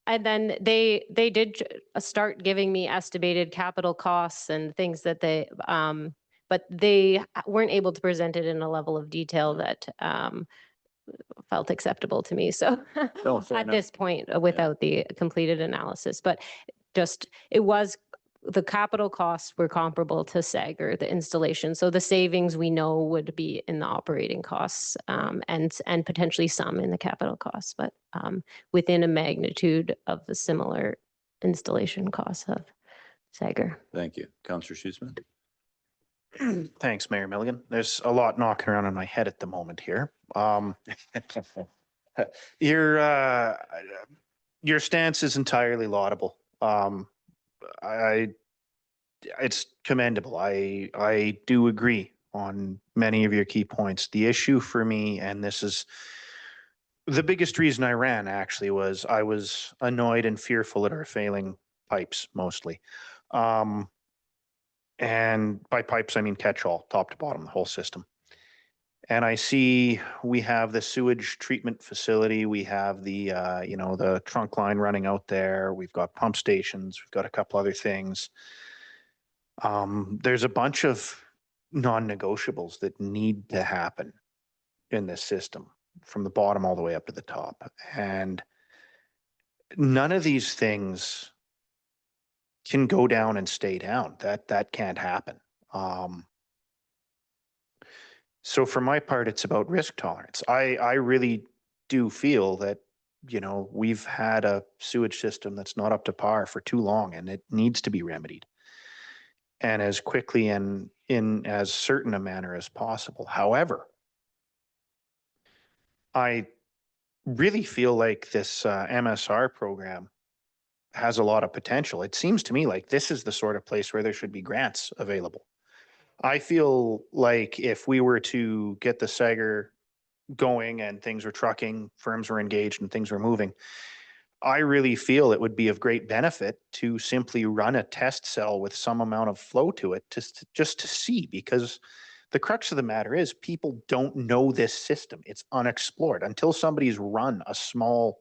And then they did start giving me estimated capital costs and things that but they weren't able to present it in a level of detail that felt acceptable to me. So at this point, without the completed analysis, but just the capital costs were comparable to Sager, the installation. So the savings we know would be in the operating costs and potentially some in the capital costs, but within a magnitude of the similar installation costs of Sager. Thank you. Councillor Schussman. Thanks, Mayor Milligan. There's a lot knocking around in my head at the moment here. Your stance is entirely laudable. It's commendable. I do agree on many of your key points. The issue for me, and this is the biggest reason I ran actually, was I was annoyed and fearful at our failing pipes mostly. And by pipes, I mean catch-all, top to bottom, the whole system. And I see we have the sewage treatment facility. We have the, the trunk line running out there. We've got pump stations. We've got a couple other things. There's a bunch of non-negotiables that need to happen in this system from the bottom all the way up to the top. And none of these things can go down and stay down. That can't happen. So for my part, it's about risk tolerance. I really do feel that, we've had a sewage system that's not up to par for too long, and it needs to be remedied. And as quickly and in as certain a manner as possible. However, I really feel like this MSR program has a lot of potential. It seems to me like this is the sort of place where there should be grants available. I feel like if we were to get the Sager going and things were trucking, firms were engaged and things were moving, I really feel it would be of great benefit to simply run a test cell with some amount of flow to it just to see, because the crux of the matter is people don't know this system. It's unexplored until somebody's run a small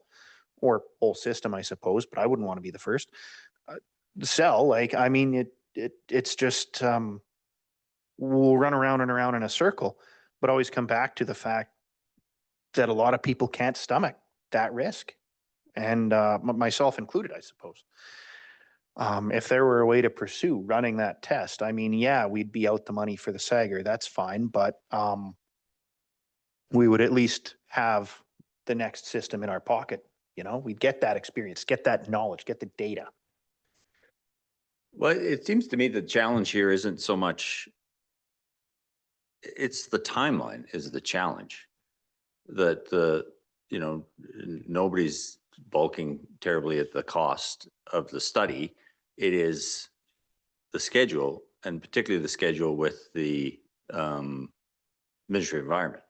or whole system, I suppose, but I wouldn't want to be the first cell. It's just, we'll run around and around in a circle, but always come back to the fact that a lot of people can't stomach that risk. And myself included, I suppose. If there were a way to pursue running that test, yeah, we'd be out the money for the Sager. That's fine, but we would at least have the next system in our pocket. We'd get that experience, get that knowledge, get the data. Well, it seems to me the challenge here isn't so much, it's the timeline is the challenge. That nobody's bulking terribly at the cost of the study. It is the schedule, and particularly the schedule with the Ministry of Environment.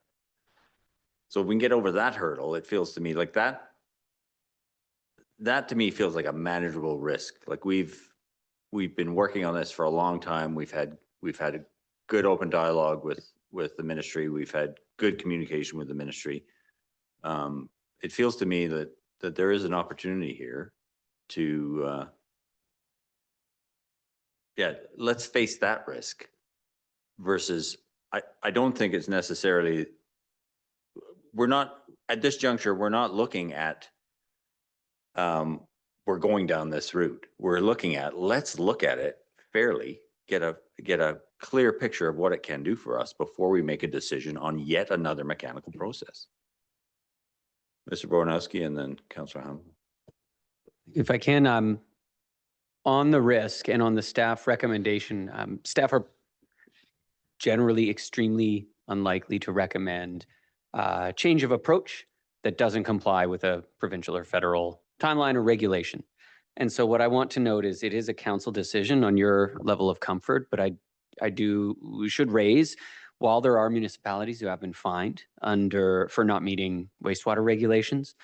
So if we can get over that hurdle, it feels to me like that to me feels like a manageable risk. Like we've been working on this for a long time. We've had a good open dialogue with the ministry. We've had good communication with the ministry. It feels to me that there is an opportunity here to, yeah, let's face that risk versus, I don't think it's necessarily, we're not, at this juncture, we're not looking at, we're going down this route. We're looking at, let's look at it fairly, get a clear picture of what it can do for us before we make a decision on yet another mechanical process. Mr. Bornowski and then Councillor Hamilton. If I can, on the risk and on the staff recommendation, staff are generally extremely unlikely to recommend change of approach that doesn't comply with a provincial or federal timeline or regulation. And so what I want to note is it is a council decision on your level of comfort, but we should raise, while there are municipalities who have been fined for not meeting wastewater regulations,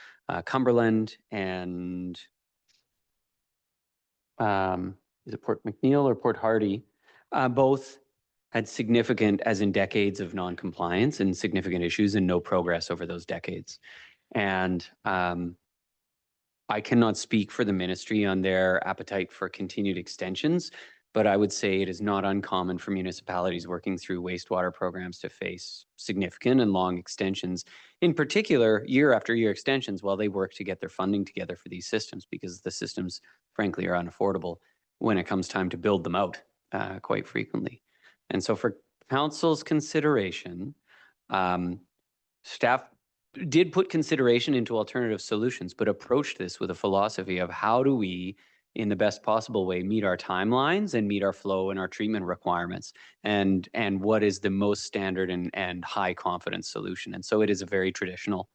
Cumberland and is it Port McNeil or Port Hardy, both had significant, as in decades of non-compliance and significant issues and no progress over those decades. And I cannot speak for the ministry on their appetite for continued extensions, but I would say it is not uncommon for municipalities working through wastewater programs to face significant and long extensions, in particular, year after year extensions while they work to get their funding together for these systems, because the systems, frankly, are unaffordable when it comes time to build them out quite frequently. And so for council's consideration, staff did put consideration into alternative solutions, but approached this with a philosophy of how do we, in the best possible way, meet our timelines and meet our flow and our treatment requirements, and what is the most standard and high confidence solution. And so it is a very traditional,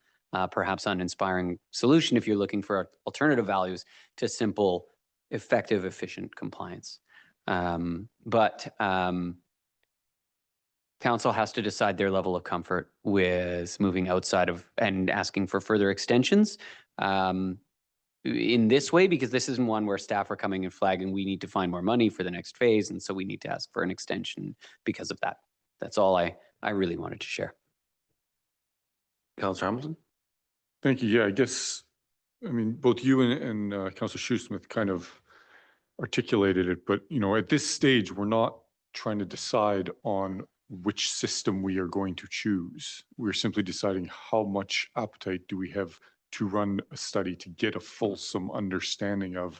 perhaps uninspiring solution if you're looking for alternative values to simple, effective, efficient compliance. Council has to decide their level of comfort with moving outside of and asking for further extensions in this way, because this isn't one where staff are coming and flagging, we need to find more money for the next phase. And so we need to ask for an extension because of that. That's all I really wanted to share. Councillor Hamilton? Thank you. Yeah, I guess, I mean, both you and Councillor Shoesmith kind of articulated it, but, you know, at this stage, we're not trying to decide on which system we are going to choose. We're simply deciding how much appetite do we have to run a study to get a fulsome understanding of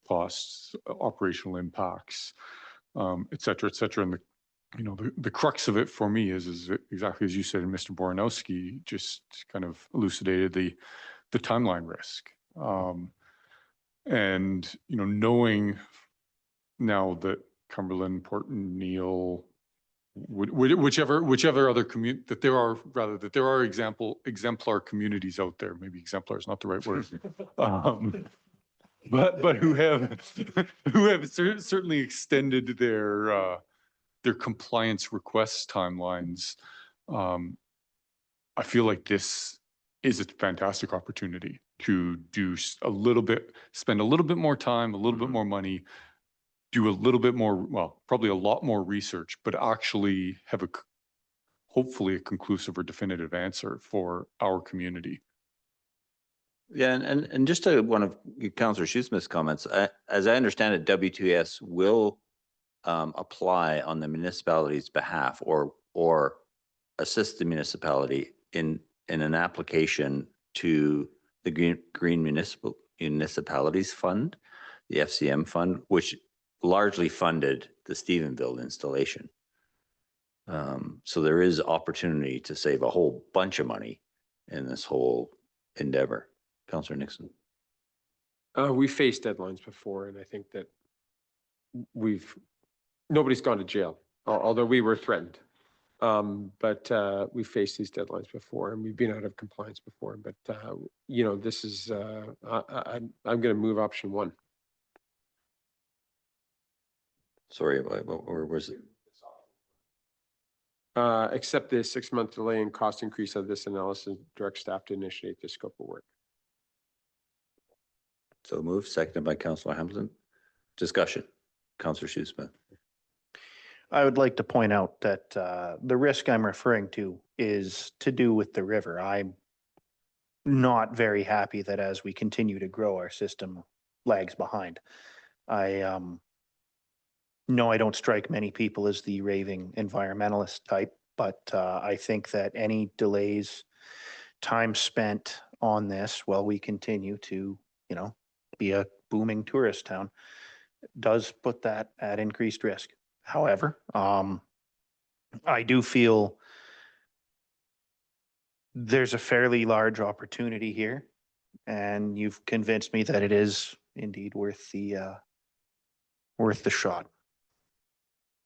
costs, operational impacts, et cetera, et cetera. And the crux of it for me is exactly as you said, and Mr. Bornowski just kind of elucidated the timeline risk. And, you know, knowing now that Cumberland, Port Neal, whichever other community that there are exemplar communities out there. Maybe exemplar is not the right word, but who have certainly extended their compliance request timelines. I feel like this is a fantastic opportunity to do spend a little bit more time, a little bit more money, do a little bit more, well, probably a lot more research, but actually have hopefully a conclusive or definitive answer for our community. Yeah, and just to one of Councillor Shoesmith's comments, as I understand it, W2S will apply on the municipality's behalf or assist the municipality in an application to the Green Municipalities Fund, the FCM fund, which largely funded the Stephenville installation. So there is opportunity to save a whole bunch of money in this whole endeavor. Councillor Nixon. We faced deadlines before, and I think that nobody's gone to jail, although we were threatened. But we faced these deadlines before, and we've been out of compliance before. But you know, this is I'm going to move option one. Sorry, where was it? Accept the 6-month delay and cost increase of this analysis, direct staff to initiate the scope of work. So moved, seconded by Councillor Hamilton. Discussion. Councillor Shoesmith. I would like to point out that the risk I'm referring to is to do with the river. I'm not very happy that as we continue to grow, our system lags behind. No, I don't strike many people as the raving environmentalist type, but I think that any delays, time spent on this while we continue to, be a booming tourist town does put that at increased risk. However, I do feel there's a fairly large opportunity here, and you've convinced me that it is indeed worth the shot.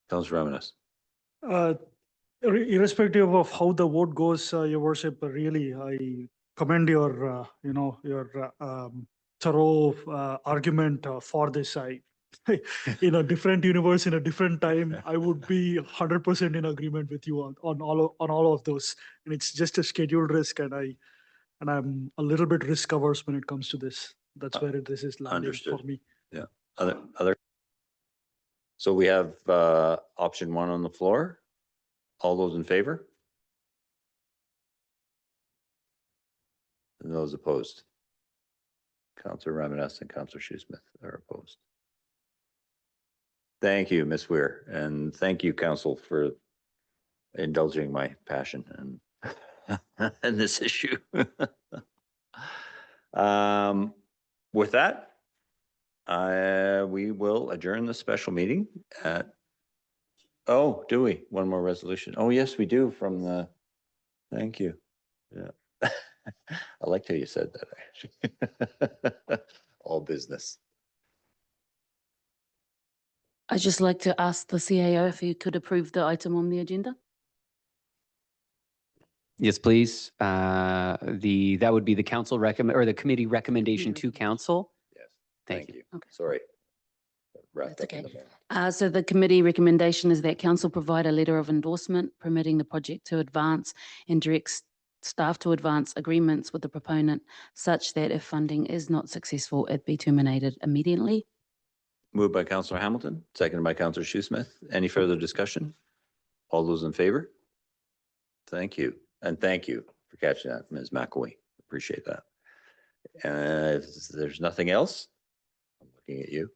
Councillor Ramanas. Irrespective of how the vote goes, Your Worship, really, I commend your, thorough argument for this. In a different universe, in a different time, I would be 100% in agreement with you on all of those. And it's just a scheduled risk, and I'm a little bit risk averse when it comes to this. That's where this is landing Understood. for me. Yeah. Other. So we have option 1 on the floor. All those in favor? And those opposed? Councillor Ramanas and Councillor Shoesmith are opposed. Thank you, Ms. Weir, and thank you, Council, for indulging my passion and this issue. With that, we will adjourn the special meeting at. Oh, do we? One more resolution. Oh, yes, we do from the, thank you. Yeah. I liked how you said that, actually. All business. I'd just like to ask the CAO if he could approve the item on the agenda. Yes, please. That would be the council or the committee recommendation to council. Yes. Thank you. Okay. Sorry. That's okay. So the committee recommendation is that council provide a letter of endorsement permitting the project to advance and direct staff to advance agreements with the proponent such that if funding is not successful, it be terminated immediately. Moved by Councillor Hamilton, seconded by Councillor Shoesmith. Any further discussion? All those in favor? Thank you. And thank you for catching that, Ms. McElwee. Appreciate that. If there's nothing else, I'm looking at you.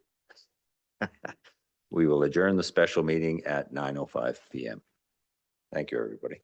We will adjourn the special meeting at 9:05 p.m. Thank you, everybody.